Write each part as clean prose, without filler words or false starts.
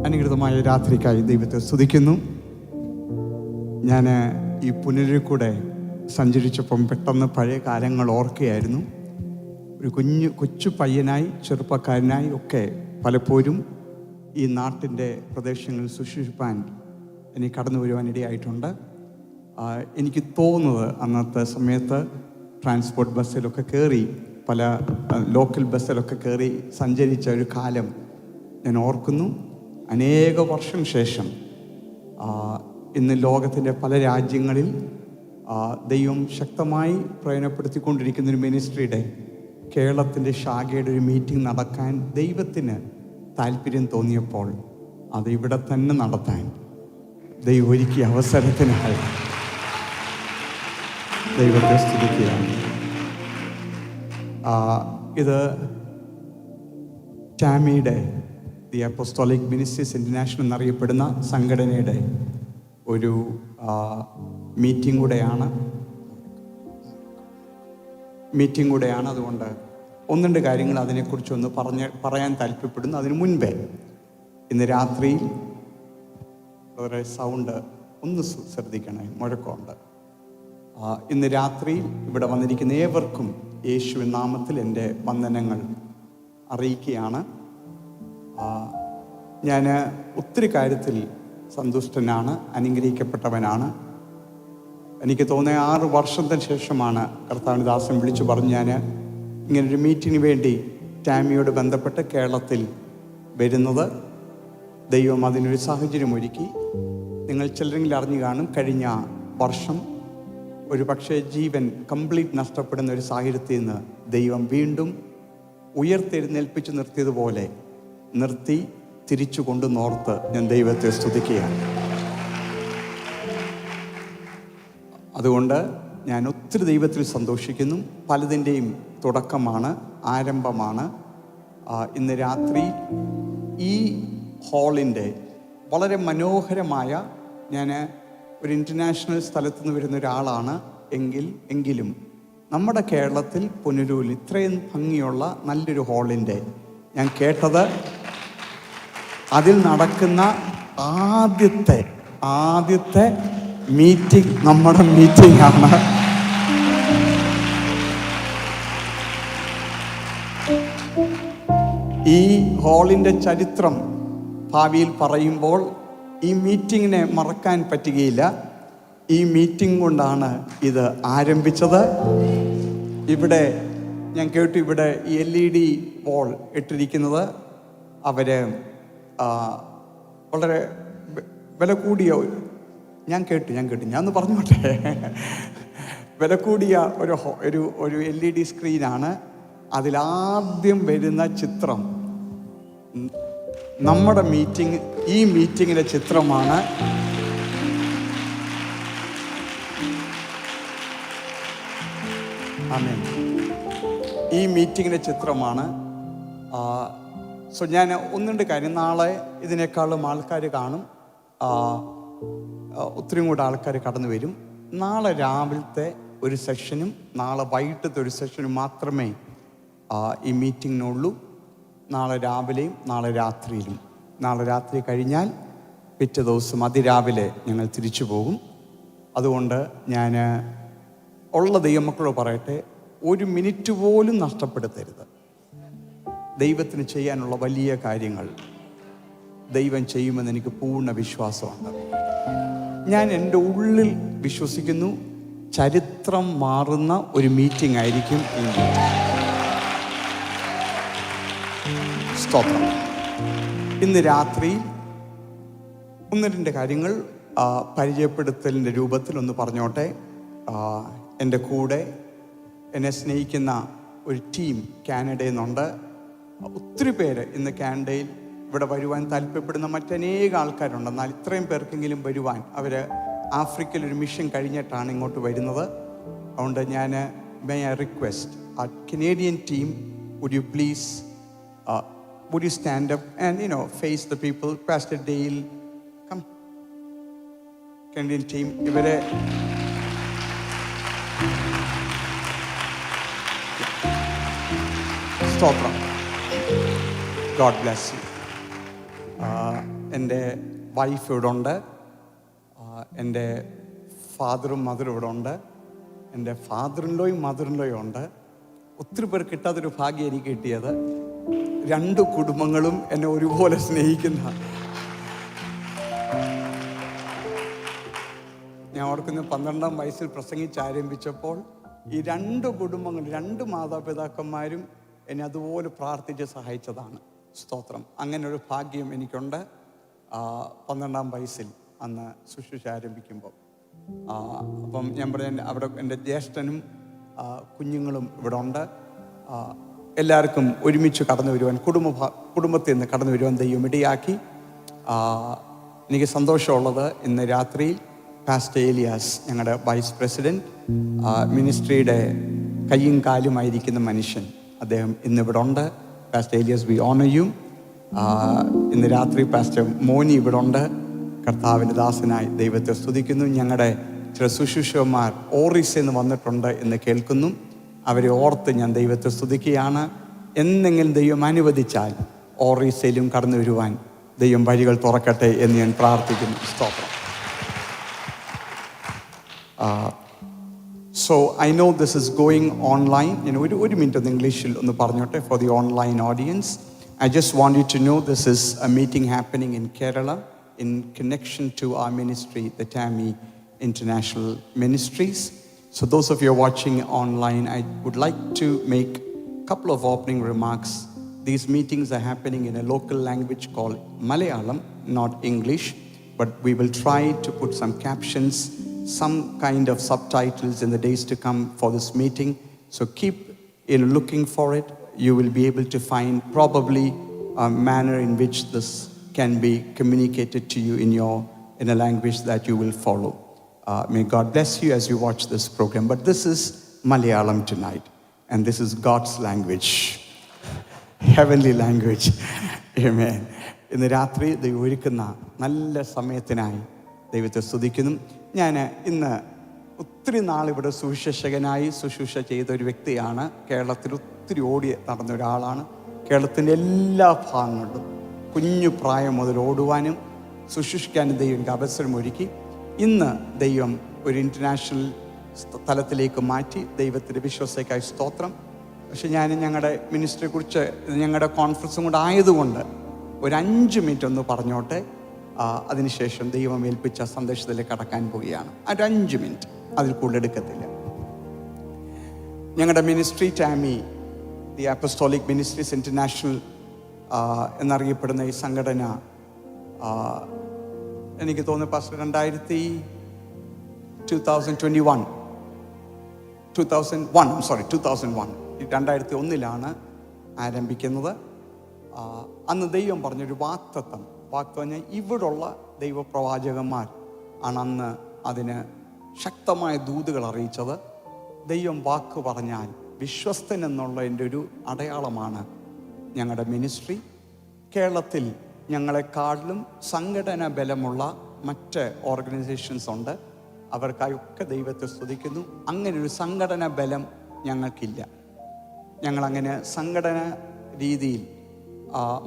അനുഗ്രതമായ രാത്രിക്കായി ദൈവത്തെ സ്തുതിക്കുന്നു. ഞാൻ ഈ പുനരിൽ കൂടെ സഞ്ചരിച്ചപ്പം പെട്ടെന്ന് പഴയ കാലങ്ങൾ ഓർക്കുകയായിരുന്നു. ഒരു കൊച്ചു പയ്യനായി ചെറുപ്പക്കാരനായി ഒക്കെ പലപ്പോഴും ഈ നാട്ടിൻ്റെ പ്രദേശങ്ങളിൽ ശുശ്രൂഷിപ്പാൻ എനിക്ക് കടന്നു വരുവാനിടയായിട്ടുണ്ട്. എനിക്ക് തോന്നുന്നത് അന്നത്തെ സമയത്ത് ട്രാൻസ്പോർട്ട് ബസ്സിലൊക്കെ കയറി, പല ലോക്കൽ ബസ്സിലൊക്കെ കയറി സഞ്ചരിച്ച ഒരു കാലം ഞാൻ ഓർക്കുന്നു. അനേക വർഷം ശേഷം ഇന്ന് ലോകത്തിൻ്റെ പല രാജ്യങ്ങളിൽ ദൈവം ശക്തമായി പ്രയോജനപ്പെടുത്തിക്കൊണ്ടിരിക്കുന്നൊരു മിനിസ്ട്രിയുടെ കേരളത്തിൻ്റെ ശാഖയുടെ ഒരു മീറ്റിംഗ് നടക്കാൻ ദൈവത്തിന് താല്പര്യം തോന്നിയപ്പോൾ അത് ഇവിടെ തന്നെ നടത്താൻ ദൈവം ഒരുക്കിയ അവസരത്തിനായി ദൈവത്തെ സ്തുതിക്കുകയാണ്. ഇത് ടാമിയുടെ ദി അപ്പോസ്തോലിക് മിനിസ്ട്രീസ് ഇൻ്റർനാഷണൽ എന്നറിയപ്പെടുന്ന സംഘടനയുടെ ഒരു മീറ്റിംഗ് കൂടെയാണ്. അതുകൊണ്ട് ഒന്നുണ്ട് കാര്യങ്ങൾ അതിനെക്കുറിച്ചൊന്ന് പറയാൻ താല്പര്യപ്പെടുന്നു. അതിനു മുൻപേ ഇന്ന് രാത്രി വളരെ സൗണ്ട് ഒന്ന് ശ്രദ്ധിക്കണേ, മുഴക്കമുണ്ട്. ഇന്ന് രാത്രി ഇവിടെ വന്നിരിക്കുന്ന ഏവർക്കും യേശുവിൻ നാമത്തിൽ എൻ്റെ വന്ദനങ്ങൾ അറിയിക്കുകയാണ്. ഞാൻ ഒത്തിരി കാര്യത്തിൽ സന്തുഷ്ടനാണ്, അനുഗ്രഹിക്കപ്പെട്ടവനാണ്. എനിക്ക് തോന്നിയ 6 വർഷത്തിന് ശേഷമാണ് കർത്താവിൻ്റെ ദാസൻ വിളിച്ചു പറഞ്ഞ് ഞാൻ ഇങ്ങനൊരു മീറ്റിങ്ങിന് വേണ്ടി ടാമിയോട് ബന്ധപ്പെട്ട് കേരളത്തിൽ വരുന്നത്. ദൈവം അതിനൊരു സാഹചര്യം ഒരുക്കി. നിങ്ങൾ ചിലരെങ്കിലും അറിഞ്ഞു കാണും, കഴിഞ്ഞ വർഷം ഒരു പക്ഷേ ജീവൻ കംപ്ലീറ്റ് നഷ്ടപ്പെടുന്ന ഒരു സാഹചര്യത്തിൽ നിന്ന് ദൈവം വീണ്ടും ഉയർത്തെഴുന്നേൽപ്പിച്ച് നിർത്തിയതുപോലെ നിർത്തി തിരിച്ചു കൊണ്ടുനോർത്ത് ഞാൻ ദൈവത്തെ സ്തുതിക്കുകയാണ്. അതുകൊണ്ട് ഞാൻ ഒത്തിരി ദൈവത്തിൽ സന്തോഷിക്കുന്നു. പലതിൻ്റെയും തുടക്കമാണ്, ആരംഭമാണ്. ഇന്ന് രാത്രി ഈ ഹാളിൻ്റെ വളരെ മനോഹരമായ, ഞാൻ ഒരു ഇൻ്റർനാഷണൽ സ്ഥലത്തു നിന്ന് വരുന്ന ഒരാളാണ് എങ്കിലും നമ്മുടെ കേരളത്തിൽ പുനരൂരിൽ ഇത്രയും ഭംഗിയുള്ള നല്ലൊരു ഹാളിൻ്റെ ഞാൻ കേട്ടത് അതിൽ നടക്കുന്ന ആദ്യത്തെ മീറ്റിംഗ് നമ്മുടെ മീറ്റിംഗ് ആണ്. ഈ ഹാളിൻ്റെ ചരിത്രം ഭാവിയിൽ പറയുമ്പോൾ ഈ മീറ്റിങ്ങിനെ മറക്കാൻ പറ്റുകയില്ല. ഈ മീറ്റിംഗ് കൊണ്ടാണ് ഇത് ആരംഭിച്ചത്. ഇവിടെ ഞാൻ കേട്ടു, ഇവിടെ ഈ LED വോൾ ഇട്ടിരിക്കുന്നത് അവര് വളരെ വില കൂടിയ, ഞാൻ കേട്ടു ഞാനൊന്ന് പറഞ്ഞോട്ടെ, വില കൂടിയ ഒരു LED സ്ക്രീനാണ്. അതിലാദ്യം വരുന്ന ചിത്രം നമ്മുടെ ഈ മീറ്റിങ്ങിൻ്റെ ചിത്രമാണ്. ആമേൻ. ഈ മീറ്റിങ്ങിൻ്റെ ചിത്രമാണ്. സോ ഞാൻ ഒന്നുണ്ട് കാര്യം, നാളെ ഇതിനേക്കാളും ആൾക്കാർ കാണും, ഒത്തിരിയും കൂടെ ആൾക്കാർ കടന്നു വരും. നാളെ രാവിലത്തെ ഒരു സെഷനും നാളെ വൈകിട്ടത്തെ ഒരു സെഷനും മാത്രമേ ഈ മീറ്റിങ്ങിനുള്ളൂ. നാളെ രാവിലെയും നാളെ രാത്രിയിലും. നാളെ രാത്രി കഴിഞ്ഞാൽ പിറ്റേ ദിവസം അതിരാവിലെ ഞങ്ങൾ തിരിച്ചു പോകും. അതുകൊണ്ട് ഞാൻ ഉള്ള ദൈവമക്കളോട് പറയട്ടെ, 1 മിനിറ്റ് പോലും നഷ്ടപ്പെടുത്തരുത്. ദൈവത്തിന് ചെയ്യാനുള്ള വലിയ കാര്യങ്ങൾ ദൈവം ചെയ്യുമെന്ന് എനിക്ക് പൂർണ്ണ വിശ്വാസമുണ്ട്. ഞാൻ എൻ്റെ ഉള്ളിൽ വിശ്വസിക്കുന്നു, ചരിത്രം മാറുന്ന ഒരു മീറ്റിംഗ് ആയിരിക്കും ഇന്ന്. സ്തോത്രം. ഇന്ന് രാത്രി 1-2 കാര്യങ്ങൾ പരിചയപ്പെടുത്തലിൻ്റെ രൂപത്തിൽ ഒന്ന് പറഞ്ഞോട്ടെ. എൻ്റെ കൂടെ എന്നെ സ്നേഹിക്കുന്ന ഒരു ടീം കാനഡയിൽ നിന്നുണ്ട്. ഒത്തിരി പേര് ഇന്ന് കാനഡയിൽ ഇവിടെ വരുവാൻ താല്പര്യപ്പെടുന്ന മറ്റനേക ആൾക്കാരുണ്ട്. എന്നാൽ ഇത്രയും പേർക്കെങ്കിലും വരുവാൻ അവർ ആഫ്രിക്കയിൽ ഒരു മിഷൻ കഴിഞ്ഞിട്ടാണ് ഇങ്ങോട്ട് വരുന്നത്. അതുകൊണ്ട് ഞാൻ മേ ഐ റിക്വസ്റ്റ് ആ Canadian team, would you please would you stand up and face the people? Pastor Dale, come. Canadian team, ഇവരെ സ്തോത്രം. God bless you. എൻ്റെ വൈഫ് ഇവിടെ ഉണ്ട്, എൻ്റെ ഫാദറും മദറും ഇവിടെ ഉണ്ട്, എൻ്റെ ഫാദറിൻലോയും മദറിൻലോയും ഉണ്ട്. ഒത്തിരി പേർ കിട്ടാത്തൊരു ഭാഗ്യം എനിക്ക് കിട്ടിയത്, 2 കുടുംബങ്ങളും എന്നെ ഒരുപോലെ സ്നേഹിക്കുന്ന. ഞാൻ ഓർക്കുന്ന 12-ാം വയസ്സിൽ പ്രസംഗിച്ചാരംഭിച്ചപ്പോൾ ഈ 2 കുടുംബങ്ങൾ, 2 മാതാപിതാക്കന്മാരും എന്നെ അതുപോലെ പ്രാർത്ഥിച്ച് സഹായിച്ചതാണ്. സ്തോത്രം. അങ്ങനെ ഒരു ഭാഗ്യം എനിക്കുണ്ട്. 12-ാം വയസ്സിൽ അന്ന് ശുശ്രൂഷ ആരംഭിക്കുമ്പോൾ. അപ്പം ഞാൻ പറഞ്ഞ അവിടെ എൻ്റെ ജ്യേഷ്ഠനും കുഞ്ഞുങ്ങളും ഇവിടെ ഉണ്ട്. എല്ലാവർക്കും ഒരുമിച്ച് കടന്നു വരുവാൻ, കുടുംബത്തിൽ നിന്ന് കടന്നു വരുവാൻ ദൈവം ഇടയാക്കി. എനിക്ക് സന്തോഷമുള്ളത്, ഇന്ന് രാത്രിയിൽ പാസ്റ്റർ ഏലിയാസ്, ഞങ്ങളുടെ വൈസ് പ്രസിഡന്റ്, മിനിസ്ട്രിയുടെ കയ്യും കാലുമായിരിക്കുന്ന മനുഷ്യൻ, അദ്ദേഹം ഇന്നിവിടെ ഉണ്ട്. Pastor Elias, we honour you. ഇന്ന് രാത്രി പാസ്റ്റർ മോനി ഇവിടെ ഉണ്ട്. കർത്താവിൻ്റെ ദാസനായി ദൈവത്തെ സ്തുതിക്കുന്നു. ഞങ്ങളുടെ ചില ശുശ്രൂഷകന്മാർ ഓറിസ് എന്ന് വന്നിട്ടുണ്ട് എന്ന് കേൾക്കുന്നു. അവരെ ഓർത്ത് ഞാൻ ദൈവത്തെ സ്തുതിക്കുകയാണ്. എന്നെങ്കിലും ദൈവം അനുവദിച്ചാൽ ഓറിസയിലും കടന്നു വരുവാൻ ദൈവം വഴികൾ തുറക്കട്ടെ എന്ന് ഞാൻ പ്രാർത്ഥിക്കുന്നു. സ്തോത്രം. So I know this is going online. ഒരു മിനിറ്റ് ഒന്ന് ഇംഗ്ലീഷിൽ ഒന്ന് പറഞ്ഞോട്ടെ for the online audience. I just want you to know this is a meeting happening in Kerala in connection to our ministry, the TAMI International Ministries. So those of you who are watching online, I would like to make a couple of opening remarks. These meetings are happening in a local language called Malayalam, not English, but we will try to put some captions, some kind of subtitles in the days to come for this meeting. So keep looking for it. You will be able to find probably a manner in which this can be communicated to you in a language that you will follow. May God bless you as you watch this program. But this is Malayalam tonight, and this is God's language, heavenly language. Amen. ഇന്ന് രാത്രി ദൈവം ഒരുക്കുന്ന നല്ല സമയത്തിനായി ദൈവത്തെ സ്തുതിക്കുന്നു. ഞാൻ ഇന്ന് ഒത്തിരി നാളിവിടെ സുവിശേഷകനായി ശുശ്രൂഷ ചെയ്ത ഒരു വ്യക്തിയാണ്. കേരളത്തിൽ ഒത്തിരി ഓടി നടന്ന ഒരാളാണ്. കേരളത്തിൻ്റെ എല്ലാ ഭാഗങ്ങളിലും കുഞ്ഞു പ്രായം മുതൽ ഓടുവാനും ശുശ്രൂഷിക്കാനും ദൈവം എനിക്ക് അവസരമൊരുക്കി. ഇന്ന് ദൈവം ഒരു ഇൻ്റർനാഷണൽ തലത്തിലേക്ക് മാറ്റി. ദൈവത്തിൻ്റെ വിശ്വാസത്തേക്കായി സ്തോത്രം. പക്ഷെ ഞാൻ ഞങ്ങളുടെ മിനിസ്ട്രിയെക്കുറിച്ച്, ഞങ്ങളുടെ കോൺഫറൻസും കൂടെ ആയതുകൊണ്ട് ഒരു 5 മിനിറ്റ് ഒന്ന് പറഞ്ഞോട്ടെ. അതിനുശേഷം ദൈവം ഏൽപ്പിച്ച സന്ദേശത്തിലേക്ക് കടക്കാൻ പോവുകയാണ്. ഒരു 5 മിനിറ്റ്, അതിൽ കൂടുതൽ എടുക്കത്തില്ല. ഞങ്ങളുടെ ministry Tammy, the apostolic ministries international എന്നറിയപ്പെടുന്ന ഈ സംഘടന, എനിക്ക് തോന്നുന്നു പാസ്റ്റർ 2001 ആരംഭിക്കുന്നത്. അന്ന് ദൈവം പറഞ്ഞൊരു വാഗ്ദത്തം പറഞ്ഞാൽ ഇവിടുള്ള ദൈവപ്രവാചകന്മാർ ആണ് അന്ന് അതിന് ശക്തമായ ദൂതുകൾ അറിയിച്ചത്. ദൈവം വാക്ക് പറഞ്ഞാൽ വിശ്വസ്തൻ എന്നുള്ളതിൻ്റെ ഒരു അടയാളമാണ് ഞങ്ങളുടെ മിനിസ്ട്രി. കേരളത്തിൽ ഞങ്ങളെക്കാളിലും സംഘടന ബലമുള്ള മറ്റ് ഓർഗനൈസേഷൻസ് ഉണ്ട്. അവർക്കായൊക്കെ ദൈവത്തെ സ്തുതിക്കുന്നു. അങ്ങനെ ഒരു സംഘടന ബലം ഞങ്ങൾക്കില്ല. ഞങ്ങളങ്ങനെ സംഘടന രീതിയിൽ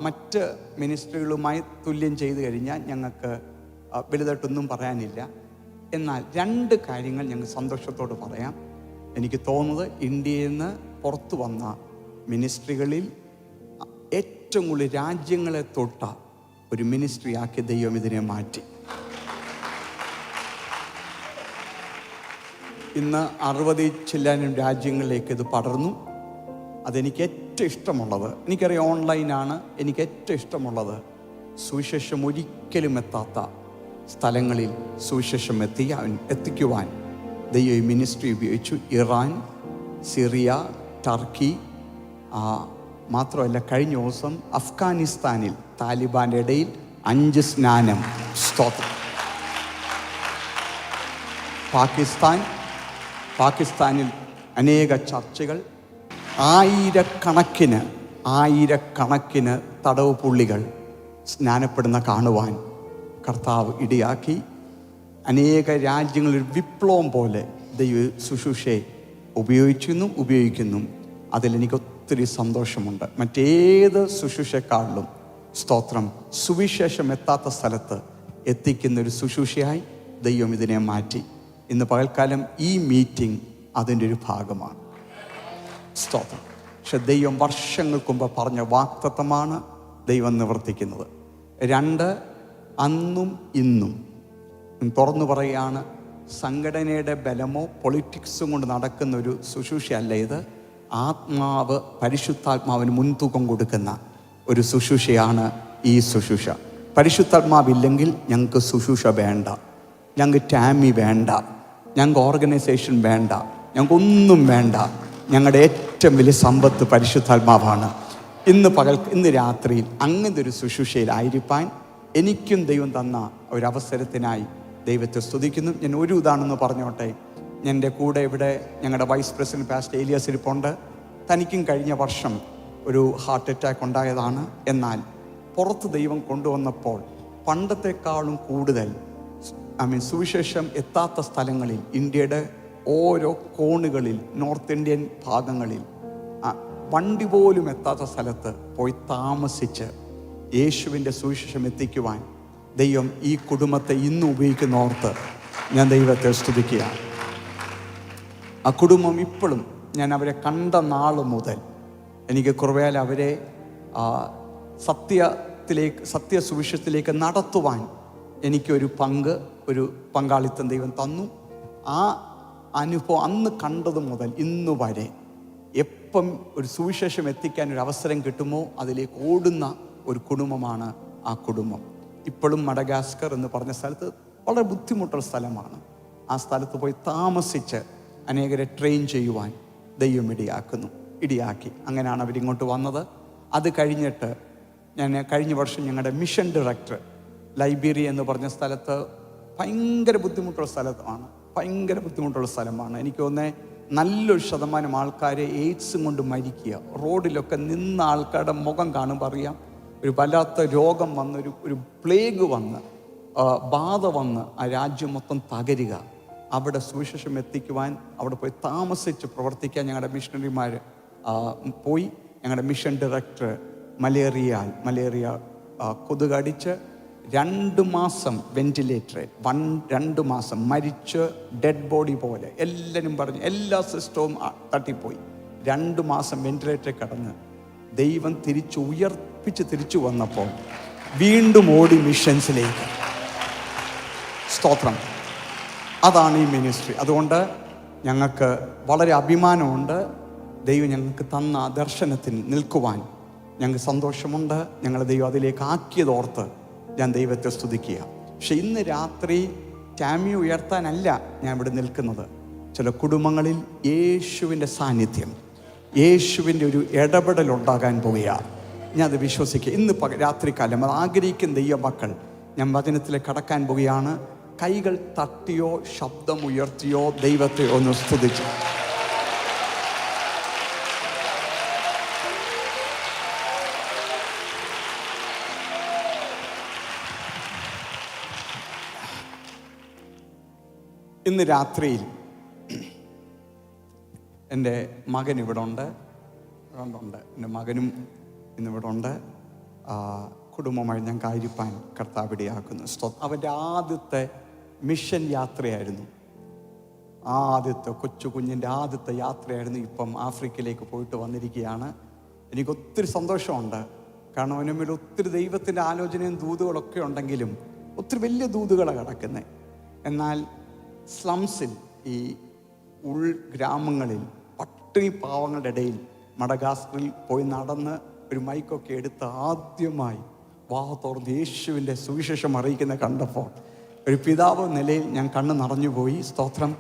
മറ്റ് മിനിസ്ട്രികളുമായി തുല്യം ചെയ്തു കഴിഞ്ഞാൽ ഞങ്ങൾക്ക് വലുതായിട്ടൊന്നും പറയാനില്ല. എന്നാൽ 2 കാര്യങ്ങൾ ഞങ്ങൾ സന്തോഷത്തോട് പറയാം. എനിക്ക് തോന്നുന്നത് ഇന്ത്യയിൽ നിന്ന് പുറത്തു വന്ന മിനിസ്ട്രികളിൽ ഏറ്റവും കൂടുതൽ രാജ്യങ്ങളെ തൊട്ട ഒരു മിനിസ്ട്രിയാക്കി ദൈവം ഇതിനെ മാറ്റി. ഇന്ന് 60 ചില്ലാനും രാജ്യങ്ങളിലേക്ക് ഇത് പടർന്നു. അതെനിക്ക് ഏറ്റവും ഇഷ്ടമുള്ളത്, എനിക്കറിയാം ഓൺലൈനാണ്, എനിക്ക് ഏറ്റവും ഇഷ്ടമുള്ളത് സുവിശേഷം ഒരിക്കലും എത്താത്ത സ്ഥലങ്ങളിൽ സുവിശേഷം എത്തിക്കുവാൻ ദൈവം മിനിസ്ട്രി ഉപയോഗിച്ചു. ഇറാൻ, സിറിയ, ടർക്കി, മാത്രമല്ല കഴിഞ്ഞ ദിവസം അഫ്ഗാനിസ്ഥാനിൽ താലിബാൻ്റെ ഇടയിൽ 5 സ്നാനം. സ്തോത്രം. പാകിസ്ഥാനിൽ അനേക ചർച്ചകൾ, ആയിരക്കണക്കിന് തടവ് പുള്ളികൾ സ്നാനപ്പെടുന്ന കാണുവാൻ കർത്താവ് ഇടയാക്കി. അനേക രാജ്യങ്ങളിൽ വിപ്ലവം പോലെ ദൈവ ശുശ്രൂഷയെ ഉപയോഗിക്കുന്നു. അതിലെനിക്ക് ഒത്തിരി സന്തോഷമുണ്ട്. മറ്റേത് ശുശ്രൂഷക്കാളിലും സ്തോത്രം, സുവിശേഷം എത്താത്ത സ്ഥലത്ത് എത്തിക്കുന്ന ഒരു ശുശ്രൂഷയായി ദൈവം ഇതിനെ മാറ്റി. ഇന്ന് പകൽക്കാലം ഈ മീറ്റിംഗ് അതിൻ്റെ ഒരു ഭാഗമാണ്. സ്തോത്രം. പക്ഷെ ദൈവം വർഷങ്ങൾക്ക് മുമ്പ് പറഞ്ഞ വാഗ്ദത്തമാണ് ദൈവം നിവർത്തിക്കുന്നത്. 2, അന്നും ഇന്നും. തുറന്നു പറയുകയാണ്, സംഘടനയുടെ ബലമോ പൊളിറ്റിക്സും കൊണ്ട് നടക്കുന്ന ഒരു ശുശ്രൂഷയല്ല ഇത്. ആത്മാവ്, പരിശുദ്ധാത്മാവിന് മുൻതൂക്കം കൊടുക്കുന്ന ഒരു ശുശ്രൂഷയാണ് ഈ ശുശ്രൂഷ. പരിശുദ്ധാത്മാവില്ലെങ്കിൽ ഞങ്ങൾക്ക് ശുശ്രൂഷ വേണ്ട, ഞങ്ങൾക്ക് ടാമി വേണ്ട, ഞങ്ങൾക്ക് ഓർഗനൈസേഷൻ വേണ്ട, ഞങ്ങൾക്കൊന്നും വേണ്ട. ഞങ്ങളുടെ ഏറ്റവും വലിയ സമ്പത്ത് പരിശുദ്ധാത്മാവാണ്. ഇന്ന് രാത്രിയിൽ അങ്ങനത്തെ ഒരു ശുശ്രൂഷയിലായിരിക്കാൻ എനിക്കും ദൈവം തന്ന ഒരവസരത്തിനായി ദൈവത്തെ സ്തുതിക്കുന്നു. ഞാൻ ഒരു ഇതാണെന്ന് പറഞ്ഞോട്ടെ. എൻ്റെ കൂടെ ഇവിടെ ഞങ്ങളുടെ വൈസ് പ്രസിഡന്റ് പാസ്റ്റർ ഏലിയാസ് ഇരിപ്പുണ്ട്. തനിക്കും കഴിഞ്ഞ വർഷം ഒരു ഹാർട്ട് അറ്റാക്ക് ഉണ്ടായതാണ്. എന്നാൽ പുറത്ത് ദൈവം കൊണ്ടുവന്നപ്പോൾ പണ്ടത്തെക്കാളും കൂടുതൽ സുവിശേഷം എത്താത്ത സ്ഥലങ്ങളിൽ, ഇന്ത്യയുടെ ഓരോ കോണുകളിൽ, നോർത്ത് ഇന്ത്യൻ ഭാഗങ്ങളിൽ, വണ്ടി പോലും എത്താത്ത സ്ഥലത്ത് പോയി താമസിച്ച് യേശുവിൻ്റെ സുവിശേഷം എത്തിക്കുവാൻ ദൈവം ഈ കുടുംബത്തെ ഇന്ന് ഉപയോഗിക്കുന്നോർത്ത് ഞാൻ ദൈവത്തെ സ്തുതിക്കുകയാണ്. ആ കുടുംബം ഇപ്പോഴും, ഞാൻ അവരെ കണ്ട നാൾ മുതൽ എനിക്ക് കുറവേൽ അവരെ സത്യസുവിശേഷത്തിലേക്ക് നടത്തുവാൻ എനിക്കൊരു ഒരു പങ്കാളിത്തം ദൈവം തന്നു. ആ അനുഭവം അന്ന് കണ്ടത് മുതൽ ഇന്ന് വരെ എപ്പം ഒരു സുവിശേഷം എത്തിക്കാൻ ഒരു അവസരം കിട്ടുമോ അതിലേക്ക് ഓടുന്ന ഒരു കുടുംബമാണ് ആ കുടുംബം. ഇപ്പോഴും മഡഗാസ്കർ എന്ന് പറഞ്ഞ സ്ഥലത്ത് വളരെ ബുദ്ധിമുട്ടുള്ള സ്ഥലമാണ്. ആ സ്ഥലത്ത് പോയി താമസിച്ച് അനേകരെ ട്രെയിൻ ചെയ്യുവാൻ ദൈവം ഇടിയാക്കി. അങ്ങനെയാണ് അവരിങ്ങോട്ട് വന്നത്. അത് കഴിഞ്ഞിട്ട് ഞാൻ കഴിഞ്ഞ വർഷം ഞങ്ങളുടെ മിഷൻ ഡയറക്ടർ ലൈബീരിയ എന്ന് പറഞ്ഞ സ്ഥലത്ത് ഭയങ്കര ബുദ്ധിമുട്ടുള്ള സ്ഥലമാണ്. എനിക്ക് തോന്നുന്നത് നല്ലൊരു ശതമാനം ആൾക്കാരെ എയ്ഡ്സും കൊണ്ട് മരിക്കുക. റോഡിലൊക്കെ നിന്ന ആൾക്കാരുടെ മുഖം കാണുമ്പോൾ അറിയാം, ഒരു വല്ലാത്ത രോഗം വന്ന്, ഒരു പ്ലേഗ് വന്ന്, ബാധ വന്ന് ആ രാജ്യം മൊത്തം തകരുക. അവിടെ സുവിശേഷം എത്തിക്കുവാൻ അവിടെ പോയി താമസിച്ച് പ്രവർത്തിക്കാൻ ഞങ്ങളുടെ മിഷണറിമാർ പോയി. ഞങ്ങളുടെ മിഷൻ ഡയറക്ടർ മലേറിയ കൊതുകടിച്ച് 2 മാസം വെന്റിലേറ്ററിൽ, 2 മാസം മരിച്ച് ഡെഡ് ബോഡി പോലെ എല്ലാവരും പറഞ്ഞു, എല്ലാ സിസ്റ്റവും തട്ടിപ്പോയി. 2 മാസം വെന്റിലേറ്ററിൽ കിടന്ന് ദൈവം തിരിച്ചു വന്നപ്പോൾ വീണ്ടും ഓടി മിഷൻസിലേക്ക്. സ്തോത്രം. അതാണ് ഈ മിനിസ്ട്രി. അതുകൊണ്ട് ഞങ്ങൾക്ക് വളരെ അഭിമാനമുണ്ട്. ദൈവം ഞങ്ങൾക്ക് തന്ന ദർശനത്തിൽ നിൽക്കുവാൻ ഞങ്ങൾക്ക് സന്തോഷമുണ്ട്. ഞങ്ങളെ ദൈവം അതിലേക്ക് ആക്കിയതോർത്ത് ഞാൻ ദൈവത്തെ സ്തുതിക്കുക. പക്ഷെ ഇന്ന് രാത്രി ടാമി ഉയർത്താനല്ല ഞാൻ ഇവിടെ നിൽക്കുന്നത്. ചില കുടുംബങ്ങളിൽ യേശുവിൻ്റെ സാന്നിധ്യം, യേശുവിൻ്റെ ഒരു ഇടപെടൽ ഉണ്ടാകാൻ പോവുകയാണ്. ഞാൻ അത് വിശ്വസിക്കുക. ഇന്ന് രാത്രികാലം അത് ആഗ്രഹിക്കുന്ന ദൈവമക്കൾ ഞാൻ വചനത്തിലേക്ക് കടക്കാൻ പോവുകയാണ്. കൈകൾ തട്ടിയോ ശബ്ദമുയർത്തിയോ ദൈവത്തെ ഒന്ന് സ്തുതിച്ചു. ഇന്ന് രാത്രിയിൽ എൻ്റെ മകൻ ഇവിടെ ഉണ്ട്. എൻ്റെ മകനും ഇന്നിവിടെ ഉണ്ട്. കുടുംബമായി ഞാൻ കാര്യപ്പാൻ കർത്താവിടെയാക്കുന്നു. അവൻ്റെ ആദ്യത്തെ മിഷൻ യാത്രയായിരുന്നു. കുഞ്ഞിൻ്റെ ആദ്യത്തെ യാത്രയായിരുന്നു. ഇപ്പം ആഫ്രിക്കയിലേക്ക് പോയിട്ട് വന്നിരിക്കുകയാണ്. എനിക്ക് ഒത്തിരി സന്തോഷമുണ്ട്. കാരണം അവന് മേൽ ഒത്തിരി ദൈവത്തിൻ്റെ ആലോചനയും ദൂതുകളൊക്കെ ഉണ്ടെങ്കിലും ഒത്തിരി വലിയ ദൂതുകളാണ് കിടക്കുന്നത്. എന്നാൽ സ്ലംസിൽ, ഈ ഉൾഗ്രാമങ്ങളിൽ, പട്ടിണി പാവങ്ങളുടെ ഇടയിൽ മഡഗാസ്കറിൽ പോയി നടന്ന് ഒരു മൈക്കൊക്കെ എടുത്ത് ആദ്യമായി വാ തുറന്ന് യേശുവിൻ്റെ സുവിശേഷം അറിയിക്കുന്ന കണ്ടപ്പോൾ ഒരു പിതാവ് നിലയിൽ ഞാൻ കണ്ണ് നിറഞ്ഞുപോയി. സ്തോത്രം.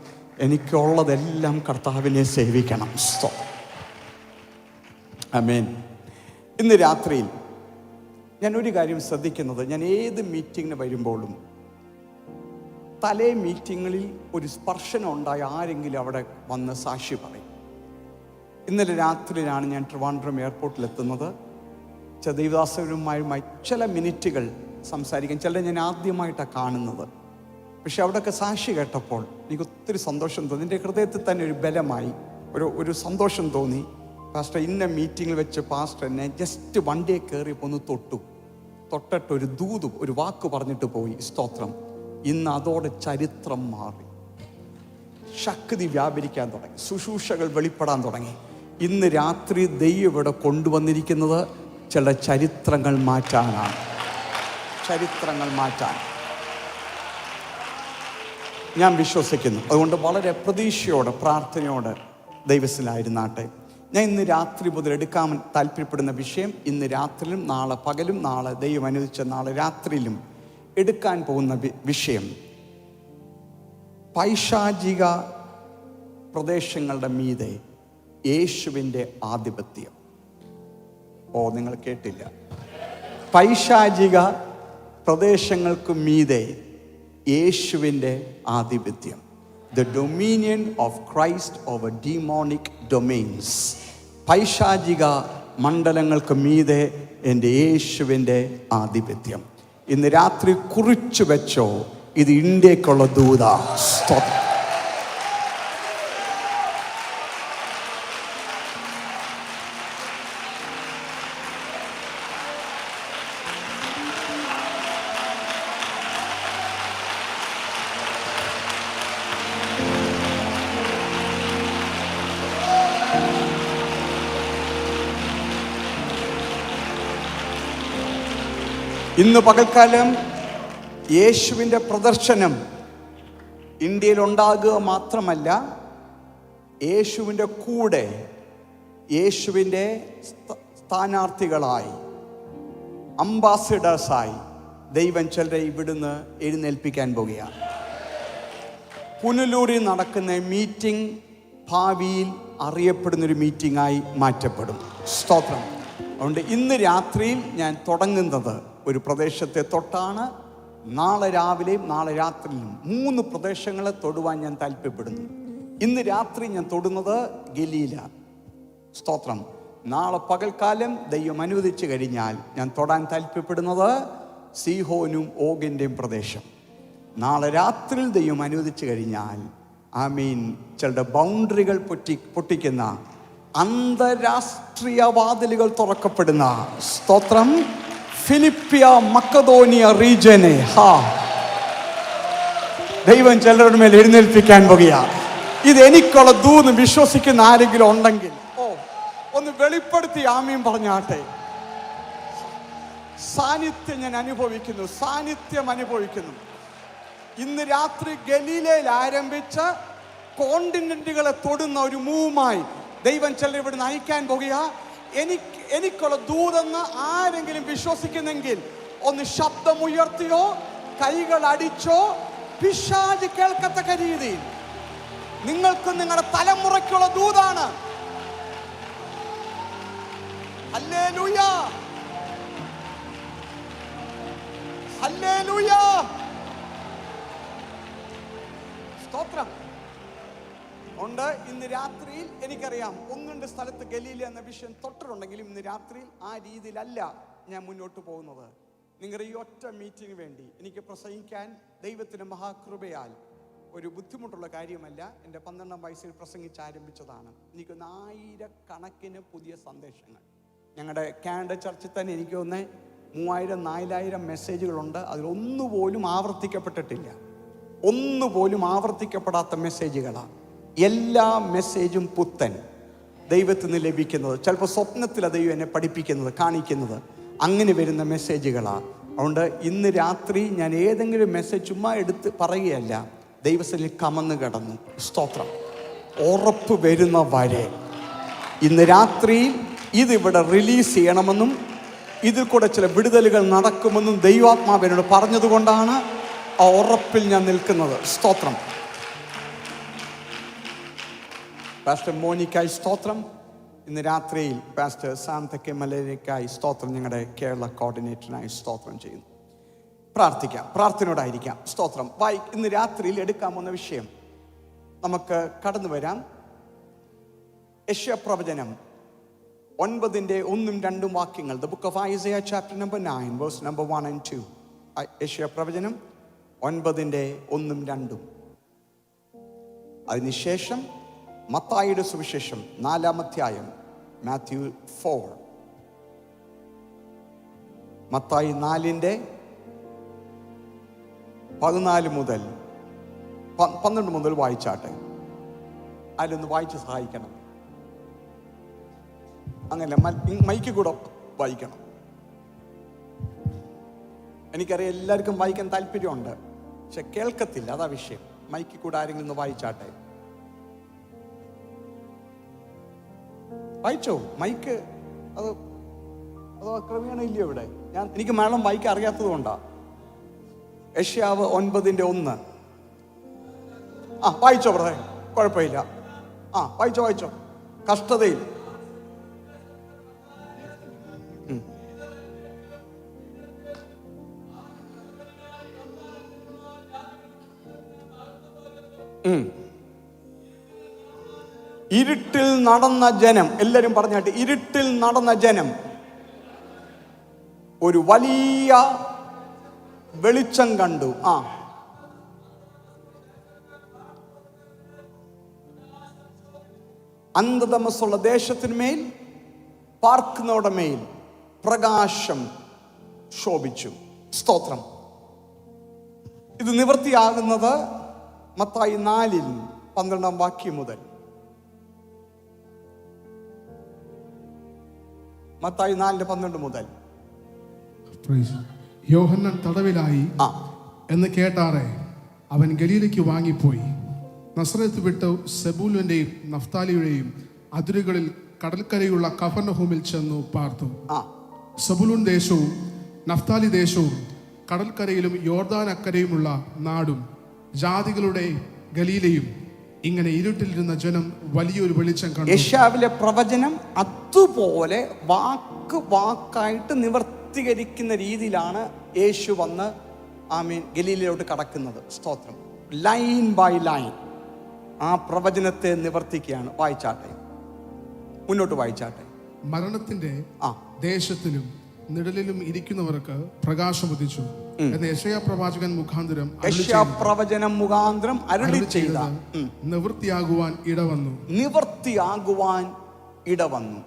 എനിക്കുള്ളതെല്ലാം കർത്താവിനെ സേവിക്കണം. ആമേൻ. ഇന്ന് രാത്രിയിൽ ഞാൻ ഒരു കാര്യം ശ്രദ്ധിക്കുന്നത്, ഞാൻ ഏത് മീറ്റിങ്ങിന് വരുമ്പോഴും മീറ്റിങ്ങളിൽ ഒരു സ്പർശനം ഉണ്ടായ ആരെങ്കിലും അവിടെ വന്ന് സാക്ഷി പറയും. ഇന്നലെ രാത്രിയിലാണ് ഞാൻ ട്രിവാൻഡ്രം എയർപോർട്ടിലെത്തുന്നത്. ദൈവദാസരുമായി ചില മിനിറ്റുകൾ സംസാരിക്കാൻ, ചില ഞാൻ ആദ്യമായിട്ടാണ് കാണുന്നത്. പക്ഷെ അവിടെയൊക്കെ സാക്ഷി കേട്ടപ്പോൾ എനിക്ക് ഒത്തിരി സന്തോഷം തോന്നി. എൻ്റെ ഹൃദയത്തിൽ തന്നെ ഒരു ബലമായി ഒരു സന്തോഷം തോന്നി. പാസ്റ്റർ ഇന്ന മീറ്റിങ്ങിൽ വെച്ച് പാസ്റ്റർ എന്നെ ജസ്റ്റ് വണ്ടിയെ കയറിയപ്പോൾ ഒന്ന് തൊട്ടു. തൊട്ടിട്ടൊരു ദൂതും ഒരു വാക്ക് പറഞ്ഞിട്ട് പോയി. സ്തോത്രം. ഇന്ന് അതോടെ ചരിത്രം മാറി. ശക്തി വ്യാപരിക്കാൻ തുടങ്ങി, ശുശ്രൂഷകൾ വെളിപ്പെടാൻ തുടങ്ങി. ഇന്ന് രാത്രി ദൈവം ഇവിടെ കൊണ്ടുവന്നിരിക്കുന്നത് ചില ചരിത്രങ്ങൾ മാറ്റാനാണ്. ചരിത്രങ്ങൾ മാറ്റാൻ ഞാൻ വിശ്വസിക്കുന്നു. അതുകൊണ്ട് വളരെ പ്രതീക്ഷയോടെ പ്രാർത്ഥനയോടെ ദൈവത്തിലായിരുന്നാട്ടെ. ഞാൻ ഇന്ന് രാത്രി മുതൽ എടുക്കാൻ താല്പര്യപ്പെടുന്ന വിഷയം, ഇന്ന് രാത്രിയിലും നാളെ പകലും നാളെ ദൈവം അനുവദിച്ച നാളെ രാത്രിയിലും എടുക്കാൻ പോകുന്ന വിഷയം പൈശാചിക പ്രദേശങ്ങളുടെ മീതെ യേശുവിൻ്റെ ആധിപത്യം. നിങ്ങൾ കേട്ടില്ല. പൈശാചിക പ്രദേശങ്ങൾക്ക് മീതെ യേശുവിൻ്റെ ആധിപത്യം. The dominion of Christ over demonic domains. പൈശാചിക മണ്ഡലങ്ങൾക്ക് മീതെ എൻ്റെ യേശുവിൻ്റെ ആധിപത്യം. ഇന്ന് രാത്രി കുറിച്ചു വെച്ചോ, ഇത് ഇന്ത്യക്കുള്ള ദൂത. ഇന്ന് പകൽക്കാലം യേശുവിൻ്റെ പ്രദർശനം ഇന്ത്യയിൽ ഉണ്ടാകുക മാത്രമല്ല, യേശുവിൻ്റെ കൂടെ യേശുവിൻ്റെ സ്ഥാനാർത്ഥികളായി, അംബാസിഡേഴ്സായി ദൈവം ചിലരെ ഇവിടുന്ന് എഴുന്നേൽപ്പിക്കാൻ പോകുകയാണ്. പുനലൂരിൽ നടക്കുന്ന മീറ്റിംഗ് ഭാവിയിൽ അറിയപ്പെടുന്നൊരു മീറ്റിംഗായി മാറ്റപ്പെടും. സ്തോത്രം. അതുകൊണ്ട് ഇന്ന് രാത്രിയിൽ ഞാൻ തുടങ്ങുന്നത് ഒരു പ്രദേശത്തെ തൊട്ടാണ്. നാളെ രാവിലെയും നാളെ രാത്രിയിലും 3 പ്രദേശങ്ങളെ തൊടുവാൻ ഞാൻ താല്പര്യപ്പെടുന്നു. ഇന്ന് രാത്രി ഞാൻ തൊടുന്നത് ഗലീല. സ്തോത്രം. നാളെ പകൽക്കാലം ദൈവം അനുവദിച്ചു കഴിഞ്ഞാൽ ഞാൻ തൊടാൻ താല്പര്യപ്പെടുന്നത് സീഹോനും ഓഗിൻ്റെയും പ്രദേശം. നാളെ രാത്രിയിൽ ദൈവം അനുവദിച്ചു കഴിഞ്ഞാൽ ചിലരുടെ ബൗണ്ടറികൾ പൊട്ടിക്കുന്ന അന്തരാഷ്ട്രീയ വാതിലുകൾ തുറക്കപ്പെടുന്ന, സ്തോത്രം, ഫിലിപ്പിയ മക്കതോനിയ റീജനെ ദൈവം ചിലരുടെ മേൽ എഴുന്നേൽപ്പിക്കാൻ പോകുകയാണ്. ഇത് എനിക്കുള്ള ദൂന്ന് വിശ്വസിക്കുന്ന ആരെങ്കിലും ഉണ്ടെങ്കിൽ ഒന്ന് വെളിപ്പെടുത്തി ആമീൻ പറഞ്ഞാട്ടെ. സാന്നിധ്യം ഞാൻ അനുഭവിക്കുന്നു, സാന്നിധ്യം അനുഭവിക്കുന്നു. ഇന്ന് രാത്രി ഗലീലയിൽ ആരംഭിച്ച കോണ്ടിനെന്റുകളെ തൊടുന്ന ഒരു മൂവുമായി ദൈവം ചിലർ ഇവിടെ നയിക്കാൻ പോകുക. എനിക്കുള്ള ദൂതെന്ന് ആരെങ്കിലും വിശ്വസിക്കുന്നെങ്കിൽ ഒന്ന് ശബ്ദമുയർത്തിയോ കൈകൾ അടിച്ചോ പിശാച് കേൾക്കത്തക്ക രീതിയിൽ നിങ്ങൾക്ക് നിങ്ങളുടെ തലമുറയ്ക്കുള്ള ദൂതാണ്. ഹല്ലേലൂയ, ഹല്ലേലൂയ, സ്തോത്രം. ഉണ്ട്. ഇന്ന് രാത്രിയിൽ എനിക്കറിയാം 1-2 സ്ഥലത്ത് ഗലീല എന്ന വിഷയം തൊട്ടിട്ടുണ്ടെങ്കിലും ഇന്ന് രാത്രിയിൽ ആ രീതിയിലല്ല ഞാൻ മുന്നോട്ട് പോകുന്നത്. നിങ്ങളുടെ ഈ ഒറ്റ മീറ്റിംഗ് വേണ്ടി എനിക്ക് പ്രസംഗിക്കാൻ ദൈവത്തിൻ്റെ മഹാകൃപയാൽ ഒരു ബുദ്ധിമുട്ടുള്ള കാര്യമല്ല. എൻ്റെ 12-ാം വയസ്സിൽ പ്രസംഗിച്ച് ആരംഭിച്ചതാണ്. എനിക്ക് 1000കണക്കിന് പുതിയ സന്ദേശങ്ങൾ ഞങ്ങളുടെ കാനഡ ചർച്ചിൽ തന്നെ എനിക്ക് 3000-4000 മെസ്സേജുകളുണ്ട്. അതിലൊന്നുപോലും ആവർത്തിക്കപ്പെട്ടിട്ടില്ല. ഒന്നുപോലും ആവർത്തിക്കപ്പെടാത്ത മെസ്സേജുകളാണ്. എല്ലാ മെസ്സേജും പുത്തൻ ദൈവത്തിൽ നിന്ന് ലഭിക്കുന്നത്. ചിലപ്പോൾ സ്വപ്നത്തിൽ ദൈവം എന്നെ പഠിപ്പിക്കുന്നത് കാണിക്കുന്നത് അങ്ങനെ വരുന്ന മെസ്സേജുകളാണ്. അതുകൊണ്ട് ഇന്ന് രാത്രി ഞാൻ ഏതെങ്കിലും മെസ്സേജ് ചുമ്മാ എടുത്ത് പറയുകയല്ല, ദൈവത്തിൽ കമന്ന് കിടന്നു. സ്തോത്രം. ഉറപ്പ് വരുന്ന വരെ ഇന്ന് രാത്രിയിൽ ഇതിവിടെ റിലീസ് ചെയ്യണമെന്നും ഇതിൽ കൂടെ ചില വിടുതലുകൾ നടക്കുമെന്നും ദൈവാത്മാവിനോട് പറഞ്ഞതുകൊണ്ടാണ് ആ ഉറപ്പിൽ ഞാൻ നിൽക്കുന്നത്. സ്തോത്രം. പാസ്റ്റർ മോനിക്കായി സ്തോത്രം. ഇന്ന് രാത്രിയിൽ പാസ്റ്റർ സാന്തക്കെ മലയിലേക്കായി സ്തോത്രം. ഞങ്ങളുടെ കേരള കോർഡിനേറ്ററിനായി സ്തോത്രം ചെയ്യുന്നു. പ്രാർത്ഥിക്കാം, പ്രാർത്ഥനയോടായിരിക്കാം. സ്തോത്രം. ഇന്ന് രാത്രിയിൽ എടുക്കാമെന്ന വിഷയം നമുക്ക് കടന്നു വരാം. യെശയ്യാ പ്രവചനം 9:1-2 വാക്യങ്ങൾ. The book of Isaiah chapter number 9 verse number 1 and 2. യെശയ്യാ പ്രവചനം 9:1-2. അതിനുശേഷം മത്തായിയുടെ സുവിശേഷം 4-ാം അധ്യായം, മാത്യു 4. മത്തായി 4:14 മുതൽ 12 മുതൽ വായിച്ചാട്ടെ. അതിലൊന്ന് വായിച്ച് സഹായിക്കണം. അങ്ങനെ മൈക്ക് കൂടെ വായിക്കണം. എനിക്കറിയാം എല്ലാവർക്കും വായിക്കാൻ താല്പര്യമുണ്ട്, പക്ഷെ കേൾക്കത്തില്ല, അതാ വിഷയം. മൈക്ക് കൂടെ ആരെങ്കിലും ഒന്ന് വായിച്ചാട്ടെ. വായിച്ചോ? മൈക്ക് അത് ക്രമേണ ഇല്ലയോ ഇവിടെ? എനിക്ക് മലയാളം വായിക്കാൻ അറിയാത്തത് കൊണ്ടാ. യെശയ്യാവ് 9:1. വായിച്ചോ ബ്രദറെ, കുഴപ്പമില്ല. വായിച്ചോ. കഷ്ടതയിൽ ഇരുട്ടിൽ നടന്ന ജനം, എല്ലാരും പറഞ്ഞാട്ട്, ഇരുട്ടിൽ നടന്ന ജനം ഒരു വലിയ വെളിച്ചം കണ്ടു. അന്ധതമസ്സുള്ള ദേശത്തിന്മേൽ പാർക്കുന്നവരുടെ മേൽ പ്രകാശം ശോഭിച്ചു. സ്തോത്രം. ഇത് നിവൃത്തിയാകുന്നത് മത്തായി 4:12 മുതൽ. മത്തായി 4:12 മുതൽ. യോഹന്നാൻ തടവിലായി എന്ന് കേട്ടാറെ അവൻ ഗലീലയ്ക്ക് വാങ്ങിപ്പോയി. നസറത്ത് വിട്ട് സെബൂലിന്റെയും നഫ്താലിയുടെയും അതിരുകളിൽ കടൽക്കരയുള്ള കഫർനഹൂമിൽ ചെന്നു പാർത്തു. സെബൂലൂൻ ദേശവും നഫ്താലി ദേശവും കടൽക്കരയിലും യോർദാൻ അക്കരയുമുള്ള നാടും ജാതികളുടെ ഗലീലയും, ഇങ്ങനെ ഇരുട്ടിലിരുന്ന ജനം വലിയൊരു വെളിച്ചം കണ്ടു. യെശയ്യാവിലെ പ്രവചനം അതുപോലെ വാക്കായിട്ട് നിവർത്തീകരിക്കുന്ന രീതിയിലാണ് യേശു വന്ന് ഗലീലയിലോട്ട് കടക്കുന്നത്. സ്തോത്രം. ലൈൻ ബൈ ലൈൻ ആ പ്രവചനത്തെ നിവർത്തിക്കുകയാണ്. വായിച്ചാട്ടെ, മുന്നോട്ട് വായിച്ചാട്ടെ. മരണത്തിന്റെ ദേശത്തിലും നിഴലിലും ഇരിക്കുന്നവർക്ക് പ്രകാശം ഉദിച്ചു എന്ന് യെശയ്യാ പ്രവാചകൻ മുഖാന്തരം അരുളി ചെയ്ത നിവൃത്തിയാകുവാൻ ഇടവന്നു.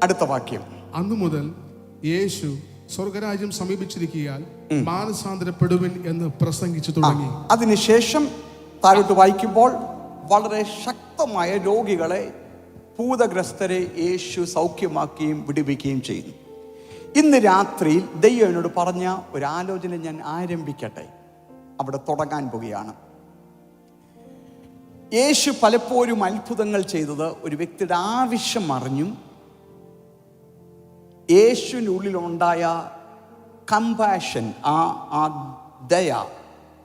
അടുത്ത വാക്യം. അന്നു മുതൽ യേശു സ്വർഗരാജ്യം സമീപിച്ചിരിക്കയാൽ മാനസാന്തരപ്പെടുവിൻ എന്ന് പ്രസംഗിച്ചു തുടങ്ങി. അതിനുശേഷം താഴോട്ട് വായിക്കുമ്പോൾ വളരെ ശക്തമായ രോഗികളെ, ഭൂതഗ്രസ്തരെ യേശു സൗഖ്യമാക്കുകയും വിടുവിക്കുകയും ചെയ്യുന്നു. ഇന്ന് രാത്രിയിൽ ദൈവം എന്നോട് പറഞ്ഞ ഒരാലോചന ഞാൻ ആരംഭിക്കട്ടെ. അവിടെ തുടങ്ങാൻ പോവുകയാണ്. യേശു പലപ്പോഴും അത്ഭുതങ്ങൾ ചെയ്തത് ഒരു വ്യക്തിയുടെ ആവശ്യം അറിഞ്ഞും യേശുവിനുള്ളിലുണ്ടായ കമ്പാഷൻ, ആ ദയ,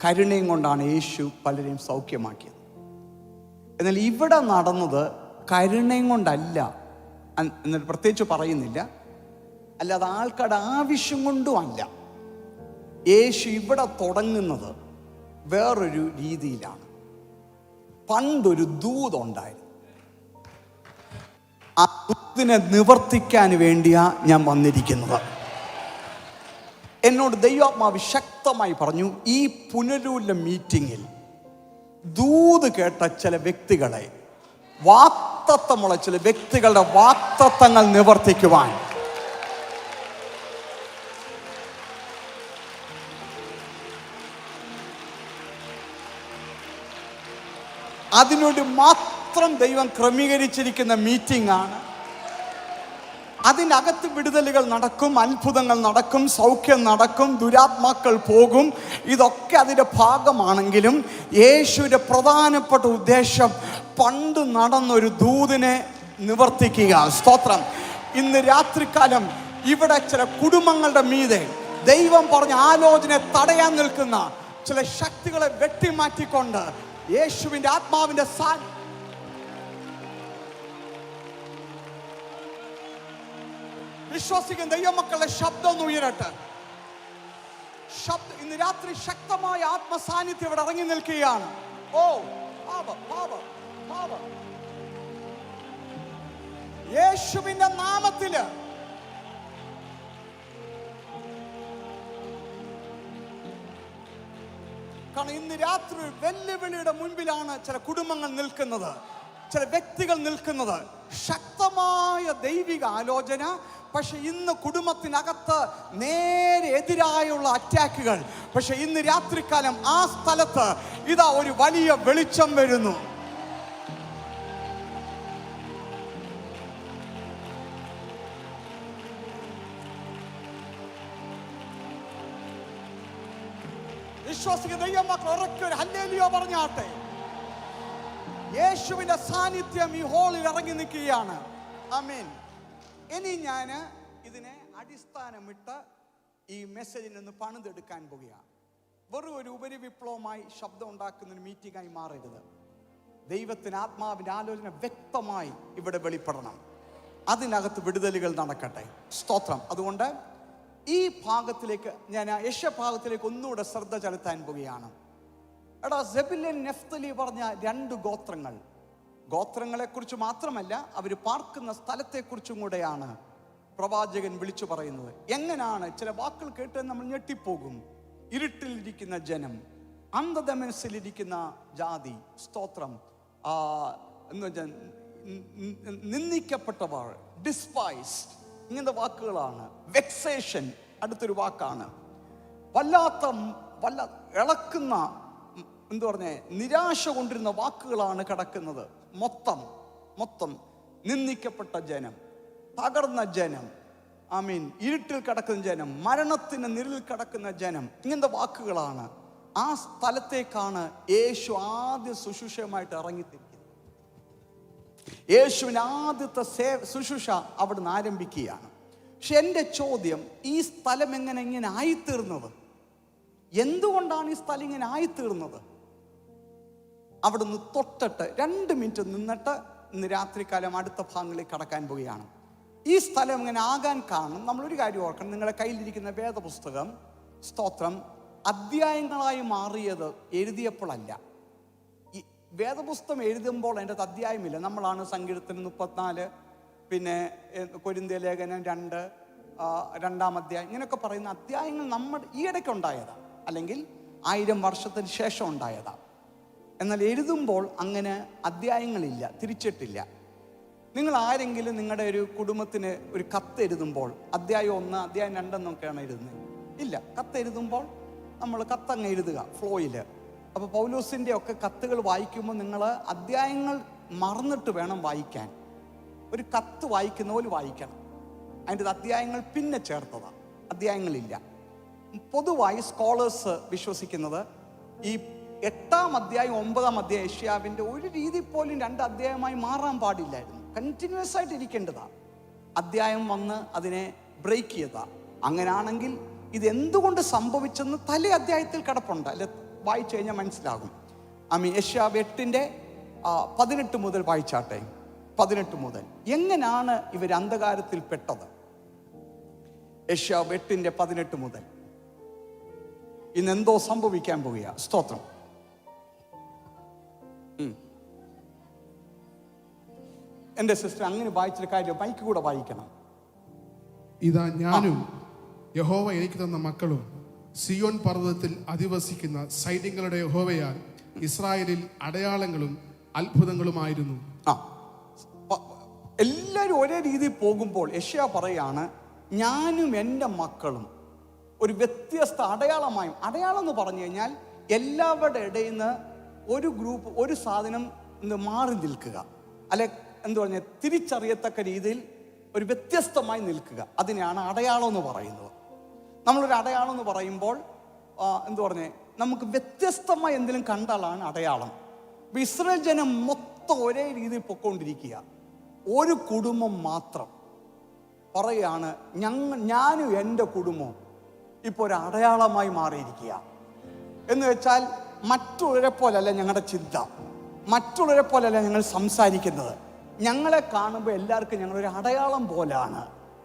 കരുണയും കൊണ്ടാണ് യേശു പലരെയും സൗഖ്യമാക്കിയത്. എന്നാൽ ഇവിടെ നടന്നത് കരുണയും കൊണ്ടല്ല, എന്നിട്ട് പ്രത്യേകിച്ച് പറയുന്നില്ല, അല്ലാതെ ആൾക്കാരുടെ ആവശ്യം കൊണ്ടും അല്ല. യേശു ഇവിടെ തുടങ്ങുന്നത് വേറൊരു രീതിയിലാണ്. പണ്ടൊരു ദൂതുണ്ടായിരുന്നു. ആ ദൂതിനെ നിവർത്തിക്കാൻ വേണ്ടിയാ ഞാൻ വന്നിരിക്കുന്നത്. എന്നോട് ദൈവാത്മാവ് ശക്തമായി പറഞ്ഞു, ഈ പുനലൂരിലെ മീറ്റിങ്ങിൽ ദൂത് കേട്ട ചില വ്യക്തികളെ, വാക്തത്വമുള്ള ചില വ്യക്തികളുടെ വാക്തത്വങ്ങൾ നിവർത്തിക്കുവാൻ അതിനുവേണ്ടി മാത്രം ദൈവം ക്രമീകരിച്ചിരിക്കുന്ന മീറ്റിംഗ് ആണ്. അതിനകത്ത് വിടുതലുകൾ നടക്കും, അത്ഭുതങ്ങൾ നടക്കും, സൗഖ്യം നടക്കും, ദുരാത്മാക്കൾ പോകും. ഇതൊക്കെ അതിൻ്റെ ഭാഗമാണെങ്കിലും യേശുവിൻ്റെ പ്രധാനപ്പെട്ട ഉദ്ദേശം പണ്ട് നടന്നൊരു ദൂതിനെ നിവർത്തിക്കുക. സ്തോത്രം. ഇന്ന് രാത്രികാലം ഇവിടെ ചില കുടുംബങ്ങളുടെ മീതെ ദൈവം പറഞ്ഞ ആലോചന തടയാൻ നിൽക്കുന്ന ചില ശക്തികളെ വെട്ടിമാറ്റിക്കൊണ്ട് യേശുവിൻ്റെ ആത്മാവിൻ്റെ വിശ്വസിക്കുന്ന ദൈവമക്കളുടെ ശബ്ദം ഒന്ന് ഉയരട്ടെ. ഇന്ന് രാത്രി ശക്തമായ ആത്മസാന്നിധ്യം ഇവിടെ ഇറങ്ങി നിൽക്കുകയാണ്. യേശുവിന്റെ നാമത്തില് കാരണം ഇന്ന് രാത്രി വെല്ലുവിളിയുടെ മുൻപിലാണ് ചില കുടുംബങ്ങൾ നിൽക്കുന്നത്, ചില വ്യക്തികൾ നിൽക്കുന്നത്. ശക്തമായ ദൈവിക ആലോചന പക്ഷെ ഇന്ന് കുടുംബത്തിനകത്ത് നേരെ എതിരായുള്ള അറ്റാക്കുകൾ. പക്ഷെ ഇന്ന് രാത്രികാലം ആ സ്ഥലത്ത് ഇതാ ഒരു വലിയ വെളിച്ചം വരുന്നു. വിശ്വസിക്കുന്ന ദൈവമക്കൾ ഉറക്കെ ഒരു ഹല്ലേലൂയ പറഞ്ഞാട്ടെ. യേശുവിന്റെ സാന്നിധ്യം ഈ ഹോളിൽ ഇറങ്ങി നിൽക്കുകയാണ്. ആമേൻ. ഇനി ഞാൻ ഇതിനെ അടിസ്ഥാനമിട്ട് ഈ മെസ്സേജിൽ നിന്ന് പണിതെടുക്കാൻ പോവുകയാണ്. വെറും ഒരു ഉപരിവിപ്ലവമായി ശബ്ദം ഉണ്ടാക്കുന്ന ഒരു മീറ്റിംഗായി മാറരുത്. ദൈവത്തിന് ആത്മാവിൻ്റെ ആലോചന വ്യക്തമായി ഇവിടെ വെളിപ്പെടണം. അതിനകത്ത് വിടുതലുകൾ നടക്കട്ടെ. സ്തോത്രം. അതുകൊണ്ട് ഈ ഭാഗത്തിലേക്ക് ഞാൻ ഭാഗത്തിലേക്ക് ഒന്നുകൂടെ ശ്രദ്ധ ചെലുത്താൻ പോവുകയാണ്. എടാ, സെബുലൂൻ നഫ്തലി പറഞ്ഞ രണ്ട് ഗോത്രങ്ങളെക്കുറിച്ച് മാത്രമല്ല, അവർ പാർക്കുന്ന സ്ഥലത്തെക്കുറിച്ചും കൂടെയാണ് പ്രവാചകൻ വിളിച്ചു പറയുന്നത്. എങ്ങനെയാണ് ചില വാക്കുകൾ കേട്ട് നമ്മൾ ഞെട്ടിപ്പോകും. ഇരുട്ടിലിരിക്കുന്ന ജനം, അന്ധതമനസ്സിലിരിക്കുന്ന ജാതി, സ്തോത്രം, എന്ന് വെച്ചാൽ നിന്ദിക്കപ്പെട്ടവർ, ഡിസ്പൈസ്ഡ്, ഇങ്ങനത്തെ വാക്കുകളാണ്. വെക്സേഷൻ അടുത്തൊരു വാക്കാണ്. വല്ല ഇളക്കുന്ന, എന്തു പറഞ്ഞേ, നിരാശ കൊണ്ടിരുന്ന വാക്കുകളാണ് കിടക്കുന്നത്. മൊത്തം നിന്ദിക്കപ്പെട്ട ജനം, തകർന്ന ജനം, ഇരുട്ടിൽ കിടക്കുന്ന ജനം, മരണത്തിന് നിഴലിൽ കിടക്കുന്ന ജനം, ഇങ്ങനത്തെ വാക്കുകളാണ്. ആ സ്ഥലത്തേക്കാണ് യേശു ആദ്യ ശുശ്രൂഷയുമായിട്ട് ഇറങ്ങിത്തിരിക്കുന്നത്. യേശുവിൻ്റെ ആദ്യത്തെ ശുശ്രൂഷ അവിടുന്ന് ആരംഭിക്കുകയാണ്. പക്ഷെ എൻ്റെ ചോദ്യം, ഈ സ്ഥലം ഇങ്ങനെ ആയിത്തീർന്നത്? എന്തുകൊണ്ടാണ് ഈ സ്ഥലം ഇങ്ങനെ ആയിത്തീർന്നത്? അവിടുന്ന് തൊട്ടിട്ട് 2 മിനിറ്റ് നിന്നിട്ട് ഇന്ന് രാത്രികാലം അടുത്ത ഭാഗങ്ങളിലേക്ക് കടക്കാൻ പോവുകയാണ്. ഈ സ്ഥലം ഇങ്ങനെ ആകാൻ കാരണം നമ്മളൊരു കാര്യം ഓർക്കണം. നിങ്ങളുടെ കയ്യിലിരിക്കുന്ന വേദപുസ്തകം, സ്തോത്രം, അധ്യായങ്ങളായി മാറിയത് എഴുതിയപ്പോഴല്ല. ഈ വേദപുസ്തകം എഴുതുമ്പോൾ അതിൻ്റെ അധ്യായമില്ല. നമ്മളാണ് സങ്കീർത്തനം 34, പിന്നെ കൊരിന്ത്യ ലേഖനം 2, 2-ാം അധ്യായം, ഇങ്ങനെയൊക്കെ പറയുന്ന അധ്യായങ്ങൾ നമ്മുടെ ഈയിടയ്ക്ക് ഉണ്ടായതാണ്, അല്ലെങ്കിൽ 1000 വർഷത്തിന് ശേഷം ഉണ്ടായതാണ്. എന്നാൽ എഴുതുമ്പോൾ അങ്ങനെ അധ്യായങ്ങളില്ല, തിരിച്ചിട്ടില്ല. നിങ്ങൾ ആരെങ്കിലും നിങ്ങളുടെ ഒരു കുടുംബത്തിന് ഒരു കത്ത് എഴുതുമ്പോൾ അധ്യായം 1, അധ്യായം 2 എന്നൊക്കെയാണ് എഴുതുന്നത്? ഇല്ല. കത്ത് എഴുതുമ്പോൾ നമ്മൾ കത്തങ്ങ് എഴുതുക ഫ്ലോയിൽ. അപ്പോൾ പൗലോസിൻ്റെ ഒക്കെ കത്തുകൾ വായിക്കുമ്പോൾ നിങ്ങൾ അധ്യായങ്ങൾ മറന്നിട്ട് വേണം വായിക്കാൻ. ഒരു കത്ത് വായിക്കുന്ന പോലെ വായിക്കണം. അതിൻ്റെ അധ്യായങ്ങൾ പിന്നെ ചേർത്തതാണ്, അധ്യായങ്ങളില്ല. പൊതുവായി സ്കോളേഴ്സ് വിശ്വസിക്കുന്നത് ഈ 8-ാം അധ്യായം 9-ാം അധ്യായം യെശയ്യാവിൻ്റെ ഒരു രീതി പോലും 2 അധ്യായമായി മാറാൻ പാടില്ലായിരുന്നു. കണ്ടിന്യൂസ് ആയിട്ട് ഇരിക്കേണ്ടതാണ്. അധ്യായം വന്ന് അതിനെ ബ്രേക്ക് ചെയ്തതാണ്. അങ്ങനെയാണെങ്കിൽ ഇത് എന്തുകൊണ്ട് സംഭവിച്ചെന്ന് തലേ അധ്യായത്തിൽ കിടപ്പുണ്ട്, അല്ലെ? വായിച്ചു കഴിഞ്ഞാൽ മനസ്സിലാകും. യെശയ്യാവ് 8-ന്റെ 18 മുതൽ വായിച്ചാട്ടെ. 18 മുതൽ എങ്ങനെയാണ് ഇവർ അന്ധകാരത്തിൽ പെട്ടത്? യെശയ്യാവ് 8-ന്റെ 18 മുതൽ ഇന്നെന്തോ സംഭവിക്കാൻ പോവുക. സ്തോത്രം. എൻ്റെ സിസ്റ്റർ അങ്ങനെ വായിച്ചൊരു കാര്യം മൈക്ക് കൂടെ വായിക്കണം. ഇതാ ഞാനും യഹോവ എനിക്ക് തന്ന മക്കളും സിയോൻ പർവ്വതത്തിൽ അധിവസിക്കുന്ന സൈന്യങ്ങളുടെ യഹോവയാൽ ഇസ്രായേലിൽ അടയാളങ്ങളും അത്ഭുതങ്ങളുമായിരുന്നു. എല്ലാവരും ഒരേ രീതിയിൽ പോകുമ്പോൾ യെശയ്യാ പറയാണ്, ഞാനും എൻ്റെ മക്കളും ഒരു വ്യത്യസ്ത അടയാളമായും. അടയാളം എന്ന് പറഞ്ഞു കഴിഞ്ഞാൽ എല്ലാവരുടെ ഇടയിൽ നിന്ന് ഒരു ഗ്രൂപ്പ്, ഒരു സാധനം മാറി നിൽക്കുക, അല്ലെ എന്തു പറഞ്ഞാൽ തിരിച്ചറിയത്തക്ക രീതിയിൽ ഒരു വ്യത്യസ്തമായി നിൽക്കുക. അതിനെയാണ് അടയാളം എന്ന് പറയുന്നത്. നമ്മളൊരു അടയാളം എന്ന് പറയുമ്പോൾ എന്തു പറഞ്ഞേ, നമുക്ക് വ്യത്യസ്തമായി എന്തെങ്കിലും കണ്ടാലാണ് അടയാളം. ഇസ്രായേൽ ജനം മൊത്തം ഒരേ രീതിയിൽ പൊക്കോണ്ടിരിക്കുക. ഒരു കുടുംബം മാത്രം പറയാണ്, ഞാനും എൻ്റെ കുടുംബവും ഇപ്പോൾ ഒരു അടയാളമായി മാറിയിരിക്കുക. എന്ന് വെച്ചാൽ മറ്റുള്ളവരെ പോലല്ല ഞങ്ങളുടെ ചിന്ത, മറ്റുള്ളവരെ പോലല്ല ഞങ്ങൾ സംസാരിക്കുന്നത്. ഞങ്ങളെ കാണുമ്പോൾ എല്ലാവർക്കും ഞങ്ങളൊരു അടയാളം പോലാണ്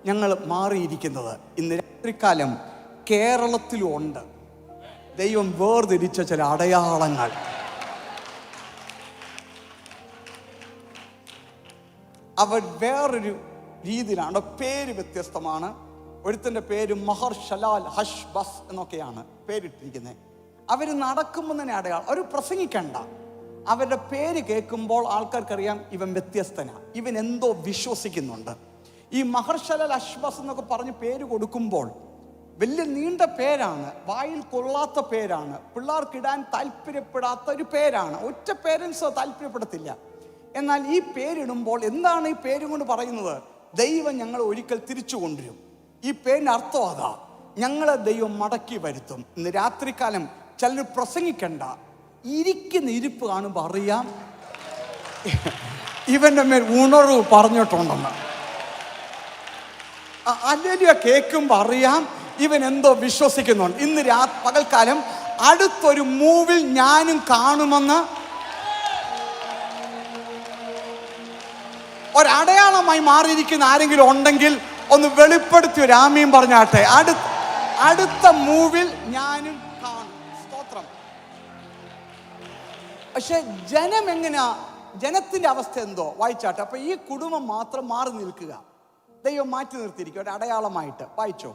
ഞങ്ങൾ മാറിയിരിക്കുന്നത്. ഇന്ന് രാത്രികാലം കേരളത്തിലും ഉണ്ട് ദൈവം വേർതിരിച്ച ചില അടയാളങ്ങൾ. അവർ വേറൊരു രീതിയിലാണ്, പേര് വ്യത്യസ്തമാണ്. ഒരുത്തൻ്റെ പേര് മഹർ ഷലാൽ ഹഷ് ബസ് എന്നൊക്കെയാണ് പേരിട്ടിരിക്കുന്നത്. അവർ നടക്കുമ്പോൾ തന്നെ അടയാളം. അവർ പ്രസംഗിക്കണ്ട, അവരുടെ പേര് കേൾക്കുമ്പോൾ ആൾക്കാർക്കറിയാം ഇവൻ വ്യത്യസ്തനാ, ഇവൻ എന്തോ വിശ്വസിക്കുന്നുണ്ട്. ഈ മഹർശലൽ അശ്ബസ് എന്നൊക്കെ പറഞ്ഞ് പേര് കൊടുക്കുമ്പോൾ വലിയ നീണ്ട പേരാണ്, വായിൽ കൊള്ളാത്ത പേരാണ്, പിള്ളേർക്കിടാൻ താല്പര്യപ്പെടാത്ത ഒരു പേരാണ്. ഒറ്റ പേരൻസ് താല്പര്യപ്പെടത്തില്ല. എന്നാൽ ഈ പേരിടുമ്പോൾ എന്താണ് ഈ പേരും കൊണ്ട് പറയുന്നത്? ദൈവം ഞങ്ങൾ ഒരിക്കൽ തിരിച്ചു കൊണ്ടുവരും. ഈ പേരിന് അർത്ഥം അതാ, ഞങ്ങളെ ദൈവം മടക്കി വരുത്തും. ഇന്ന് രാത്രികാലം ചിലർ പ്രസംഗിക്കണ്ട, ഇരിക്കുന്ന ഇരിപ്പ് കാണുമ്പോൾ അറിയാം ഇവന്റെ മേൽ ഉണർവ് പറഞ്ഞിട്ടുണ്ടെന്ന്. ഹല്ലേലൂയ കേൾക്കുമ്പോൾ അറിയാം ഇവൻ എന്തോ വിശ്വസിക്കുന്നുണ്ട്. ഇന്ന് പകൽക്കാലം അടുത്തൊരു മൂവിൽ ഞാനും കാണുമെന്ന് ഒരടയാളമായി മാറിയിരിക്കുന്ന ആരെങ്കിലും ഉണ്ടെങ്കിൽ ഒന്ന് വെളിപ്പെടുത്തി ഒരു ആമീൻ പറഞ്ഞാട്ടെ. അടുത്ത മൂവിൽ ഞാനും കാണും. സ്തോത്രം. പക്ഷെ ജനം എങ്ങനെയാ? ജനത്തിന്റെ അവസ്ഥ എന്തോ വായിച്ചാട്ടെ. അപ്പൊ ഈ കുടുംബം മാത്രം മാറി നിൽക്കുക, ദൈവം മാറ്റി നിർത്തിയിരിക്കുക ഒരു അടയാളമായിട്ട്. വായിച്ചോ.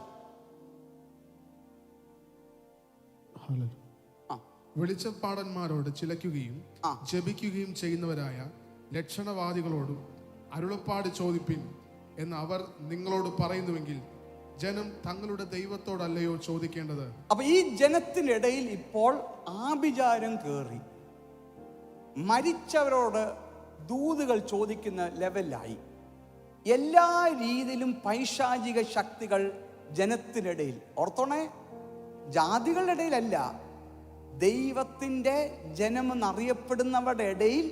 വെളിച്ചപ്പാടന്മാരോട് ചിലയ്ക്കുകയും ജപിക്കുകയും ചെയ്യുന്നവരായ ലക്ഷണവാദികളോടും അരുളപ്പാട് ചോദിപ്പിൻ എന്ന് അവർ നിങ്ങളോട് പറയുന്നുവെങ്കിൽ ജനം തങ്ങളുടെ ദൈവത്തോടല്ലയോ ചോദിക്കേണ്ടത്? അപ്പൊ ഈ ജനത്തിന്റെ ഇടയിൽ ഇപ്പോൾ ആഭിചാരം കേറി മരിച്ചവരോട് ദൂതുകൾ ചോദിക്കുന്ന ലെവലായി. എല്ലാ രീതിയിലും പൈശാചിക ശക്തികൾ ജനത്തിനിടയിൽ. ഓർത്തോണേ, ജാതികളുടെ ഇടയിലല്ല, ദൈവത്തിൻ്റെ ജനമെന്നറിയപ്പെടുന്നവരുടെ ഇടയിൽ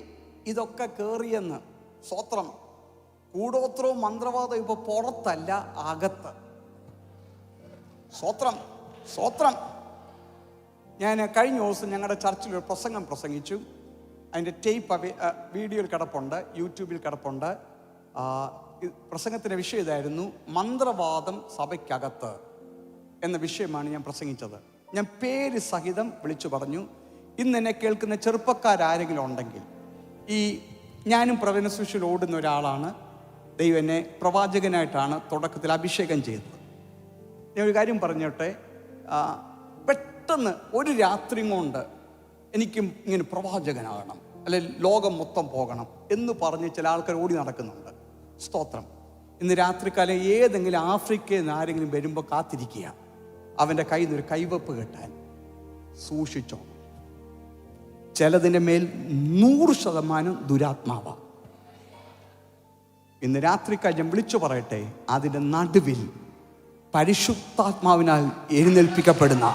ഇതൊക്കെ കയറിയെന്ന്. സ്തോത്രം. കൂടോത്രവും മന്ത്രവാദവും ഇപ്പൊ പുറത്തല്ല, അകത്ത്. സ്തോത്രം, സ്തോത്രം. ഞാൻ കഴിഞ്ഞ ദിവസം ഞങ്ങളുടെ ചർച്ചിൽ ഒരു പ്രസംഗം പ്രസംഗിച്ചു. അതിൻ്റെ ടേപ്പ് വീഡിയോയിൽ കിടപ്പുണ്ട്, യൂട്യൂബിൽ കിടപ്പുണ്ട്. പ്രസംഗത്തിൻ്റെ വിഷയം ഇതായിരുന്നു, മന്ത്രവാദം സഭയ്ക്കകത്ത് എന്ന വിഷയമാണ് ഞാൻ പ്രസംഗിച്ചത്. ഞാൻ പേര് സഹിതം വിളിച്ചു പറഞ്ഞു. ഇന്ന് എന്നെ കേൾക്കുന്ന ചെറുപ്പക്കാരാരെങ്കിലും ഉണ്ടെങ്കിൽ, ഈ ഞാനും പ്രവചനശുശ്രൂഷയിൽ ഓടുന്ന ഒരാളാണ്. ദൈവം എന്നെ പ്രവാചകനായിട്ടാണ് തുടക്കത്തിൽ അഭിഷേകം ചെയ്തത്. ഞാൻ ഒരു കാര്യം പറഞ്ഞോട്ടെ, പെട്ടെന്ന് ഒരു രാത്രി കൊണ്ട് എനിക്കും ഇങ്ങനെ പ്രവാചകനാകണം, അല്ലെ ലോകം മൊത്തം പോകണം എന്ന് പറഞ്ഞ് ചില ആൾക്കാർ ഓടി നടക്കുന്നുണ്ട്. സ്തോത്രം. ഇന്ന് രാത്രിക്കാലം ഏതെങ്കിലും ആഫ്രിക്കയിൽ നിന്ന് ആരെങ്കിലും വരുമ്പോൾ കാത്തിരിക്കുക, അവൻ്റെ കയ്യിൽ നിന്നൊരു കൈവപ്പ് കിട്ടാൻ. സൂക്ഷിച്ചോ. ചിലതിൻ്റെ മേൽ 100% ദുരാത്മാവാ. ഇന്ന് രാത്രിക്കാലം വിളിച്ചു പറയട്ടെ, അതിൻ്റെ നടുവിൽ പരിശുദ്ധാത്മാവിനാൽ എഴുന്നേൽപ്പിക്കപ്പെടുന്ന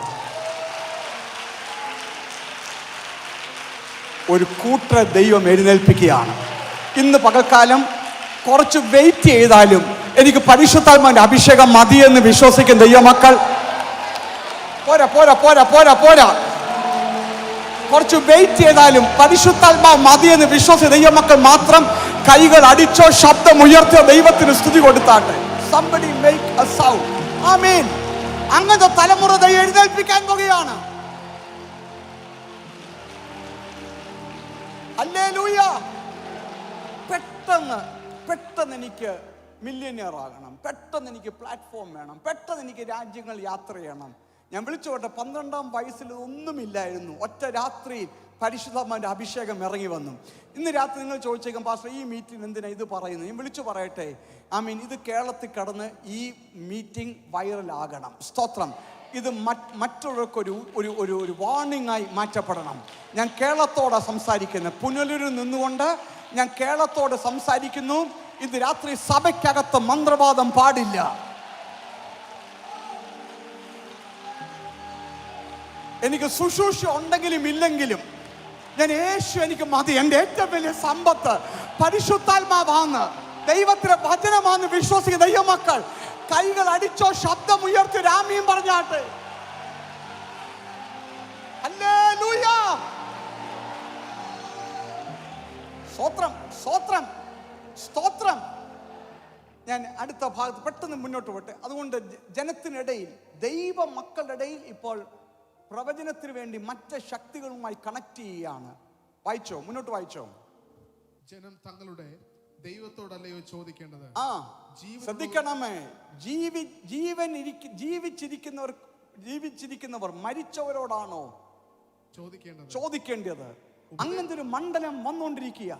ഒരു കൂട്ടരെ ദൈവം എഴുന്നേൽപ്പിക്കുകയാണ്. ഇന്ന് പകൽക്കാലം കുറച്ച് വെയിറ്റ് ചെയ്താലും എനിക്ക് പരിശുദ്ധാത്മാവിന്റെ അഭിഷേകം മതിയെന്ന് വിശ്വസിക്കുന്ന ദൈവമക്കൾ, പോരാ പോരാ പോരാ പോരാ പോരാ, കുറച്ച് വെയിറ്റ് ചെയ്താലും പരിശുദ്ധാത്മാവ് മതിയെന്ന് വിശ്വസിച്ച ദൈവമക്കൾ മാത്രം കൈകൾ അടിച്ചോ ശബ്ദം ഉയർത്തിയോ ദൈവത്തിന് സ്തുതി കൊടുത്താട്ടെ. Somebody make a sound. ആമേൻ. അങ്ങനത്തെ തലമുറ ദൈവം എഴുന്നേൽപ്പിക്കാൻ പോകുകയാണ്. ഹല്ലേലൂയ. പെട്ടെന്ന് എനിക്ക് മില്യനിയർ ആകണം, പെട്ടെന്ന് എനിക്ക് പ്ലാറ്റ്ഫോം വേണം, പെട്ടെന്ന് എനിക്ക് രാജ്യങ്ങൾ യാത്ര ചെയ്യണം. ഞാൻ വിളിച്ചോട്ടെ, 12-ാം വയസ്സിൽ ഒന്നുമില്ലായിരുന്നു. ഒറ്റ രാത്രിയിൽ പരിശുദ്ധാത്മാവിന്റെ അഭിഷേകം ഇറങ്ങി വന്നു. ഇന്ന് രാത്രി നിങ്ങൾ ചോദിച്ചേക്കും, പാസ്റ്റർ ഈ മീറ്റിംഗ് എന്തിനാ ഇത് പറയുന്നത്? ഞാൻ വിളിച്ചു പറയട്ടെ, ഇത് കേരളത്തിൽ കടന്ന് ഈ മീറ്റിംഗ് വൈറലാകണം. സ്തോത്രം. ഇത് മറ്റുള്ളവർക്കൊരു ഒരു ഒരു വാർണിംഗ് ആയി മാറ്റപ്പെടണം. ഞാൻ കേരളത്തോടെ സംസാരിക്കുന്നു, പുനലൂരിൽ നിന്നുകൊണ്ട് ഞാൻ കേരളത്തോട് സംസാരിക്കുന്നു. ഇന്ന് രാത്രി സഭയ്ക്കകത്ത് മന്ത്രവാദം പാടില്ല. എനിക്ക് ശുശ്രൂഷ ഉണ്ടെങ്കിലും ഇല്ലെങ്കിലും ഞാൻ യേശു എനിക്ക് മതി. എൻ്റെ ഏറ്റവും വലിയ സമ്പത്ത് പരിശുദ്ധാത്മാവാണ്, ദൈവത്തിന്റെ വചനമാണെന്ന് വിശ്വസിക്കുന്ന ദൈവമക്കൾ കൈകൾ അടിച്ചോ ശബ്ദം ഉയർത്തി രാമിയും പറഞ്ഞാട്ടെ. ഹല്ലേലൂയ. സ്തോത്രം, സ്തോത്രം, സ്തോത്രം. ഞാൻ അടുത്ത ഭാഗത്ത് പെട്ടെന്ന് മുന്നോട്ട് പോട്ടെ. അതുകൊണ്ട് ജനത്തിനിടയിൽ, ദൈവ മക്കളുടെ ഇടയിൽ ഇപ്പോൾ പ്രവചനത്തിന് വേണ്ടി മറ്റ് ശക്തികളുമായി കണക്ട് ചെയ്യുകയാണ്. വായിച്ചോ, മുന്നോട്ട് വായിച്ചോ. ജനം തങ്ങളുടെ ദൈവത്തോടല്ലയോ ചോദിക്കേണ്ടത്? ശ്രദ്ധിക്കണമേ, ജീവിച്ചിരിക്കുന്നവർ മരിച്ചവരോടാണോ ചോദിക്കേണ്ടത്? അങ്ങനത്തെ ഒരു മണ്ഡലം വന്നുകൊണ്ടിരിക്കുക.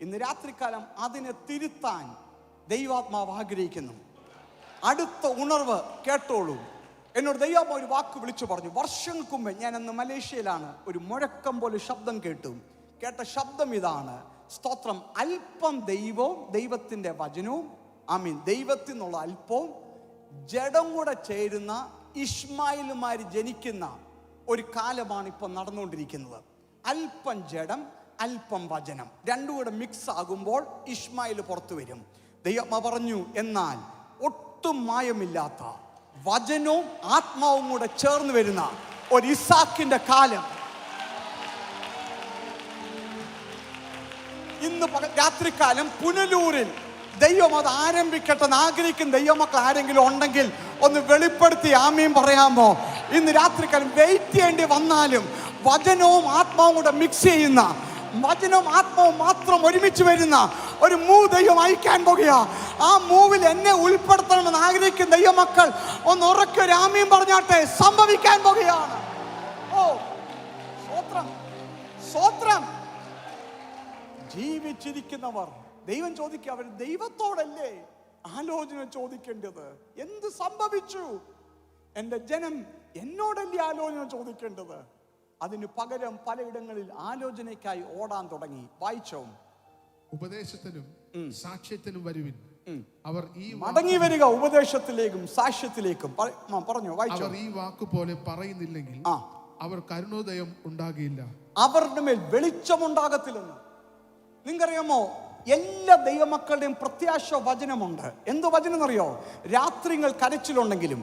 ഇന്ന് രാത്രികാലം അതിനെ തിരുത്താൻ ദൈവാത്മാവ് ആഗ്രഹിക്കുന്നു. അടുത്ത ഉണർവ് കേട്ടോളൂ. എന്നോട് ദൈവാത്മാവ് ഒരു വാക്ക് വിളിച്ചു പറഞ്ഞു. വർഷങ്ങൾക്ക് മുമ്പ് ഞാൻ അന്ന് മലേഷ്യയിലാണ്. ഒരു മുഴക്കം പോലെ ശബ്ദം കേട്ട ശബ്ദം ഇതാണ്. സ്തോത്രം. അല്പം ദൈവവും ദൈവത്തിൻ്റെ വചനവും, ദൈവത്തിൽ നിന്നുള്ള അല്പവും ജഡം കൂടെ ചേരുന്ന ഇശ്മായിലുമാർ ജനിക്കുന്ന ഒരു കാലമാണ് ഇപ്പം നടന്നുകൊണ്ടിരിക്കുന്നത്. അല്പം ജഡം, അല്പം വചനം, രണ്ടും കൂടെ മിക്സ് ആകുമ്പോൾ ഇശ്മായിൽ പുറത്തു വരും. ദൈവം പറഞ്ഞു, എന്നാൽ ഒട്ടും മായമില്ലാത്ത വചനവും ആത്മാവും കൂടെ ചേർന്ന് വരുന്ന ഒരു ഇസാക്കിന്റെ കാലം ഇന്ന് രാത്രികാലം പുനലൂരിൽ ദൈവം അത് ആരംഭിക്കട്ടെ എന്ന് ആഗ്രഹിക്കുന്ന ദൈവമക്കൾ ആരെങ്കിലും ഉണ്ടെങ്കിൽ ഒന്ന് വെളിപ്പെടുത്തി ആമീൻ പറയാമോ? ഇന്ന് രാത്രികാലം വെയിറ്റ് ചെയ്യേണ്ടി വന്നാലും വചനവും ആത്മാവും കൂടെ മിക്സ് ചെയ്യുന്ന, വചനവും ആത്മാവും മാത്രം ഒരുമിച്ച് വരുന്ന ഒരു മൂവ് ദൈവം അയക്കാൻ പോകുക. ആ മൂവിൽ എന്നെ ഉൾപ്പെടുത്തണമെന്ന് ആഗ്രഹിക്കുന്ന ദൈവമക്കൾ ഒന്ന് ഉറക്കെ ഒരു ആമീൻ പറഞ്ഞാട്ടെ. സംഭവിക്കാൻ പോകുകയാണ്. ഓ സ്തോത്രം, സ്തോത്രം. ജീവിച്ചിരിക്കുന്നവർ ദൈവം ചോദിക്കുക, അവർ ദൈവത്തോടല്ലേ ആലോചന ചോദിക്കേണ്ടത്? എന്ത് സംഭവിച്ചു? എൻ്റെ ജനം എന്നോടല്ലേ ആലോചന ചോദിക്കേണ്ടത്? അതിന് പകരം പലയിടങ്ങളിൽ ആലോചനയ്ക്കായി ഓടാൻ തുടങ്ങി. വായിച്ചോ. ഉപദേശത്തിനും സാക്ഷ്യത്തിനും വരുവിൻ. അവർ ഈ മടങ്ങി വരിക ഉപദേശത്തിലേക്കും സാക്ഷ്യത്തിലേക്കും. പറഞ്ഞു, വായിച്ചോ. അവർ ഈ വാക്കുപോലെ പറയുന്നില്ലെങ്കിൽ അവർ കരുണോദയം ഉണ്ടാകില്ല, അവരുടെ മേൽ വെളിച്ചമുണ്ടാകത്തില്ലെന്ന്. നിങ്ങൾക്കറിയാമോ, എല്ലാ ദൈവമക്കളുടെയും പ്രത്യാശ വചനമുണ്ട്. എന്ത് വചനം എന്നറിയോ? രാത്രികൾ കരച്ചിലുണ്ടെങ്കിലും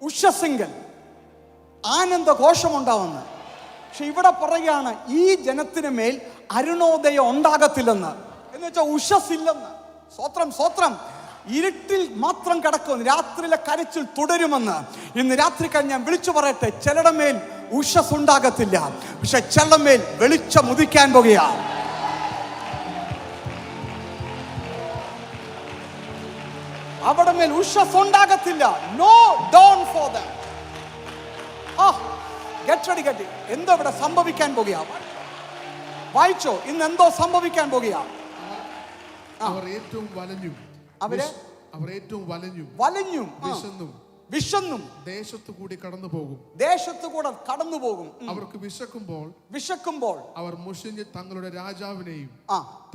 ഉഷസ്സിങ്കൽ ആനന്ദഘോഷമുണ്ടാവുന്നു. പക്ഷെ ഇവിടെ പറയുകയാണ്, ഈ ജനത്തിന് മേൽ അരുണോദയം ഉണ്ടാകത്തില്ലെന്ന്. എന്ന് വെച്ചാൽ ഉഷസ്സില്ലെന്ന്. സ്വത്രം, സ്വത്രം. ഇരുട്ടിൽ മാത്രം കിടക്കുമെന്ന്, രാത്രിയിലെ കരച്ചിൽ തുടരുമെന്ന്. ഇന്ന് രാത്രി ഞാൻ വിളിച്ചു പറയട്ടെ, ചിലരുടെ മേൽ ഉഷസ് ഉണ്ടാകത്തില്ല, പക്ഷെ ചിലരുടെ മേൽ വെളിച്ചം ഉദിക്കാൻ പോകുകയാണ്. അവിടെ മേൽ ഉഷസ് ഉണ്ടാകത്തില്ല. No dawn for them. Get. എന്തോ ഇവിടെ സംഭവിക്കാൻ പോകുക. വായിച്ചോ. ഇന്ന് എന്തോ സംഭവിക്കാൻ പോകുക. അവർ ഏറ്റവും വലഞ്ഞും വിശന്നും ദേശത്തു കൂടി കടന്നു പോകും. അവർക്ക് വിശക്കുമ്പോൾ അവർ മുഷിഞ്ഞ് തങ്ങളുടെ രാജാവിനെയും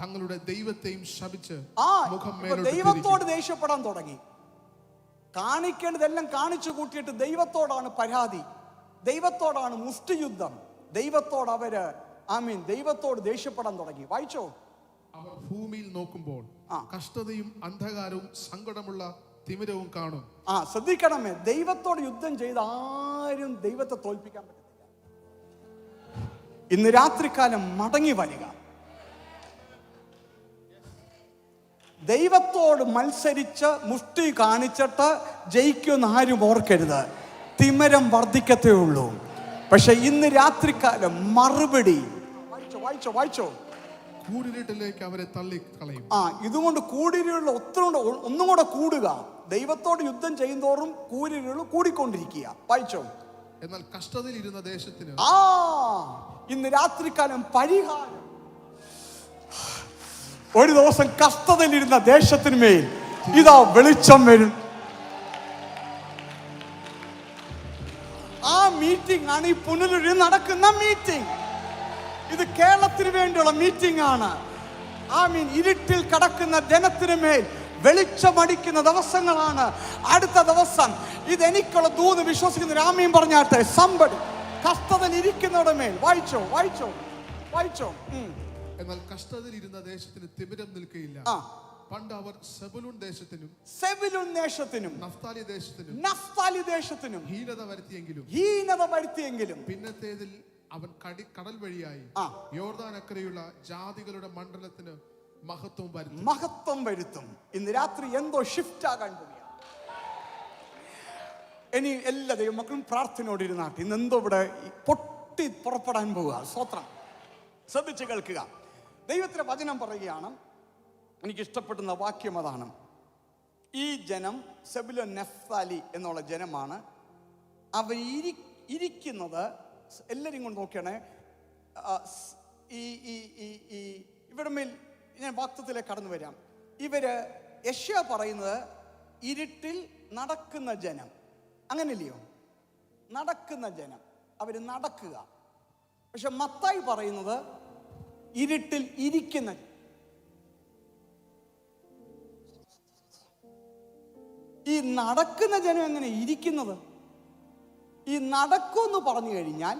തങ്ങളുടെ ദൈവത്തെയും ശപിച്ച് ദൈവത്തോട് ദേഷ്യപ്പെടാൻ തുടങ്ങി. കാണിക്കേണ്ടതെല്ലാം കാണിച്ചു കൂട്ടിയിട്ട് ദൈവത്തോടാണ് പരാതി, ദൈവത്തോടാണ് മുഷ്ടിയുദ്ധം, ദൈവത്തോട് അവര് ദൈവത്തോട് ദേഷ്യപ്പെടാൻ തുടങ്ങി. വായിച്ചോ. അവർ ഭൂമിയിൽ നോക്കുമ്പോൾ കഷ്ടതയും അന്ധകാരവും സങ്കടമുള്ള തിമിരവും കാണും. ശ്രദ്ധിക്കണമേ, ദൈവത്തോട് യുദ്ധം ചെയ്ത് ആരും ദൈവത്തെ തോൽപ്പിക്കാൻ പറ്റത്തില്ല. ഇന്ന് രാത്രികാലം മടങ്ങി വരിക. ദൈവത്തോട് മത്സരിച്ച് മുഷ്ടി കാണിച്ചിട്ട് ജയിക്കുമെന്ന് ആരും ഓർക്കരുത്. തിമിരം വർദ്ധിക്കത്തേ ഉള്ളൂ. പക്ഷെ ഇന്ന് രാത്രികാലം മറുപടി. വായിച്ചോ. കൂരിരുട്ടിലേക്ക് അവരെ തള്ളിക്കളയും. ഇതുകൊണ്ട് കൂരിരുള്ള ഒന്നും കൂടെ കൂടുക. ദൈവത്തോട് യുദ്ധം ചെയ്യുന്തോറും കൂരിരുൾ കൂടിക്കൊണ്ടിരിക്കുക. വായിച്ചോ. എന്നാൽ കഷ്ടതയിലിരുന്ന ദേശത്തിന് ഇന്ന് രാത്രികാലം പരിഹാരം. ഒരു ദിവസം കഷ്ടതയിലിരുന്ന ദേശത്തിന് മേൽ ഇതാ വെളിച്ചം വരും. ആ മീറ്റിംഗ് ആണ് ഈ പുനലൂരിൽ നടക്കുന്ന മീറ്റിംഗ്. ഇത് കേരളത്തിന് വേണ്ടിയുള്ള മീറ്റിംഗ് ആണ്. ഇരുട്ടിൽ കടക്കുന്ന ജനത്തിന് മേൽ വെളിച്ചമടിക്കുന്ന ദിവസങ്ങളാണ് അടുത്ത ദിവസം. ഇത് എനിക്കുള്ള ദൂത് വിശ്വസിക്കുന്ന രാമയും പറഞ്ഞാട്ടെ. സമ്പടി കഷ്ടതയിൽ ഇരിക്കുന്നവരുടെ മേൽ. വായിച്ചോ. എന്നാൽ കഷ്ടതയിലിരുന്ന ദേശത്തിന് തിമിരം നിൽക്കുകയില്ല. പണ്ട് അവർ സെബുലൂൻ ദേശത്തിനും നഫ്താലി ദേശത്തിനും ഹീനത വരുത്തിയെങ്കിലും പിന്നത്തേതിൽ അവൻ കടൽ വഴിയായി യോർദാൻ അക്കരെയുള്ള ജാതികളുടെ മണ്ഡലത്തിന് മഹത്വം വരുത്തും. ഇന്ന് രാത്രി എന്തോ ഷിഫ്റ്റ് ആകാൻ പോവുകയാണ്. ഇനി എല്ലാ ദൈവമക്കളും പ്രാർത്ഥനയോട് ഇരുന്നാട്ടെ. ഇന്ന് എന്തോ ഇവിടെ പൊട്ടി പുറപ്പെടാൻ പോവുക. സ്തോത്രം. ശ്രദ്ധിച്ച് കേൾക്കുക. ദൈവത്തിന്റെ വചനം പറയുകയാണ്, എനിക്ക് ഇഷ്ടപ്പെടുന്ന വാക്യം അതാണ്. ഈ ജനം സെബുലൂൻ നഫ്താലി എന്നുള്ള ജനമാണ്. അവർ ഇരിക്കുന്നത്, എല്ലാവരും കൊണ്ട് നോക്കിയാണേ, ഇവിടെ മേൽ ഞാൻ വാക്തത്തിലേക്ക് കടന്നു വരാം. ഇവര് യെശയ്യാ പറയുന്നത് ഇരുട്ടിൽ നടക്കുന്ന ജനം, അങ്ങനെയല്ലയോ? നടക്കുന്ന ജനം, അവർ നടക്കുക. പക്ഷെ മത്തായി പറയുന്നത് ഇരുട്ടിൽ ഇരിക്കുന്ന. ഈ നടക്കുന്ന ജനം എങ്ങനെ ഇരിക്കുന്നത്? ഈ നടക്കുമെന്ന് പറഞ്ഞു കഴിഞ്ഞാൽ,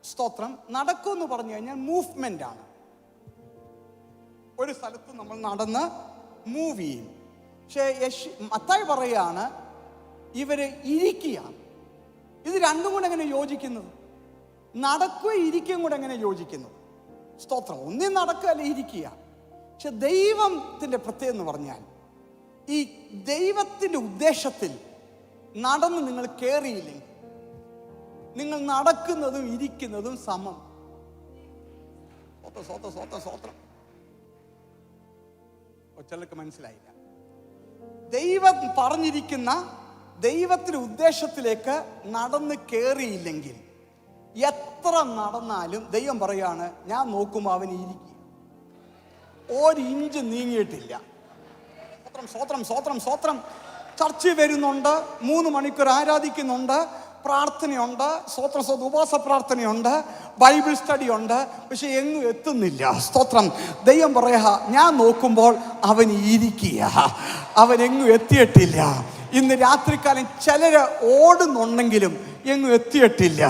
സ്തോത്രം, നടക്കുമെന്ന് പറഞ്ഞു കഴിഞ്ഞാൽ മൂവ്മെന്റ് ആണ്. ഒരു സ്ഥലത്ത് നമ്മൾ നടന്ന് മൂവ് ചെയ്യും. പക്ഷേ മത്തായി പറയുകയാണ് ഇവര് ഇരിക്കുകയാണ്. ഇത് രണ്ടും കൂടെ എങ്ങനെ യോജിക്കുന്നത്? നടക്കുകയും ഇരിക്കുകയും കൂടെ എങ്ങനെ യോജിക്കുന്നു? സ്തോത്രം, ഒന്നേ നടക്കുക അല്ലെ ഇരിക്കുക. പക്ഷെ ദൈവത്തിൻ്റെ പ്രത്യേകത എന്ന് പറഞ്ഞാൽ, ഈ ദൈവത്തിൻ്റെ ഉദ്ദേശത്തിൽ നടന്ന് നിങ്ങൾ കയറിയില്ലെങ്കിൽ നിങ്ങൾ നടക്കുന്നതും ഇരിക്കുന്നതും സമം. സ്വോത്രം ചിലർക്ക് മനസ്സിലായില്ല. ദൈവം പറഞ്ഞിരിക്കുന്ന ദൈവത്തിന്റെ ഉദ്ദേശത്തിലേക്ക് നടന്ന് കയറിയില്ലെങ്കിൽ എത്ര നടന്നാലും ദൈവം പറയാണ്, ഞാൻ നോക്കുമ്പോൾ അവൻ ഇരിക്കുക, ഒരു ഇഞ്ച് നീങ്ങിയിട്ടില്ല. സ്വോത്രം സ്വോത്രം സ്വോത്രം. ചർച്ച വരുന്നുണ്ട്, 3 മണിക്കൂർ ആരാധിക്കുന്നുണ്ട്, പ്രാർത്ഥനയുണ്ട്, സ്വോത്രം സ്വോത്രം, ഉപവാസ പ്രാർത്ഥനയുണ്ട്, ബൈബിൾ സ്റ്റഡി ഉണ്ട്, പക്ഷെ എങ്ങും എത്തുന്നില്ല. സ്തോത്രം. ദൈവം പറയാ, ഞാൻ നോക്കുമ്പോൾ അവൻ ഇരിക്കുക, അവൻ എങ്ങും എത്തിയിട്ടില്ല. ഇന്ന് രാത്രികാലം ചിലര് ഓടുന്നുണ്ടെങ്കിലും എങ്ങും എത്തിയിട്ടില്ല.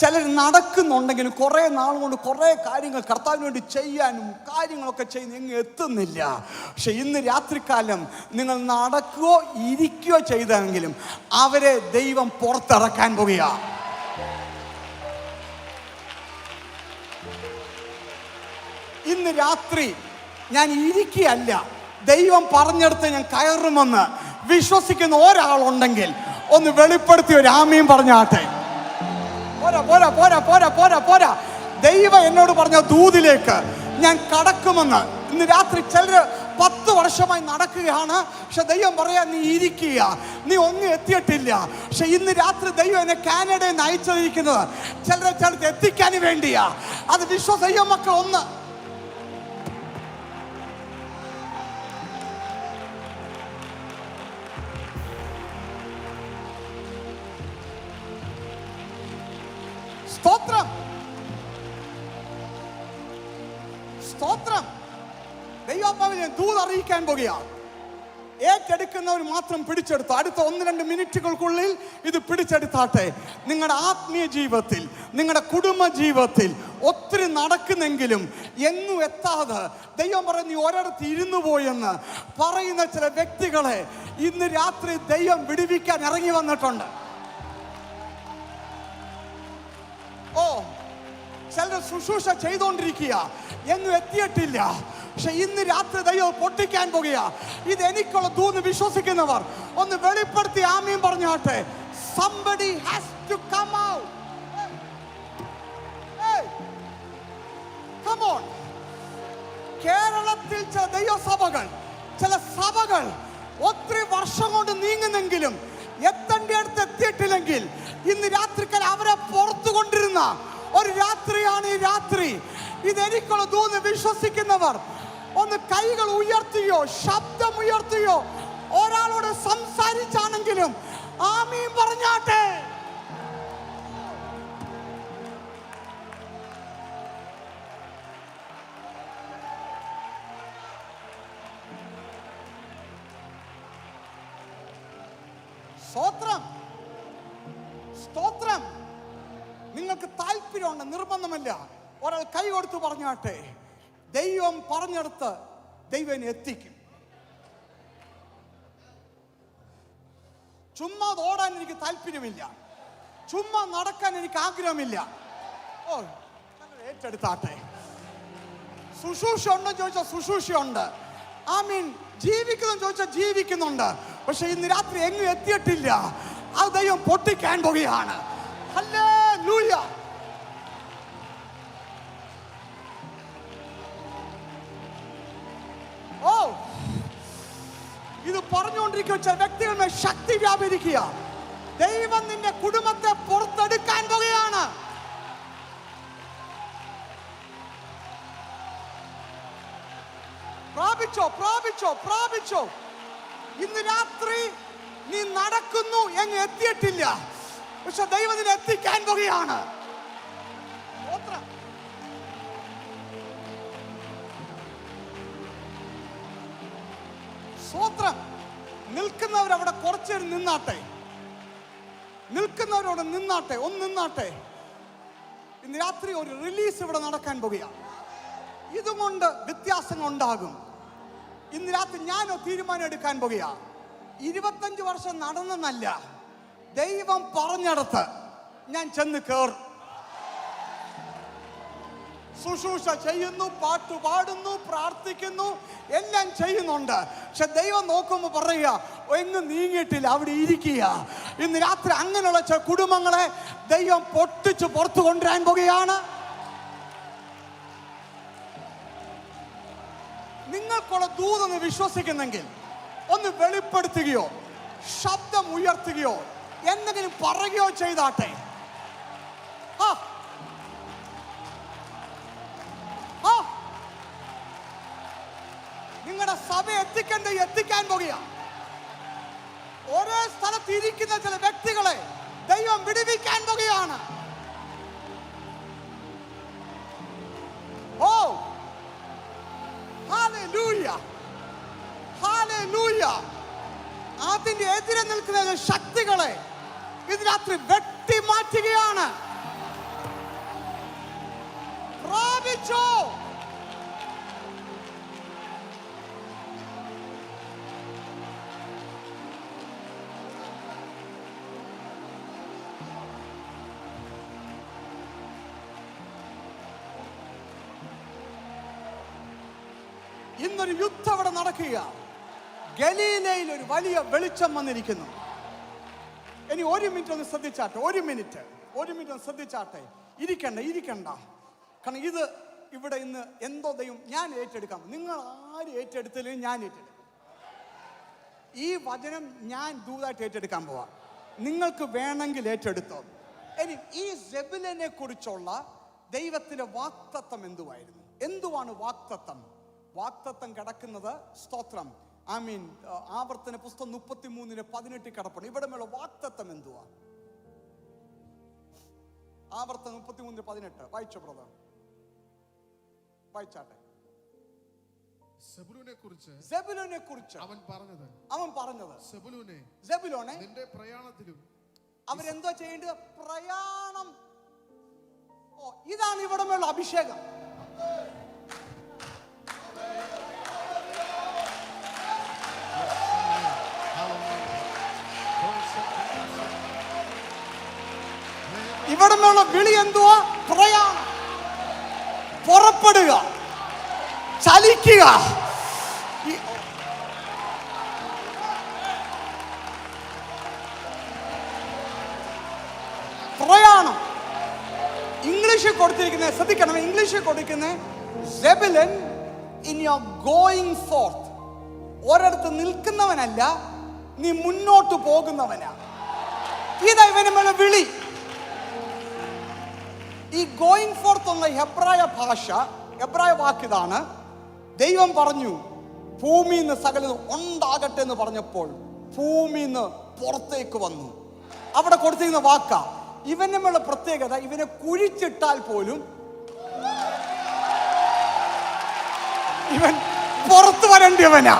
ചിലർ നടക്കുന്നുണ്ടെങ്കിലും കുറേ നാൾ കൊണ്ട് കുറേ കാര്യങ്ങൾ കർത്താവിന് വേണ്ടി ചെയ്യാനും കാര്യങ്ങളൊക്കെ ചെയ്യുന്ന എങ്ങും എത്തുന്നില്ല. പക്ഷെ ഇന്ന് രാത്രികാലം നിങ്ങൾ നടക്കുകയോ ഇരിക്കുകയോ ചെയ്തെങ്കിലും അവരെ ദൈവം പുറത്തിറക്കാൻ പോകുകയാണ്. ഇന്ന് രാത്രി ഞാൻ ഇരിക്കുകയല്ല, ദൈവം പറഞ്ഞെടുത്ത് ഞാൻ കയറുമെന്ന് വിശ്വസിക്കുന്ന ഒരാളുണ്ടെങ്കിൽ ഒന്ന് വെളിപ്പെടുത്തി ഒരു ആമയും പറഞ്ഞാട്ടെ. പോരാ പോരാ പോരാ പോരാ പോരാ പോരാ. ദൈവം എന്നോട് പറഞ്ഞ ദൂതിലേക്ക് ഞാൻ കടക്കുമെന്ന്. ഇന്ന് രാത്രി ചിലര് 10 വർഷമായി നടക്കുകയാണ്, പക്ഷെ ദൈവം പറയാ, നീ ഇരിക്കുക, നീ ഒന്നും എത്തിയിട്ടില്ല. പക്ഷെ ഇന്ന് രാത്രി ദൈവം എന്നെ കാനഡയിൽ നിന്ന് അയച്ചിരിക്കുന്നത് ചിലരെ എത്തിക്കാൻ വേണ്ടിയാ. അത് ദൈവ മക്കൾ ഒന്ന് സ്തോത്രം സ്തോത്രം. ദൈവാത്മാവിനെ ദൂത് അറിയിക്കാൻ പോകുകയാണ്. ഏറ്റെടുക്കുന്നവർ മാത്രം പിടിച്ചെടുത്തു. അടുത്ത 1-2 മിനിറ്റുകൾക്കുള്ളിൽ ഇത് പിടിച്ചെടുത്താട്ടെ. നിങ്ങളുടെ ആത്മീയ ജീവിതത്തിൽ, നിങ്ങളുടെ കുടുംബ ജീവിതത്തിൽ ഒത്തിരി നടക്കുന്നെങ്കിലും എങ്ങും എത്താതെ ദൈവം പറഞ്ഞ് നീ ഒരിടത്ത് ഇരുന്നു പോയെന്ന് പറയുന്ന ചില വ്യക്തികളെ ഇന്ന് രാത്രി ദൈവം വിടുവിക്കാൻ ഇറങ്ങി വന്നിട്ടുണ്ട്. ഓ, ചിലർ ശുശ്രൂഷ ചെയ്തുകൊണ്ടിരിക്കുക, എങ്ങും എത്തിയിട്ടില്ല. പക്ഷെ ഇന്ന് രാത്രി ദൈവം പൊട്ടിക്കാൻ പോകുക. ഇത് എനിക്കുള്ള ദൂത് വിശ്വസിക്കുന്നവർ ഒന്ന് വെളിപ്പെടുത്തി ആമീൻ പറഞ്ഞാട്ടെ. Somebody has to come out. Hey, come on. കേരളത്തിൽ ചില ദൈവസഭകൾ, ചില സഭകൾ ഒത്തിരി വർഷം കൊണ്ട് നീങ്ങുന്നെങ്കിലും എത്തേണ്ട അടുത്ത് എത്തിയിട്ടില്ലെങ്കിൽ ഇന്ന് രാത്രിക്കാൽ അവരെ പുറത്തു കൊണ്ടിരുന്ന ഒരു രാത്രിയാണ് ഈ രാത്രി. ഇതെനിക്കുള്ള ദൂത് വിശ്വസിക്കുന്നവർ ഒന്ന് കൈകൾ ഉയർത്തിയോ ശബ്ദം ഉയർത്തിയോ ഒരാളോട് സംസാരിച്ചാണെങ്കിലും ആമീൻ പറഞ്ഞാട്ടെ. സ്തോത്രം സ്തോത്രം. നിങ്ങൾക്ക് താല്പര്യമുണ്ട്, നിർബന്ധമല്ല. ഒരാൾ കൈ കൊടുത്ത് പറഞ്ഞാട്ടെ. ദൈവം പറഞ്ഞെടുത്ത് ദൈവം എത്തിക്കും. ചുമ്മാ ഓടാൻ എനിക്ക് താല്പര്യമില്ല, ചുമ്മാ നടക്കാൻ എനിക്ക് ആഗ്രഹമില്ല. ഓ, ഏറ്റെടുത്താട്ടെ. ശുശ്രൂഷ ഉണ്ടെന്ന് ചോദിച്ചാൽ ശുശ്രൂഷയുണ്ട്. ആമീൻ. ജീവിക്കുന്നു ചോദിച്ചാൽ ജീവിക്കുന്നുണ്ട്. പക്ഷെ ഇന്ന് രാത്രി എങ്ങും എത്തിയിട്ടില്ല. അത് ദൈവം പൊട്ടിക്കാൻ പോകുകയാണ്. ഹല്ലേലൂയ. ഓ, ഇത് പറഞ്ഞുകൊണ്ടിരിക്കുന്ന ചില വ്യക്തികളുടെ ശക്തി വ്യാപരിക്കുക. ദൈവം നിന്റെ കുടുംബത്തെ പുറത്തെടുക്കാൻ പോകുകയാണ്. പ്രാപിച്ചോ പ്രാപിച്ചോ പ്രാപിച്ചോ. ഇന്ന് രാത്രി നീ നടക്കുന്നു എന്ന് എത്തിയിട്ടില്ല, പക്ഷെ ദൈവം നിന്നെ എത്തിക്കാൻ പോകുകയാണ്. സ്വോത്രം. നിൽക്കുന്നവരവിടെ കുറച്ചേരം നിന്നാട്ടെ, നിൽക്കുന്നവരോട് നിന്നാട്ടെ, ഒന്ന് നിന്നാട്ടെ. ഇന്ന് രാത്രി ഒരു റിലീസ് ഇവിടെ നടക്കാൻ പോകുകയാണ്. ഇതുകൊണ്ട് വ്യത്യാസങ്ങൾ ഉണ്ടാകും. ഇന്ന് രാത്രി ഞാനോ തീരുമാനം എടുക്കാൻ പോകുകയാണ്. 25 വർഷം നടന്നെന്നല്ല, ദൈവം പറഞ്ഞിടത്ത് ഞാൻ ചെന്ന് കയറും. ശുശ്രൂഷ ചെയ്യുന്നു, പാട്ട് പാടുന്നു, പ്രാർത്ഥിക്കുന്നു, എല്ലാം ചെയ്യുന്നുണ്ട്. പക്ഷെ ദൈവം നോക്കുമ്പോൾ പറയുക, എങ്ങും നീങ്ങിയിട്ടില്ല, അവിടെ ഇരിക്കുക. ഇന്ന് രാത്രി അങ്ങനെയുള്ള കുടുംബങ്ങളെ ദൈവം പൊട്ടിച്ച് പുറത്തു കൊണ്ടുവരാൻ പോകുകയാണ്. നിങ്ങൾക്കുള്ള ദൂതെന്ന് വിശ്വസിക്കുന്നെങ്കിൽ ഒന്ന് വെളിപ്പെടുത്തുകയോ ശബ്ദം ഉയർത്തുകയോ എന്തെങ്കിലും പറയുകയോ ചെയ്താട്ടെ. നിങ്ങളുടെ സഭ എത്തിക്കാൻ പോകുക. ഒരേ സ്ഥലത്ത് ഇരിക്കുന്ന ചില വ്യക്തികളെ ദൈവം വിടുവിക്കാൻ പോകുകയാണ്. ഓ ഹല്ലേലൂയ, ഹല്ലേലൂയ. അതിന്റെ എതിരെ നിൽക്കുന്ന ശക്തികളെ ഇത് രാത്രി വെട്ടി മാറ്റുകയാണ്. പ്രാപിച്ചോ. ഇന്നൊരു യുദ്ധം അവിടെ നടക്കുക. ഗലീലയിൽ ഒരു വലിയ വെളിച്ചം വന്നിരിക്കുന്നു. ഇനി 1 മിനിറ്റ് ഒന്ന് ശ്രദ്ധിച്ചാട്ടെ, 1 മിനിറ്റ് ഒന്ന് ശ്രദ്ധിച്ചാട്ടെ. ഇരിക്കണ്ട. കാരണം ഇത് ഇവിടെ ഇന്ന് എന്തോ ദൈവം ഞാൻ ഏറ്റെടുക്കാം. നിങ്ങൾ ആരും ഏറ്റെടുത്തില്ലെങ്കിൽ ഞാൻ ഏറ്റെടുക്കും. ഈ വചനം ഞാൻ ദൂതായിട്ട് ഏറ്റെടുക്കാൻ പോവാ. നിങ്ങൾക്ക് വേണമെങ്കിൽ ഏറ്റെടുത്തോ. ഇനി ഈ സെബുലനെ കുറിച്ചുള്ള ദൈവത്തിന്റെ വാക്തത്വം എന്തുവാണ് വാക്തത്വം? വാക്തത്വം കിടക്കുന്നത്, സ്തോത്രം, ആവർത്തന പുസ്തകം 33:18 കിടപ്പുണ്ട്. ഇവിടെ മേലുള്ള വാക്തത്വം എന്തുവാ? ആവർത്തനം 33:18 വായിച്ചോ ബ്രദർ, വായിച്ചാട്ടെ. സെബുലൂനെ കുറിച്ച് അവൻ പറഞ്ഞത് സെബുലൂനെ നിന്റെ പ്രയാണത്തിലും അവരെന്തോ ചെയ്യേണ്ടത്? പ്രയാണം. ഇതാണ് ഇവിടെ മേലുള്ള അഭിഷേകം. ഇവിടെ നിന്നുള്ള വിളി എന്തുവാ? പ്രയാണം. പുറപ്പെടുക, ചലിക്കുക. പ്രയാണം. ഇംഗ്ലീഷിൽ കൊടുത്തിരിക്കുന്നത് ശ്രദ്ധിക്കണം. ഇംഗ്ലീഷിൽ കൊടുക്കുന്നത് സെബുലൻ ഇൻ യുവർ ഗോയിങ് ഫോർത്ത്. ഒരിടത്ത് നിൽക്കുന്നവനല്ല, നീ മുന്നോട്ട് പോകുന്നവനാ. ഇതാ ഇവനുള്ള വിളി. ഈ ഗോയിങ് ഫോർത്ത് എന്ന ഹെബ്രായ വാക്കിതാണ്. ദൈവം പറഞ്ഞു ഭൂമിയിൽ നിന്ന് സകലതും ഉണ്ടാകട്ടെ എന്ന് പറഞ്ഞപ്പോൾ ഭൂമിയിൽ നിന്ന് പുറത്തേക്ക് വന്നു. അവിടെ കൊടുത്തിരുന്ന വാക്കാ. ഇവനുള്ള പ്രത്യേകത, ഇവനെ കുഴിച്ചിട്ടാൽ പോലും ഇവൻ പുറത്തു വരേണ്ടിയവനാ.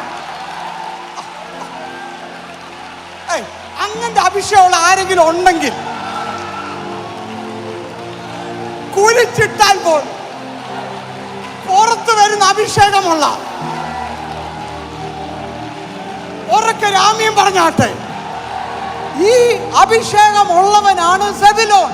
അങ്ങനത്തെ അഭിഷേകമുള്ള ആരെങ്കിലും ഉണ്ടെങ്കിൽ കുഴിച്ചിട്ടാൽ പോലും പുറത്തു വരുന്ന അഭിഷേകമുള്ള ഉറക്കെ രാമ്യം പറഞ്ഞാട്ടെ. ഈ അഭിഷേകമുള്ളവനാണ് സെബുലോൻ.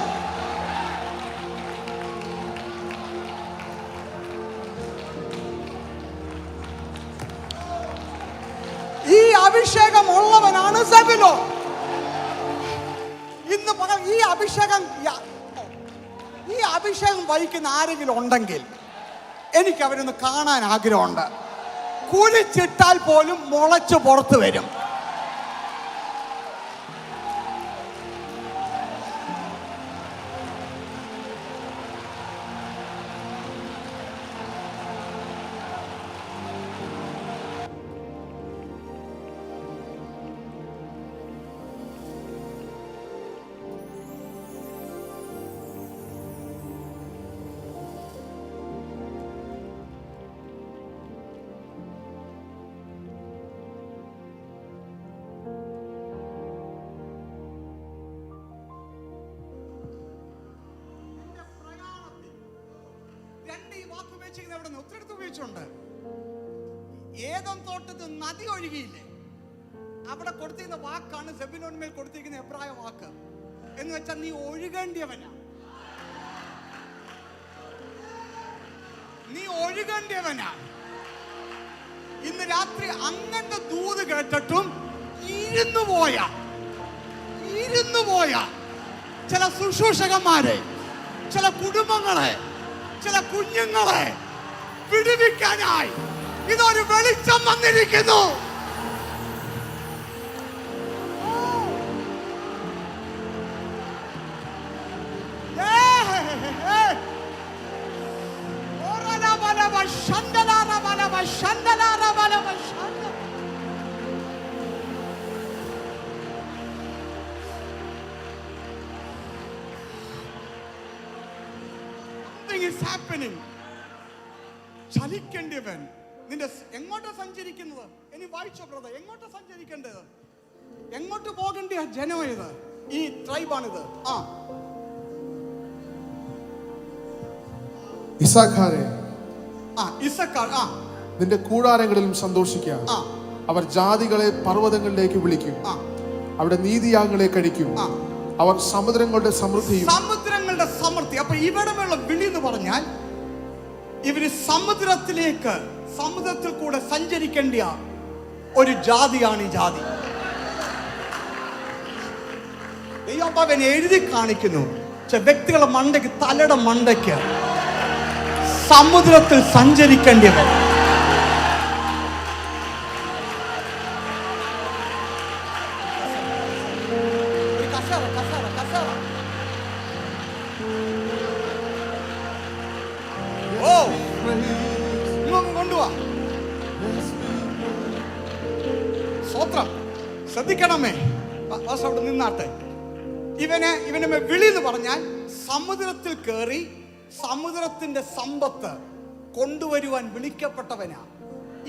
ഈ അഭിഷേകമുള്ളവനാണ് സെബുലോൻ. ഇന്ന് ഈ അഭിഷേകം വഹിക്കുന്ന ആരെങ്കിലും ഉണ്ടെങ്കിൽ എനിക്ക് അവരൊന്ന് കാണാൻ ആഗ്രഹമുണ്ട്. കുഴിച്ചിട്ടാൽ പോലും മുളച്ചു പുറത്തു വരും. ഈ വാക്ക് ഉപയോഗിച്ചിരിക്കുന്നത് എവിടെ നിന്ന്? ഒത്തിരി ഉപയോഗിച്ചുണ്ട്. ഏദൻ തോട്ടത്തിൽ നദി ഒഴുകിയില്ലേ, അവിടെ കൊടുത്തിരുന്ന വാക്കാണ് സെബുലോന്മേൽ കൊടുത്തിരിക്കുന്ന എബ്രായ വാക്ക് എന്ന് വെച്ചാൽ നീ ഒഴുകേണ്ടിയവനാ, നീ ഒഴുകേണ്ടിയവനാ. ഇന്ന് രാത്രി അങ്ങനത്തെ ദൂത് കേട്ടിട്ടും ഇരുന്നു പോയ ചില ശുശ്രൂഷകന്മാരെ, ചില കുടുംബങ്ങളെ, ചില കുഞ്ഞുങ്ങളെ വിടുവിക്കാനായി ഇതൊരു വെളിച്ചം വന്നിരിക്കുന്നു. ചലിക്കേണ്ടിയവൻ. നിന്റെ എങ്ങോട്ടാ സഞ്ചരിക്കുന്നത്? ഇനി വായിച്ചോ ബ്രദർ, എങ്ങോട്ടാ സഞ്ചരിക്കേണ്ടത്? എങ്ങോട്ട് പോകേണ്ട ജനം ഇത്? ഈ ട്രൈബാണിത്. ഇസ്സാഖാരേ, ഇസ്സാഖാർ, നിന്റെ കൂടാരങ്ങളിലും സന്തോഷിക്കാം. അവർ ജാതികളെ പർവ്വതങ്ങളിലേക്ക് വിളിക്കും, അവിടെ നീതിയാഗങ്ങളെ കഴിക്കും. അവർ സമുദ്രങ്ങളുടെ സമൃദ്ധി. അപ്പൊ ഇവിടെയുള്ള വിളി എന്ന് പറഞ്ഞാൽ ഇവര് സമുദ്രത്തിൽ കൂടെ സഞ്ചരിക്കേണ്ട ഒരു ജാതിയാണ് ഈ ജാതി. ദൈവം എഴുതി കാണിക്കുന്നു, വ്യക്തികളുടെ മണ്ടയ്ക്ക്, തലയുടെ മണ്ടയ്ക്ക് സമുദ്രത്തിൽ സഞ്ചരിക്കേണ്ടിയവർ. ശ്രദ്ധിക്കണമേ, അവിടെ നിന്നാട്ടെ. ഇവനെ വിളി എന്ന് പറഞ്ഞാൽ സമുദ്രത്തിൽ കയറി സമുദ്രത്തിന്റെ സമ്പത്ത് കൊണ്ടുവരുവാൻ വിളിക്കപ്പെട്ടവനാ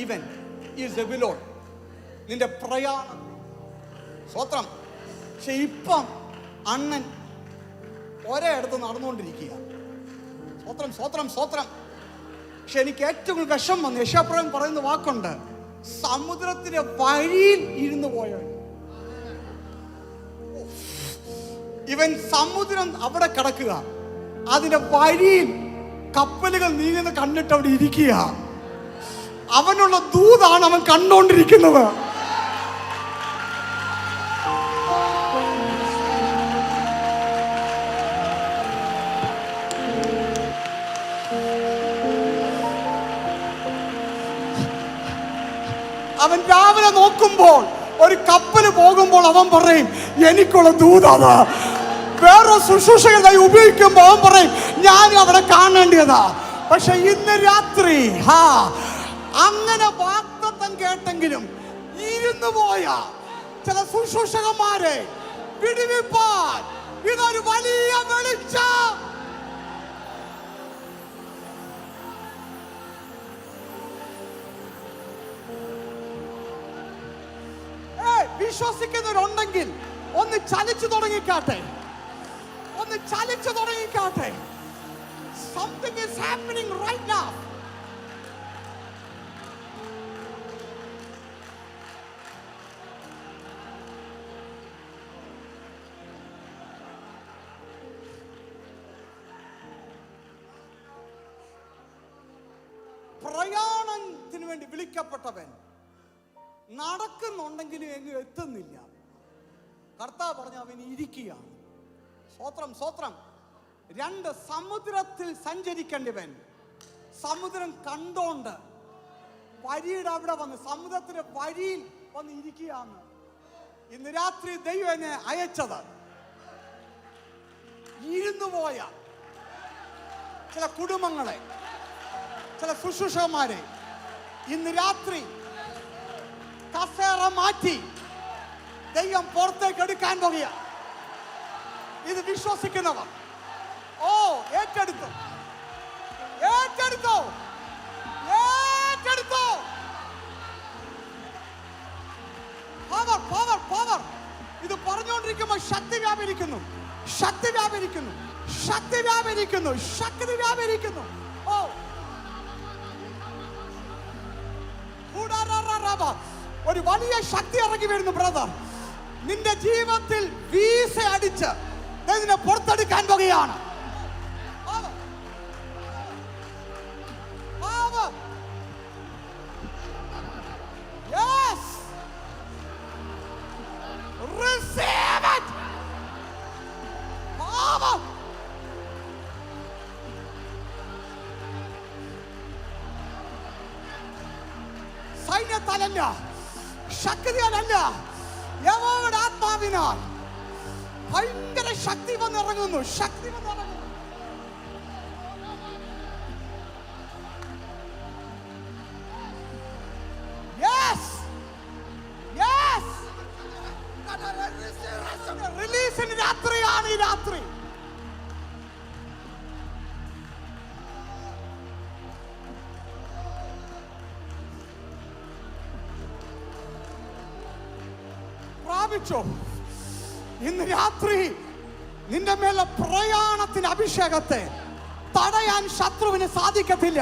ഇവൻ, ഈ സെബുലോൺ. നിന്റെ പ്രയാണം സ്വത്രം. പക്ഷെ ഇപ്പം അണ്ണൻ ഒരേ അടുത്ത് നടന്നുകൊണ്ടിരിക്കുക. സ്വത്രം സ്വത്രം സ്വത്രം. പക്ഷെ എനിക്ക് ഏറ്റവും വിഷം വന്നു. യശാപ്രവൻ പറയുന്ന വാക്കുണ്ട്, സമുദ്രത്തിന്റെ വഴിയിൽ ഇരുന്ന് പോയവൻ. ഇവൻ സമുദ്രം അവിടെ കിടക്കുക, അതിന്റെ വഴിയിൽ കപ്പലുകൾ നീങ്ങുന്ന കണ്ടിട്ട് അവിടെ ഇരിക്കുക. അവനുള്ള ദൂതാണ് അവൻ കണ്ടുകൊണ്ടിരിക്കുന്നത്. അവൻ രാവിലെ നോക്കുമ്പോൾ ഒരു കപ്പല് പോകുമ്പോൾ അവൻ പറയും, എനിക്കുള്ള ദൂതാണ്. വേറെ ശുശ്രൂഷകനായി ഉപയോഗിക്കുമ്പോൾ അവൻ പറയും, ഞാൻ അവിടെ കാണേണ്ടതാ. പക്ഷെ ഇന്ന് രാത്രി അങ്ങനെ വാഗ്ദത്തം കേട്ടെങ്കിലും ഇരുന്നു പോയ ചില ശുശ്രൂഷകന്മാരെ വിടുവിപ്പാൻ ഇതൊരു വലിയ വെളിച്ചം. വിശ്വസിക്കുന്നവരുണ്ടെങ്കിൽ ഒന്ന് ചലിച്ചു തുടങ്ങിക്കാട്ടെ, ഒന്ന് ചലിച്ചു തുടങ്ങിക്കാട്ടെ. Something is happening right now. പ്രയാണത്തിന് വേണ്ടി വിളിക്കപ്പെട്ടവൻ നടക്കുന്നുണ്ടെങ്കിലും എങ്ങും എത്തുന്നില്ല. കർത്താവ് പറഞ്ഞ അവൻ ഇരിക്കുകയാണ്. സ്വത്രം സ്വത്രം. രണ്ട്, സമുദ്രത്തിൽ സഞ്ചരിക്കേണ്ടവൻ സമുദ്രം കണ്ടോണ്ട് വരിയുടെ അവിടെ വന്ന് സമുദ്രത്തിന്റെ വരിയിൽ വന്ന് ഇരിക്കുകയാണ്. ഇന്ന് രാത്രി ദൈവം എന്നെ അയച്ചത് ഇരുന്നു പോയ ചില കുടുംബങ്ങളെ, ചില ശുശ്രൂഷകന്മാരെ ഇന്ന് രാത്രി കസേര മാറ്റി ദൈവം പുറത്തേക്ക് എടുക്കാൻ പോകുക. ഇത് വിശ്വസിക്കുന്നവർ ഏറ്റെടുത്തു, ഏറ്റെടുത്തോ, ഏറ്റെടുത്തോ. Power power power. ഇത് പറഞ്ഞുകൊണ്ടിരിക്കുമ്പോൾ ശക്തി വ്യാപരിക്കുന്നു, ശക്തി വ്യാപരിക്കുന്നു, ശക്തി വ്യാപരിക്കുന്നു, ശക്തി വ്യാപരിക്കുന്നു. ഒരു വലിയ ശക്തി ഇറങ്ങി വരുന്നു ബ്രദർ. നിന്റെ ജീവിതത്തിൽ വീസ അടിച്ച് നിന്നെ പുറത്തെടുക്കാൻ പോകുകയാണ്. Yes. Receive it. Power. സൈന്യത്താലല്ല, ശക്തിയാലല്ല, യഹോവയുടെ ആത്മാവിനാൽ ഭയങ്കര ശക്തി വന്നിറങ്ങുന്നു. ശക്തി വന്നിറങ്ങുന്നു. റിലീസിന് രാത്രിയാണ് ഈ രാത്രി. പ്രാപിച്ചോ? ഇന്ന് രാത്രി നിന്റെ മേലെ പ്രയാണത്തിന് അഭിഷേകത്തെ തടയാൻ ശത്രുവിന് സാധിക്കത്തില്ല.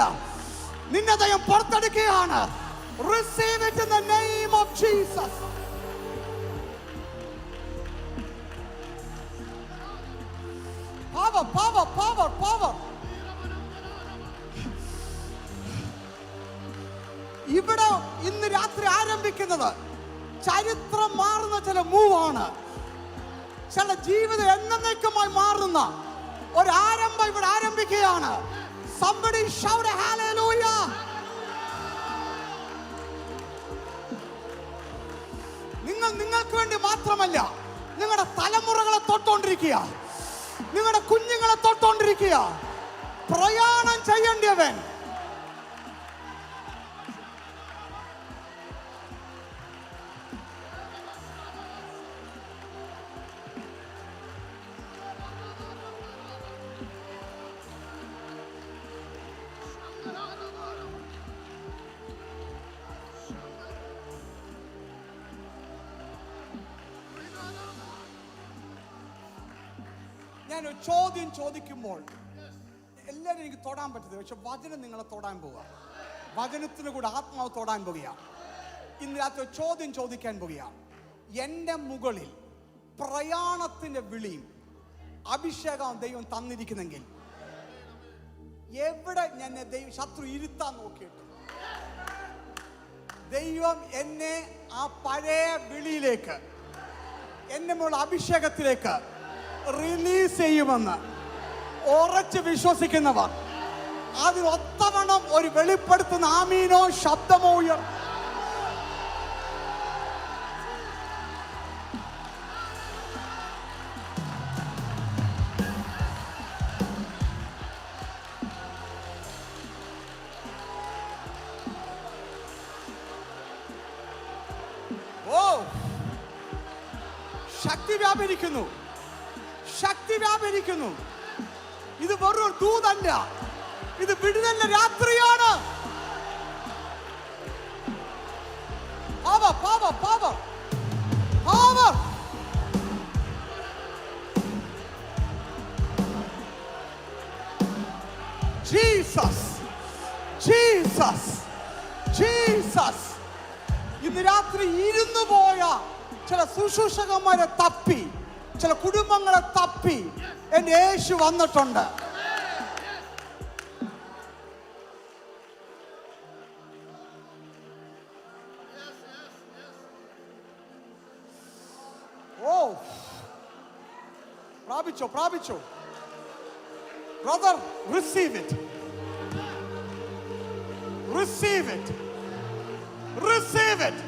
നിന്നെ ദൈവം പുറത്തെടുക്കുകയാണ്. Receive it in the name of Jesus. Power, power, power, power. ഇവിടെ ഇന്ന് രാത്രി ആരംഭിക്കുന്നത് ചരിത്രം മാറുന്ന ചില മൂവാണ്. ചില ജീവിതം എന്നേക്കുമായി മാറുന്ന ഒരു ആരംഭം ഇവിടെ ആരംഭിക്കുകയാണ്. Somebody shout a hallelujah. നിങ്ങൾക്ക് വേണ്ടി മാത്രമല്ല, നിങ്ങളുടെ തലമുറകളെ തൊട്ടുകൊണ്ടിരിക്കുക, നിങ്ങളുടെ കുഞ്ഞുങ്ങളെ തൊട്ടുകൊണ്ടിരിക്കുക. പ്രയാണം ചെയ്യേണ്ടിയവൻ ഞാനൊരു ചോദ്യം ചോദിക്കുമ്പോൾ എല്ലാവരും എനിക്ക് തൊടാൻ പറ്റത്തില്ല, പക്ഷെ വചനം നിങ്ങളെ തൊടാൻ പോവുക. വചനത്തിന് കൂടെ ആത്മാവ് തൊടാൻ പോകുക. ഇന്ന് രാത്രി ചോദ്യം ചോദിക്കാൻ പോകുക. എൻ്റെ മുകളിൽ പ്രയാണത്തിന്റെ വിളിയും അഭിഷേകവും ദൈവം തന്നിരിക്കുന്നെങ്കിൽ എവിടെ ഞാൻ ശത്രു ഇരുത്താൻ നോക്കിയിട്ട് ദൈവം എന്നെ ആ പഴയ വിളിയിലേക്ക്, എന്നെ മുകളിൽ അഭിഷേകത്തിലേക്ക് റിലീസ് ചെയ്യുമെന്ന് ഉറച്ച് വിശ്വസിക്കുന്നവർ അതിനൊത്തവണ്ണം ഒരു വെളിപ്പെടുത്തുന്ന ആമീനോ ശബ്ദമോ ഉയർ. ഓ, ശക്തി വ്യാപരിക്കുന്നു, ശക്തി വ്യാപരിക്കുന്നു. ഇത് വെറും ദൂതല്ല, ഇത് വിടുതലിന്റെ രാത്രിയാണ്. Power, power, power, power. Jesus, Jesus, Jesus. ഇന്ന് രാത്രി ഇരുന്നു പോയ ചില ശുശ്രൂഷകന്മാരെ തപ്പി, ചില കുടുംബങ്ങളെ തപ്പി എന്റെ യേശു വന്നിട്ടുണ്ട്. ഓ, പ്രാപിച്ചോ, പ്രാപിച്ചോ brother. Receive it, receive it, receive it.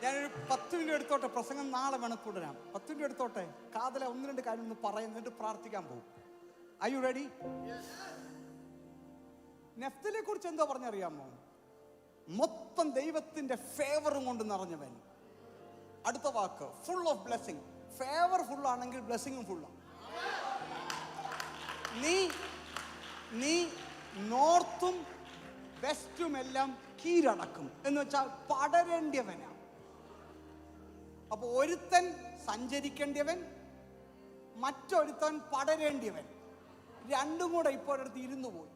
ഞാനൊരു 10 മിനിറ്റ് എടുത്തോട്ടെ, പ്രസംഗം നാളെ വേണം തുടരാം. 10 മിനിറ്റ് എടുത്തോട്ടെ, കാതലെ 1-2 കാര്യം ഒന്ന് പറയുന്നിട്ട് പ്രാർത്ഥിക്കാൻ പോകും. Are you ready? നെഫ്തലിയെ കുറിച്ച് എന്തോ പറഞ്ഞറിയാമോ? മൊത്തം ദൈവത്തിന്റെ ഫേവറും കൊണ്ട് നിറഞ്ഞവൻ. അടുത്ത വാക്ക് full of blessing. Favour full ആണെങ്കിൽ ബ്ലെസ്സിങ്ങും ഫുള്ളാണ്. നീ നോർത്തും വെസ്റ്റും എല്ലാം കീഴടക്കും എന്ന് വെച്ചാൽ പടരേണ്ടിയവനാണ്. അപ്പൊ ഒരുത്തൻ സഞ്ചരിക്കേണ്ടിയവൻ, മറ്റൊരുത്തൻ പടരേണ്ടിയവൻ. രണ്ടും കൂടെ ഇപ്പോഴടുത്ത് ഇരുന്നു പോയി.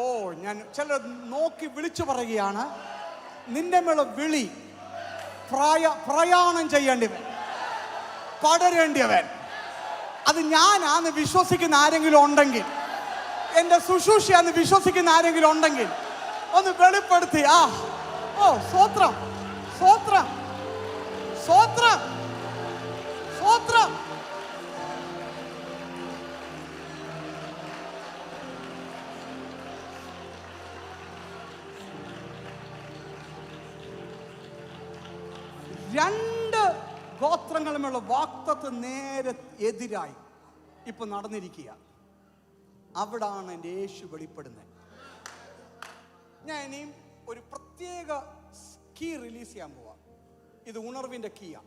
ഓ, ഞാൻ ചിലർ നോക്കി വിളിച്ചു പറയുകയാണ്, നിന്റെ മേള വിളി പ്രയാണം ചെയ്യേണ്ടിയവൻ, പടരേണ്ടിയവൻ. അത് ഞാനാന്ന് വിശ്വസിക്കുന്ന ആരെങ്കിലും ഉണ്ടെങ്കിൽ, എന്റെ ശുശ്രൂഷയാന്ന് വിശ്വസിക്കുന്ന ആരെങ്കിലും ഉണ്ടെങ്കിൽ ഒന്ന് വെളിപ്പെടുത്തി. ഓ, സ്തോത്രം, സ്തോത്രം, സ്തോത്രം, സ്തോത്രം. രണ്ട് ഗോത്രങ്ങളുമുള്ള വാഗ്ദത്തം നേരെ എതിരായി ഇപ്പൊ നടന്നിരിക്കുക. അവിടാണ് എൻ്റെ യേശു വെളിപ്പെടുന്നത്. ഞാൻ ഇനിയും ഒരു പ്രത്യേക കീ റിലീസ് ചെയ്യാൻ പോവാ. ഇത് ഉണർവിന്റെ കീയാ.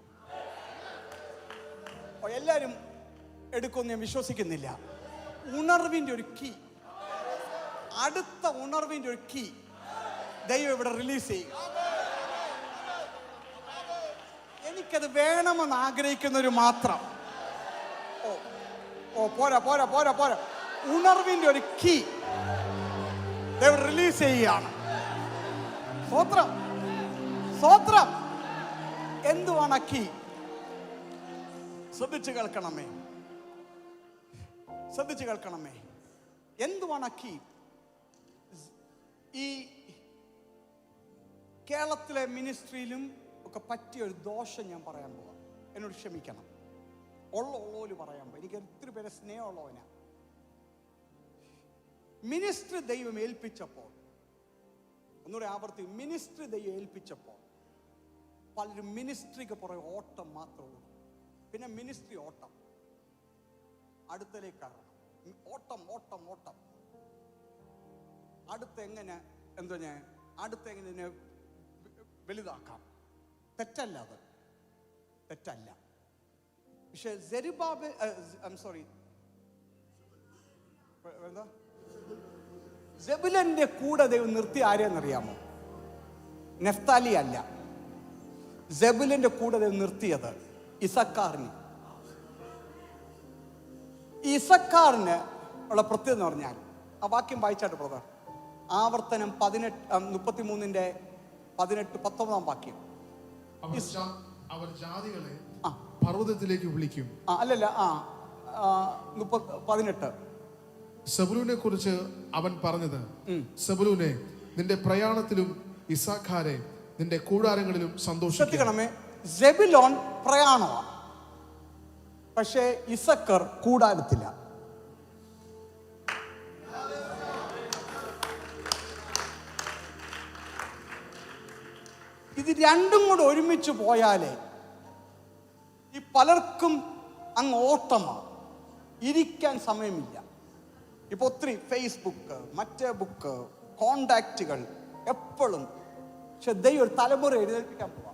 എല്ലാരും എടുക്കുമെന്ന് ഞാൻ വിശ്വസിക്കുന്നില്ല. ഉണർവിന്റെ ഒരു കീ, അടുത്ത ഉണർവിന്റെ ഒരു കീ ദൈവം ഇവിടെ റിലീസ് ചെയ്യും. എനിക്കത് വേണമെന്ന് ആഗ്രഹിക്കുന്നവര് മാത്രം. പോരാ പോരാ പോരാ പോരാ. ഉണർവിന്റെ ഒരു കീ ദൈവം റിലീസ് ചെയ്യുകയാണ്. സ്തോത്രം, സ്തോത്രം. എന്തുവാണ് കീ? ശ്രദ്ധിച്ചു കേൾക്കണമേ, ശ്രദ്ധിച്ചു കേൾക്കണമേ. എന്തുവാണ് കീ? ഈ കേരളത്തിലെ മിനിസ്ട്രിയിലും ഒക്കെ പറ്റിയ ഒരു ദോഷം ഞാൻ പറയാൻ പോവാം. എന്നോട് ക്ഷമിക്കണം. ഉള്ളോല് പറയാൻ പോവാം. എനിക്ക് ഒത്തിരി പേരെ സ്നേഹമുള്ളവനാ. മിനിസ്ട്രി ദൈവം ഏൽപ്പിച്ചപ്പോൾ, ഒന്നുകൂടെ ആവർത്തി, മിനിസ്ട്രി ദൈവം ഏൽപ്പിച്ചപ്പോൾ പലരും മിനിസ്ട്രിക്ക് പുറകെ ഓട്ടം മാത്രമേ ഉള്ളൂ. പിന്നെ മിനിസ്ട്രി ഓട്ടം, അടുത്തലേക്കാണ് ഓട്ടം, ഓട്ടം, ഓട്ടം. അടുത്തെങ്ങനെ അടുത്തെങ്ങനെ വലുതാക്കാം. തെറ്റല്ല, അത് തെറ്റല്ല. പക്ഷെ സെബുലന്റെ കൂടെ ദൈവം നിർത്തി ആരെയെന്നറിയാമോ? നെഫ്താലി അല്ല. സെബുലന്റെ കൂടെ ദൈവം നിർത്തിയത് ഇസക്കാറിന്. ഇസക്കാറിന് ഉള്ള പ്രത്യേകത എന്ന് പറഞ്ഞാൽ, ആ വാക്യം വായിച്ചാട്ട് ബ്രദർ, ആവർത്തനം 18:18-19 വാക്യം. അവർ ജാതികളെ പർവ്വതത്തിലേക്ക് വിളിക്കും. അല്ലല്ല, 18. സെബുലൂനെ കുറിച്ച് അവൻ പറഞ്ഞത്, സെബുലൂനെ, നിന്റെ പ്രയാണത്തിലും ഇസ്സാഖാരെ നിന്റെ കൂടാരങ്ങളിലും സന്തോഷിക്കണമേ. സെബുലോൻ പ്രയാണമാണ്, പക്ഷേ ഇസക്കർ കൂടാരത്തില്ല. ഇത് രണ്ടും കൂടെ ഒരുമിച്ച് പോയാലേ ഈ പലർക്കും അങ്ങ് ഓട്ടമാണ്, ഇരിക്കാൻ സമയമില്ല. ഇപ്പൊ ഒത്തിരി ഫേസ്ബുക്ക്, മറ്റേ ബുക്ക്, കോണ്ടാക്റ്റുകൾ എപ്പോഴും. പക്ഷെ ദൈവം ഒരു തലമുറ എഴുന്നേൽപ്പിക്കാൻ പോവാ.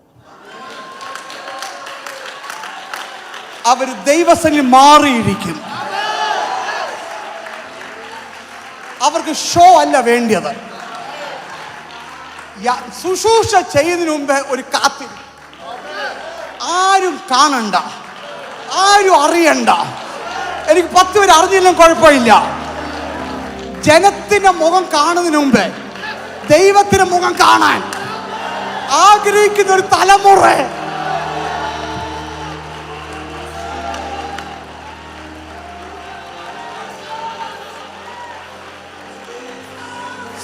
അവര് ദൈവസന്നിധിയിൽ മാറിയിരിക്കും. അവർക്ക് ഷോ അല്ല വേണ്ടിയത്. ശുശ്രൂഷ ചെയ്യുന്നതിന് മുമ്പ് ഒരു കാത്തിരി, ആരും കാണണ്ട, ആരും അറിയണ്ട. എനിക്ക് 10 പേര് അറിഞ്ഞില്ലെങ്കിലും കുഴപ്പമില്ല. ജനത്തിന്റെ മുഖം കാണുന്നതിന് മുമ്പ് ദൈവത്തിന്റെ മുഖം കാണാൻ ആഗ്രഹിക്കുന്ന ഒരു തലമുറ.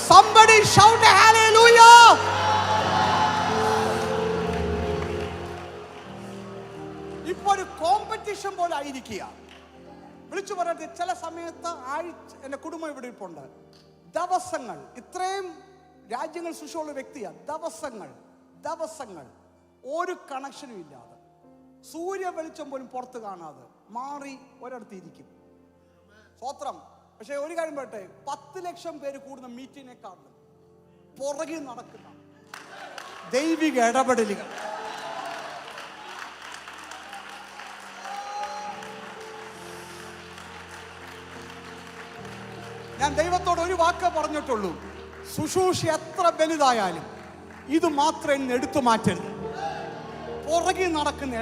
Somebody shout a hallelujah. ഇപ്പൊ ഒരു കോമ്പറ്റീഷൻ പോലെ ആയിരിക്കുക. വിളിച്ചു പറയട്ടെ, ചില സമയത്ത് എന്റെ കുടുംബം ഇവിടെ ഇരിപ്പുണ്ട്. ദിവസങ്ങൾ, ഇത്രയും രാജ്യങ്ങൾ ശുശ്രൂഷയുള്ള വ്യക്തിയാണ്. ദിവസങ്ങൾ ഒരു കണക്ഷനും ഇല്ലാതെ സൂര്യ വെളിച്ചം പോലും പുറത്ത് കാണാതെ മാറി ഒരിടത്ത് ഇരിക്കും. സ്വത്രം. പക്ഷെ ഒരു കാര്യം പറയട്ടെ, 10 ലക്ഷം പേര് കൂടുന്ന മീറ്റിങ്ങിനെക്കാളും പുറകിൽ നടക്കുന്ന ദൈവിക ഇടപെടലുകൾ. ഞാൻ ദൈവത്തോട് ഒരു വാക്ക് പറഞ്ഞിട്ടുള്ളൂ, ശുശ്രൂഷ എത്ര വലുതായാലും ഇത് മാത്രം ഇന്ന് എടുത്തു മാറ്റരുത്. പുറകിൽ നടക്കുന്ന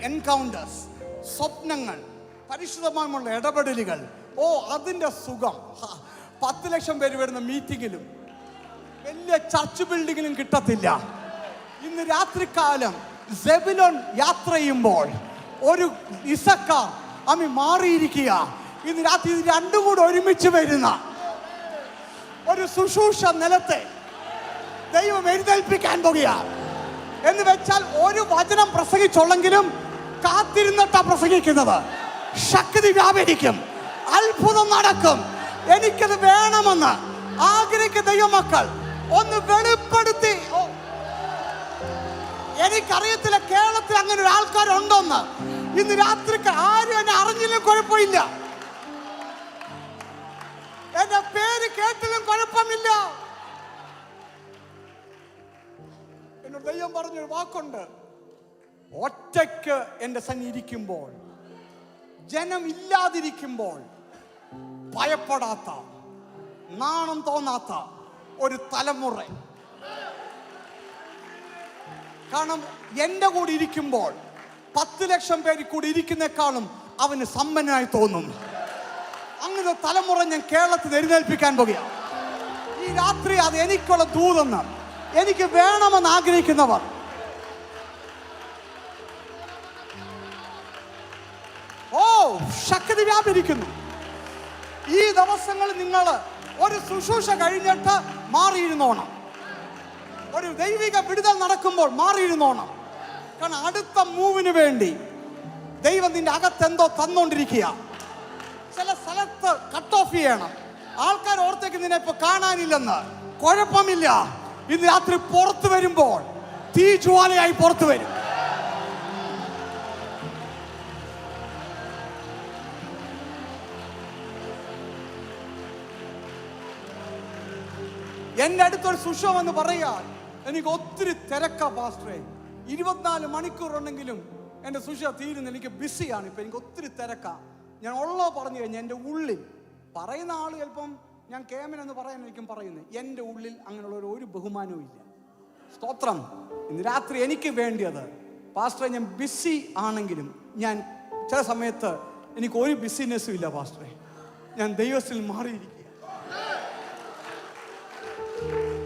എൻകൗണ്ടേഴ്സ്, സ്വപ്നങ്ങൾ, പരിശുദ്ധമായുള്ള ഇടപെടലുകൾ, അതിൻ്റെ സുഖം 10 ലക്ഷം പേര് വരുന്ന മീറ്റിങ്ങിലും വലിയ ചർച്ച് ബിൽഡിങ്ങിലും കിട്ടത്തില്ല. ഇന്ന് രാത്രികാലം സെബുലോൻ യാത്ര ചെയ്യുമ്പോൾ ഒരു ഇസക്കാർ മാറിയിരിക്കുക. ഇന്ന് രാത്രി ഇത് രണ്ടും കൂടെ ഒരുമിച്ച് വരുന്ന ഒരു ശുശ്രൂഷ നിലത്തെ ദൈവം എഴുന്നേൽപ്പിക്കാൻ പോകുകയാണ്. എന്ന് വെച്ചാൽ ഒരു വചനം പ്രസംഗിച്ചുള്ളെങ്കിലും കാത്തിരുന്നിട്ടാ പ്രസംഗിക്കുന്നത്. ശക്തി വ്യാപരിക്കും, അത്ഭുതം നടക്കും. എനിക്കത് വേണമെന്ന് ആഗ്രഹിക്കുന്ന ദൈവമക്കൾ ഒന്ന് വെളിപ്പെടുത്തി. എനിക്കറിയത്തില്ല കേരളത്തിൽ അങ്ങനെ ഒരു ആൾക്കാരുണ്ടോന്ന്. ഇന്ന് രാത്രി ആരും എന്നെ അറിഞ്ഞില്ലും കുഴപ്പമില്ല, എന്റെ പേര് കേട്ടിലും കുഴപ്പമില്ല. എന്നോട് ദൈവം പറഞ്ഞൊരു വാക്കുണ്ട്, ഒറ്റയ്ക്ക് എന്റെ സന്നിധി ഇരിക്കുമ്പോൾ, ജനം ഇല്ലാതിരിക്കുമ്പോൾ ഭയപ്പെടാത്ത, നാണം തോന്നാത്ത ഒരു തലമുറ. കാരണം എൻ്റെ കൂടെ ഇരിക്കുമ്പോൾ 10 ലക്ഷം പേര് കൂടി ഇരിക്കുന്നേക്കാളും അവന് സമ്പന്നനായി തോന്നും. അങ്ങനെ തലമുറ ഞാൻ കേരളത്തിൽ എഴുന്നേൽപ്പിക്കാൻ പോകുകയാണ്. ഈ രാത്രി അത് എനിക്കുള്ള ദൂതെന്ന്, എനിക്ക് വേണമെന്ന് ആഗ്രഹിക്കുന്നവർ ശക്തി വ്യാപരിക്കുന്നു. ഈ ദിവസങ്ങളിൽ നിങ്ങൾ ഒരു ശുശ്രൂഷ കഴിഞ്ഞിട്ട് മാറിയിരുന്നോണം. ഒരു ദൈവിക വിടുതൽ നടക്കുമ്പോൾ മാറിയിരുന്നോണം. കാരണം അടുത്ത മൂവിന് വേണ്ടി ദൈവം നിന്റെ അകത്തെന്തോ തന്നോണ്ടിരിക്കുക. ചില സ്ഥലത്ത് കട്ട് ഓഫ് ചെയ്യണം. ആൾക്കാർ ഓർത്തേക്ക് നിന്നെ ഇപ്പൊ കാണാനില്ലെന്ന്. കുഴപ്പമില്ല, ഇന്ന് രാത്രി പുറത്തു വരുമ്പോൾ തീ ജ്വാലയായി പുറത്തു വരും. എന്റെ അടുത്തൊരു സുഷം എന്ന് പറയാ, എനിക്ക് ഒത്തിരി തിരക്കാ പാസ്റ്ററെ. 24 മണിക്കൂർ ഉണ്ടെങ്കിലും എൻ്റെ സുഷ തീരുന്നു. എനിക്ക് ബിസിയാണ് ഇപ്പം, എനിക്ക് ഒത്തിരി തിരക്കാ. ഞാൻ ഉള്ളോ പറഞ്ഞു കഴിഞ്ഞാൽ എൻ്റെ ഉള്ളിൽ പറയുന്ന ആൾ ചിലപ്പം ഞാൻ കേമനെന്ന് പറയാനായിരിക്കും പറയുന്നത്. എൻ്റെ ഉള്ളിൽ അങ്ങനെയുള്ള ഒരു ബഹുമാനവും ഇല്ല. സ്തോത്രം. ഇന്ന് രാത്രി എനിക്ക് വേണ്ടിയത് പാസ്റ്ററെ, ഞാൻ ബിസി ആണെങ്കിലും ഞാൻ ചില സമയത്ത് എനിക്ക് ഒരു ബിസിനെസ്സും ഇല്ല പാസ്റ്ററെ. ഞാൻ ദൈവത്തിൽ മാറിയിരിക്കുക.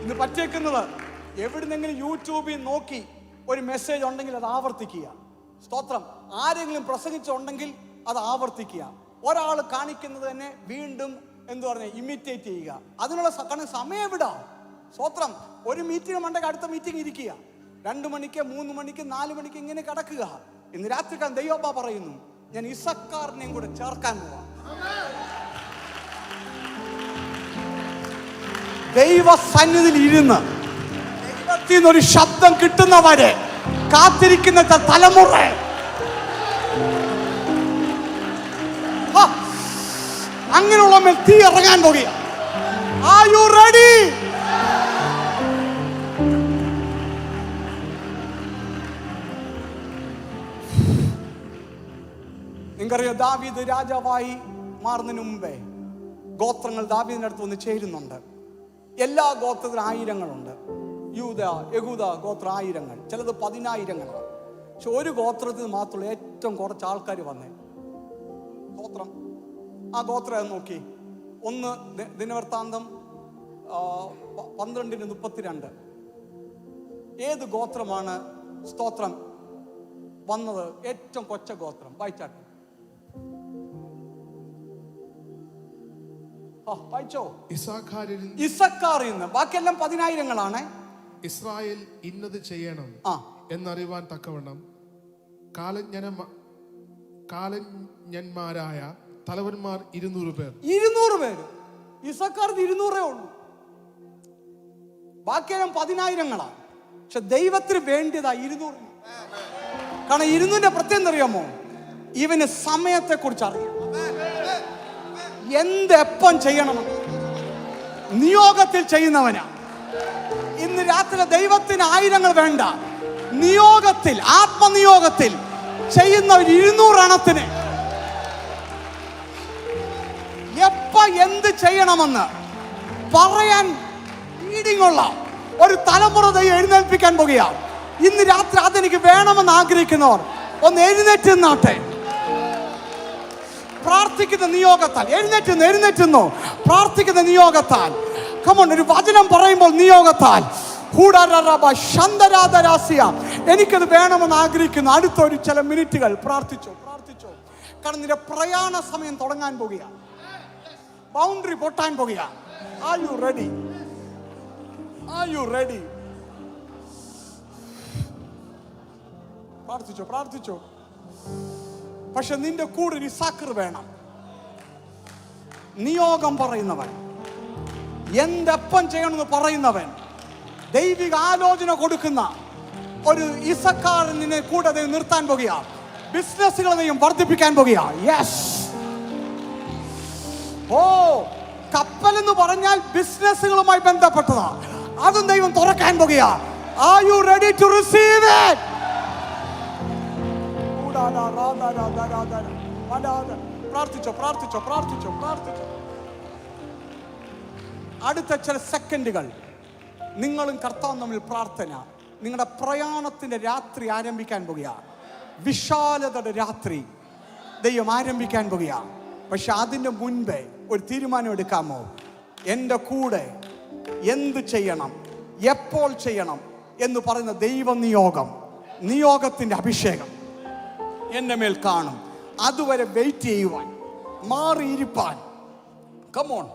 ഇന്ന് പറ്റേക്കുന്നത് എവിടുന്നെങ്കിലും യൂട്യൂബിൽ നോക്കി ഒരു മെസ്സേജ് ഉണ്ടെങ്കിൽ അത് ആവർത്തിക്കുക. സ്തോത്രം. ആരെങ്കിലും പ്രസംഗിച്ചുണ്ടെങ്കിൽ അത് ആവർത്തിക്കുക. ഒരാൾ കാണിക്കുന്നത് തന്നെ വീണ്ടും ഇമിറ്റേറ്റ് ചെയ്യുക. അതിനുള്ള സമയം വിടാം. സ്തോത്രം. ഒരു മീറ്റിംഗ് ഉണ്ടെങ്കിൽ അടുത്ത മീറ്റിംഗ് ഇരിക്കുക. 2 മണിക്ക് 3 മണിക്ക് 4 മണിക്ക് ഇങ്ങനെ കിടക്കുക. ഇന്ന് രാത്രി ദൈവപ്പ പറയുന്നു, ഞാൻ ഇസക്കാറിനെയും കൂടെ ചേർക്കാൻ പോവാ. ദൈവ സന്നിധിയിൽ ഇരുന്ന് ദൈവത്തിൽ നിന്നൊരു ശബ്ദം കിട്ടുന്നവരെ കാത്തിരിക്കുന്ന തലമുറ അങ്ങനെയുള്ള മേൽ തീ ഇറങ്ങാൻ പോകുക. Are you ready? നിങ്ങൾക്കറിയാം, ദാവീദ് രാജാവായി മാറുന്നതിന് മുമ്പേ ഗോത്രങ്ങൾ ദാവീദിന്റെ അടുത്ത് വന്ന് ചേരുന്നുണ്ട്. എല്ലാ ഗോത്രത്തിലും 1000ങ്ങളുണ്ട്. യഹൂദ ഗോത്ര 1000ങ്ങൾ, ചിലത് 10,000ങ്ങളാണ്. പക്ഷെ ഒരു ഗോത്രത്തിൽ മാത്രമുള്ള ഏറ്റവും കുറച്ച് ആൾക്കാർ വന്നേ. ഗോത്രം, ആ ഗോത്രം നോക്കി. 1 ദിനവൃത്താന്തം 12:32. ഏത് ഗോത്രമാണ് സ്തോത്രം വന്നത്? ഏറ്റവും കൊച്ച ഗോത്രം. വായിച്ചാട്ടെ, വായിച്ചോ. ഇസക്കാറിൽ നിന്ന്. ബാക്കിയെല്ലാം 10,000ങ്ങളാണ്. ഇസ്രായേൽ ഇന്നത് ചെയ്യണം എന്നറിവാൻ തക്കവണ്ണം കാലജ്ഞന്മാരായ തലവന്മാർ 200 പേർ. 200 പേര്. ഇസക്കാർക്ക് 200 ഉള്ളൂ. ബാക്കിയെല്ലാം 10,000ങ്ങളാണ്. പക്ഷെ ദൈവത്തിന് വേണ്ടിയതാ 200. കാരണം 200 പ്രത്യേകം അറിയാമോ, ഇവന് സമയത്തെ കുറിച്ച് അറിയാം. എപ്പം ചെയ്യണമെന്ന് നിയോഗത്തിൽ ചെയ്യുന്നവനാ. ഇന്ന് രാത്രി ദൈവത്തിന് ആയിരങ്ങൾ വേണ്ട, നിയോഗത്തിൽ, ആത്മനിയോഗത്തിൽ ചെയ്യുന്ന 200 എണ്ണത്തിന് എപ്പ എന്ത് ചെയ്യണമെന്ന് പറയാൻ ലീഡിങ്ങുള്ള ഒരു തലമുറ ദൈവം എഴുന്നേൽപ്പിക്കാൻ പോകുക. ഇന്ന് രാത്രി അതെനിക്ക് വേണമെന്ന് ആഗ്രഹിക്കുന്നവർ ഒന്ന് എഴുന്നേറ്റ് നിന്നാട്ടെ. പ്രാർത്ഥിക്കുന്ന നിയോഗത്താൽ എഴുന്നേറ്റുന്നു പ്രാർത്ഥിക്കുന്ന നിയോഗത്താൽ. കമോൺ, ഒരു വചനം പറയുമ്പോൾ നിയോഗത്താൽ എനിക്കത് വേണമെന്ന് ആഗ്രഹിക്കുന്നു. അടുത്തൊരു ചില മിനിറ്റുകൾ പ്രാർത്ഥിച്ചോ. കാരണം നിന്റെ പ്രയാണ സമയം തുടങ്ങാൻ പോകുക, ബൗണ്ടറി പൊട്ടാൻ പോകുക. Are you ready? പ്രാർത്ഥിച്ചോ. പക്ഷെ നിന്റെ കൂടെ ഒരു ഇസാക്കർ വേണം, നിയോഗം പറയുന്നവൻ, എന്തെപ്പം ചെയ്യണമെന്ന് പറയുന്നവൻ, ദൈവിക ആലോചന കൊടുക്കുന്ന ഒരു ഇസക്കാരനെ കൂടെ ദൈവം നിർത്താൻ പോകുക. ബിസിനസ്സുകളെ ദൈവം വർദ്ധിപ്പിക്കാൻ പോകുക. യെസ്. ഓ, കപ്പൽ എന്ന് പറഞ്ഞാൽ ബിസിനസ്സുകളുമായി ബന്ധപ്പെട്ടതാ. അതും ദൈവം തുറക്കാൻ പോകുക. Are you ready to receive it? പ്രാർത്ഥിച്ചോ. അടുത്ത ചില സെക്കൻഡുകൾ നിങ്ങളും കർത്താവും തമ്മിൽ പ്രാർത്ഥന. നിങ്ങളുടെ പ്രയാണത്തിന്റെ രാത്രി ആരംഭിക്കാൻ പോകുക. വിശാലതയുടെ രാത്രി ദൈവം ആരംഭിക്കാൻ പോകുക. പക്ഷെ അതിൻ്റെ മുൻപേ ഒരു തീരുമാനം എടുക്കാമോ? എൻ്റെ കൂടെ എന്ത് ചെയ്യണം, എപ്പോൾ ചെയ്യണം എന്ന് പറയുന്ന ദൈവ നിയോഗത്തിൻ്റെ അഭിഷേകം എൻ്റെ മേൽ കാണും. അതുവരെ വെയിറ്റ് ചെയ്യുവാൻ, മാറിയിരിപ്പാൻ. കമോൺ,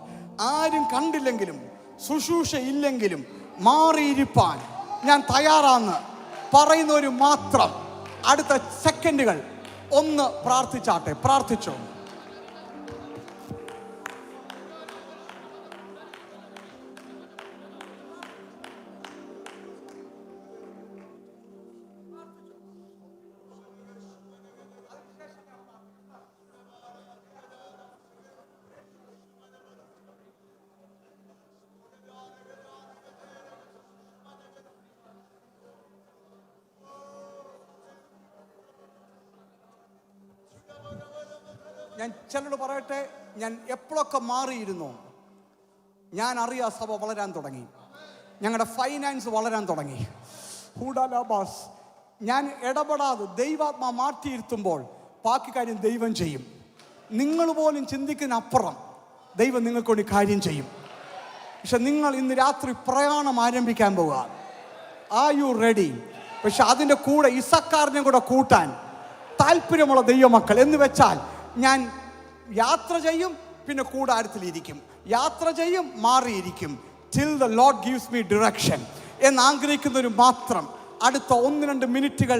ആരും കണ്ടില്ലെങ്കിലും ശുശ്രൂഷ ഇല്ലെങ്കിലും മാറിയിരിപ്പാൻ ഞാൻ തയ്യാറാന്ന് പറയുന്നവര് മാത്രം അടുത്ത സെക്കൻഡുകൾ ഒന്ന് പ്രാർത്ഥിച്ചോ. ഞാൻ ചിലരോട് പറയട്ടെ, ഞാൻ എപ്പോഴൊക്കെ മാറിയിരുന്നു, ഞാൻ അറിയാ സഭ വളരാൻ തുടങ്ങി, ഞങ്ങളുടെ ഫൈനാൻസ് വളരാൻ തുടങ്ങി. ഞാൻ ഇടപെടാതെ ദൈവാത്മാ മാറ്റിയിരുത്തുമ്പോൾ ബാക്കി കാര്യം ദൈവം ചെയ്യും. നിങ്ങൾ പോലും ചിന്തിക്കുന്ന അപ്പുറം ദൈവം നിങ്ങൾക്ക് വേണ്ടി കാര്യം ചെയ്യും. പക്ഷെ നിങ്ങൾ ഇന്ന് രാത്രി പ്രയാണം ആരംഭിക്കാൻ പോകുക. Are you ready? പക്ഷെ അതിൻ്റെ കൂടെ ഇസക്കാരനെ കൂടെ കൂട്ടാൻ താല്പര്യമുള്ള ദൈവമക്കൾ എന്ന് വെച്ചാൽ, ഞാൻ യാത്ര ചെയ്യും, പിന്നെ കൂടാരത്തിലിരിക്കും, യാത്ര ചെയ്യും, മാറിയിരിക്കും, till the Lord gives me direction എന്ന് ആഗ്രഹിക്കുന്നവർ മാത്രം അടുത്ത 1-2 മിനിറ്റുകൾ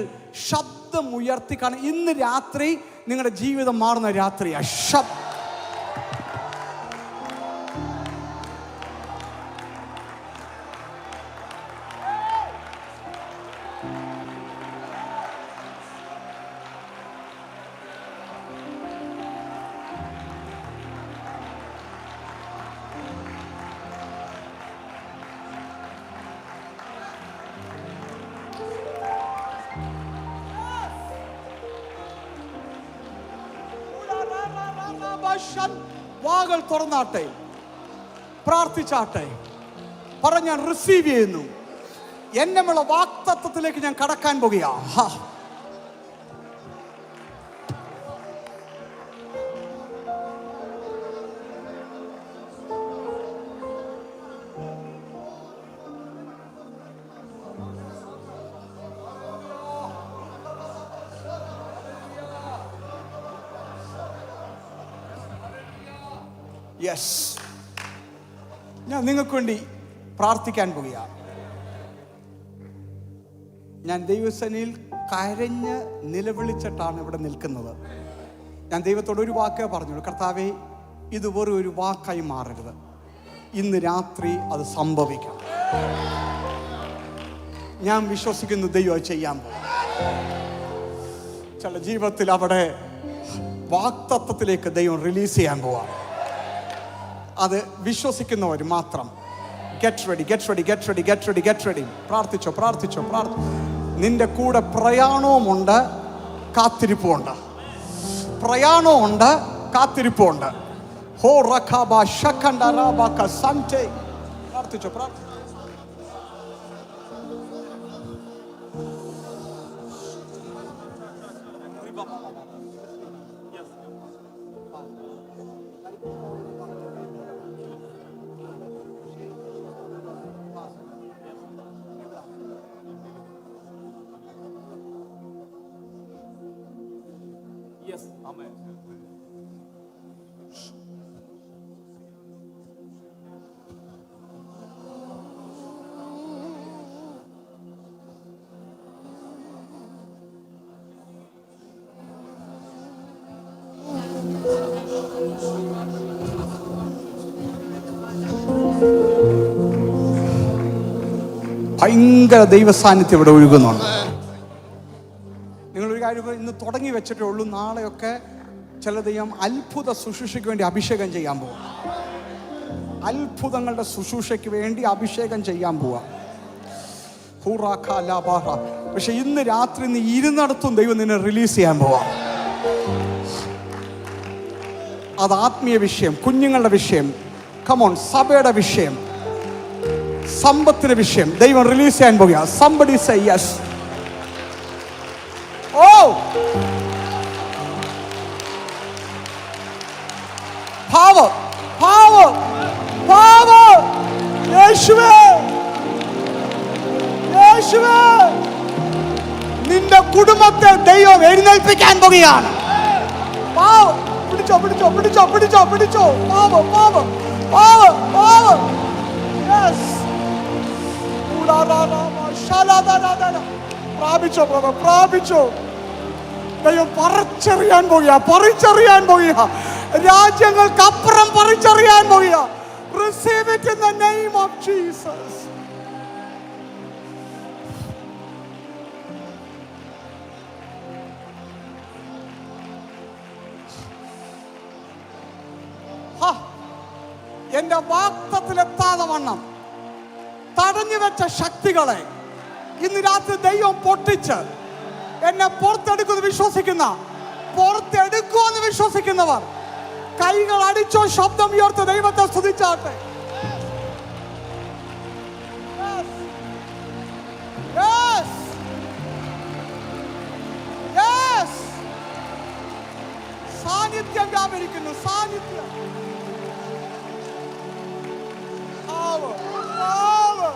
ശബ്ദം ഉയർത്തി. കാരണം ഇന്ന് രാത്രി നിങ്ങളുടെ ജീവിതം മാറുന്ന രാത്രിയാണ്. വാകൾ തുറന്നാട്ടെ, പ്രാർത്ഥിച്ചാട്ടെ. ഞാൻ റിസീവ് ചെയ്യുന്നു. എന്നുമുള്ള വാക്തത്വത്തിലേക്ക് ഞാൻ കടക്കാൻ പോകുകയാ. യെസ്, ഞാൻ നിങ്ങൾക്ക് വേണ്ടി പ്രാർത്ഥിക്കാൻ പോകുക. ഞാൻ ദൈവസേനയിൽ കരഞ്ഞ് നിലവിളിച്ചിട്ടാണ് ഇവിടെ നിൽക്കുന്നത്. ഞാൻ ദൈവത്തോട് ഒരു വാക്കേ പറഞ്ഞുള്ളൂ, കർത്താവേ, ഇത് വെറും ഒരു വാക്കായി മാറരുത്. ഇന്ന് രാത്രി അത് സംഭവിക്കണം. ഞാൻ വിശ്വസിക്കുന്നു ദൈവം ചെയ്യാൻ പോകും. ചില ജീവിതത്തിൽ അവിടെ വാക്തത്വത്തിലേക്ക് ദൈവം റിലീസ് ചെയ്യാൻ പോവാം. അത് വിശ്വസിക്കുന്നവർ മാത്രം. Get ready, get ready, get ready, get ready, get ready. പ്രാർത്ഥിച്ചോ, പ്രാർത്ഥിച്ചോ, നിന്റെ കൂടെ പ്രയാണവുമുണ്ട്, കാത്തിരിപ്പുമുണ്ട്. പ്രയാണമുണ്ട്, കാത്തിരിപ്പുമുണ്ട്. ഹോ റഖാബ ശഖണ്ഡറാബക സന്റേ. പ്രാർത്ഥിച്ചോ, പ്രാർത്ഥിച്ചോ. Yes, amen. ഭയങ്കര ദൈവസാന്നിധ്യം ഇവിടെ ഒഴുകുന്നുണ്ട്. നിങ്ങളൊരു കാര്യം ഇന്ന് തുടങ്ങി വെച്ചിട്ടേ ഉള്ളൂ. നാളെയൊക്കെ ചില ദൈവം അത്ഭുത ശുശ്രൂഷയ്ക്ക് വേണ്ടി അഭിഷേകം ചെയ്യാൻ പോവാം. അത്ഭുതങ്ങളുടെ ശുശ്രൂഷയ്ക്ക് വേണ്ടി അഭിഷേകം ചെയ്യാൻ പോവാം. പക്ഷെ ഇന്ന് രാത്രി നീ ഇരുന്നിടത്തും ദൈവം നിന്നെ റിലീസ് ചെയ്യാൻ പോവാം. അത് ആത്മീയ വിഷയം, കുഞ്ഞുങ്ങളുടെ വിഷയം, കമോൺ, സഭയുടെ വിഷയം, സമ്പത്തിന്റെ വിഷയം ദൈവം റിലീസ് ചെയ്യാൻ പോകുക. somebody say yes. Oh, power, power, power. യേശുവേ, യേശുവേ, നിന്റെ കുടുംബത്തെ ദൈവം എഴുന്നേൽപ്പിക്കാൻ പോകുകയാണ്. Power. പിടിച്ചോ, പിടിച്ചോ, പിടിച്ചോ, പിടിച്ചോ, പിടിച്ചോ. Power, power, power, power. Yes. പ്രാപിച്ചോ, പ്രാപിച്ചോ. ദൈവം പറിച്ചറിയാൻ പോകുക, പറിച്ചറിയാൻ പോകുക. രാജ്യങ്ങൾക്ക് അപ്പുറം പറിച്ചറിയാൻ പോകുക. Receive it in the name of Jesus. എന്റെ വാക്തത്തിലെത്താതെ വണ്ണം തടഞ്ഞു വെച്ച ശക്തികളെ ഇന്ന് രാത്രി ദൈവം പൊട്ടിച്ച് എന്നെ പുറത്തെടുക്കുമെന്ന് വിശ്വസിക്കുന്ന, പുറത്തെടുക്കുമെന്ന് വിശ്വസിക്കുന്നവർ കൈകൾ അടിച്ചോ, ശബ്ദം ഉയർത്തി ദൈവത്തെ സ്തുതിച്ചാട്ടെ. സാന്നിധ്യം വ്യാപരിക്കുന്നു, സാന്നിധ്യം. Power, power,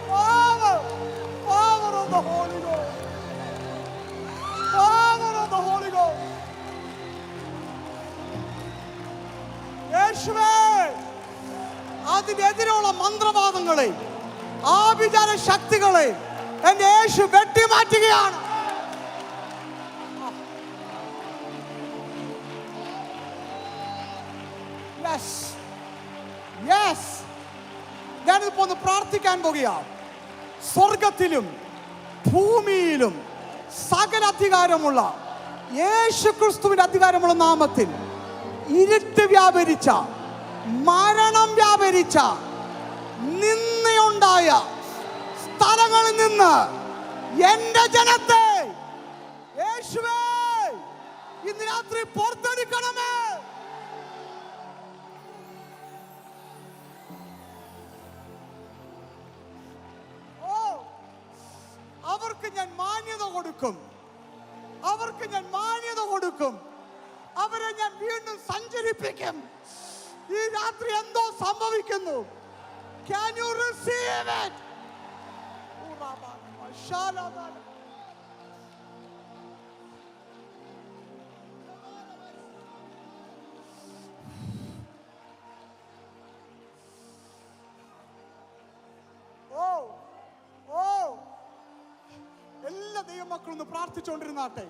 power, power of the Holy Ghost, power of the Holy Ghost. യേശുവേ, അതിനെതിരെയുള്ള മന്ത്രവാദങ്ങളെ, ആഭിചാര ശക്തികളെ എന്റെ യേശു വെട്ടിമാറ്റുകയാണ്. Yes, yes. ഞാനിപ്പോ ഒന്ന് പ്രാർത്ഥിക്കാൻ പോകുകയാണ്. സ്വർഗത്തിലും ഭൂമിയിലും സകല അധികാരമുള്ള യേശുക്രിസ്തുവിന്റെ അധികാരമുള്ള നാമത്തിൽ ഇരുട്ട് വ്യാപരിച്ച, മരണം വ്യാപരിച്ച, നിന്നയുണ്ടായ സ്ഥലങ്ങളിൽ നിന്ന് എന്റെ ജനത്തെ യേശുവേ ഇന്ന് രാത്രി പുറത്തെടുക്കണമേ. അവർക്ക് ഞാൻ മാന്യത കൊടുക്കും, അവർക്ക് ഞാൻ മാന്യത കൊടുക്കും, അവരെ ഞാൻ വീണ്ടും സഞ്ചരിപ്പിക്കും. ഈ രാത്രി എന്തോ സംഭവിക്കുന്നു. Can you receive it? എല്ലാ ദൈവമക്കളൊന്ന് പ്രാർത്ഥിച്ചുകൊണ്ടിരുന്നാട്ടെ.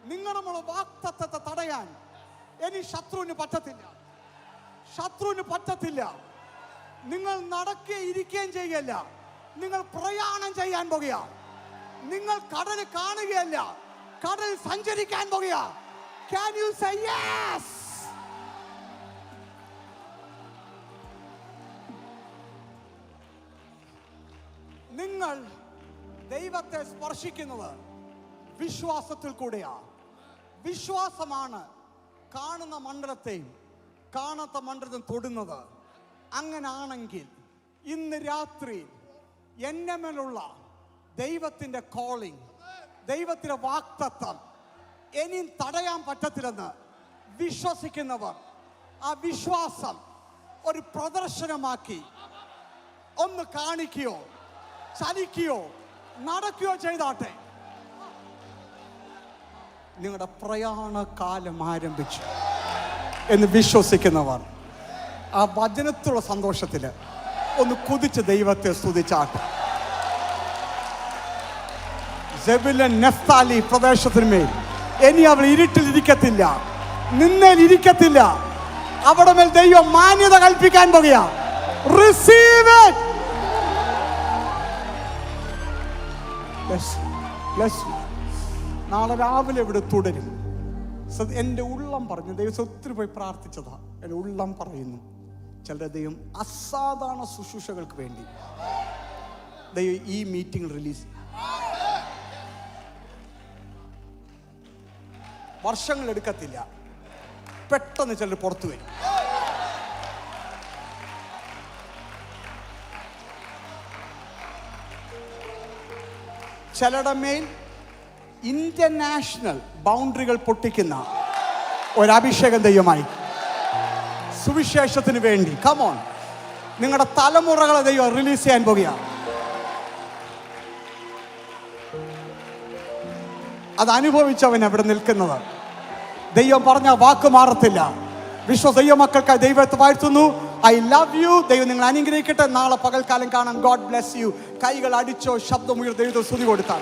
നിങ്ങളുടെ വാക്തത്വത്തെ തടയാൻ ഇനി ശത്രുവിന് പറ്റത്തില്ല, ശത്രുവിന് പറ്റത്തില്ല. നിങ്ങൾ നടക്കുകയും ഇരിക്കുകയും ചെയ്യുകയല്ല, നിങ്ങൾ പ്രയാണം ചെയ്യാൻ പോകുക. നിങ്ങൾ കടല് കാണുകയല്ല, കടൽ സഞ്ചരിക്കാൻ പോകുക. Can you say yes? നിങ്ങൾ ദൈവത്തെ സ്പർശിക്കുന്നത് വിശ്വാസത്തിൽ കൂടെയാണ്. വിശ്വാസമാണ് കാണുന്ന മണ്ഡലത്തെയും കാണാത്ത മണ്ഡലത്തെയും തൊടുന്നത്. അങ്ങനാണെങ്കിൽ ഇന്ന് രാത്രി എന്നെ മേലുള്ള ദൈവത്തിൻ്റെ കോളിംഗ്, ദൈവത്തിൻ്റെ വാക്തത്വം ഇനിയും തടയാൻ പറ്റത്തില്ലെന്ന് വിശ്വസിക്കുന്നവർ ആ വിശ്വാസം ഒരു പ്രദർശനമാക്കി ഒന്ന് കാണിക്കുകയോ ചലിക്കുകയോ നടക്കുകയോ ചെയ്താട്ടെ. നിങ്ങളുടെ പ്രയാണകാലം ആരംഭിച്ചു എന്ന് വിശ്വസിക്കുന്നവർ ആ വചനത്തിലുള്ള സന്തോഷത്തിൽ ഒന്ന് കുതിച്ച് ദൈവത്തെ സ്തുതിച്ചാട്ടെ. സെബുലൂൻ നഫ്താലി പ്രദേശത്തിന്മേൽ ഇനി അവൾ ഇരുട്ടിലിരിക്കത്തില്ല, നിന്നേലിരിക്കത്തില്ല. അവിടെ മേൽ ദൈവം മാന്യത കൽപ്പിക്കാൻ പോകുക. Receive it. നാളെ രാവിലെ ഇവിടെ തുടരും. എൻ്റെ ഉള്ളം പറഞ്ഞു, ദൈവം ഒത്തിരി പോയി പ്രാർത്ഥിച്ചതാ. എൻ്റെ ഉള്ളം പറയുന്നു, ചിലരുടെ ദൈവം അസാധാരണ ശുശ്രൂഷകൾക്ക് വേണ്ടി ദൈവം ഈ മീറ്റിംഗ് റിലീസ്. വർഷങ്ങൾ എടുക്കത്തില്ല, പെട്ടെന്ന് ചിലർ പുറത്തു വരും. ചിലരുടെ മേൽ ഇന്റർനാഷണൽ ബൗണ്ടറികൾ പൊട്ടിക്കുന്ന ഒരഭിഷേകം ദൈവമായി സുവിശേഷത്തിന് വേണ്ടി. കമോൺ, നിങ്ങളുടെ തലമുറകളെ ദൈവം റിലീസ് ചെയ്യാൻ പോകുകയാണ്. അത് അനുഭവിച്ചവൻ അവിടെ നിൽക്കുന്നത്. ദൈവം പറഞ്ഞ വാക്ക് മാറത്തില്ല. ദൈവമക്കൾക്കായി ദൈവത്തെ വാഴ്ത്തുന്നു. I love you. ദൈവം നിങ്ങൾ അനുഗ്രഹിക്കട്ടെ. നാളെ പകൽക്കാലം കാണാം. God bless you. കൈകൾ അടിച്ചോ, ശബ്ദമുയർ ദൈവത്തെ സ്തുതി കൊടുത്താൽ.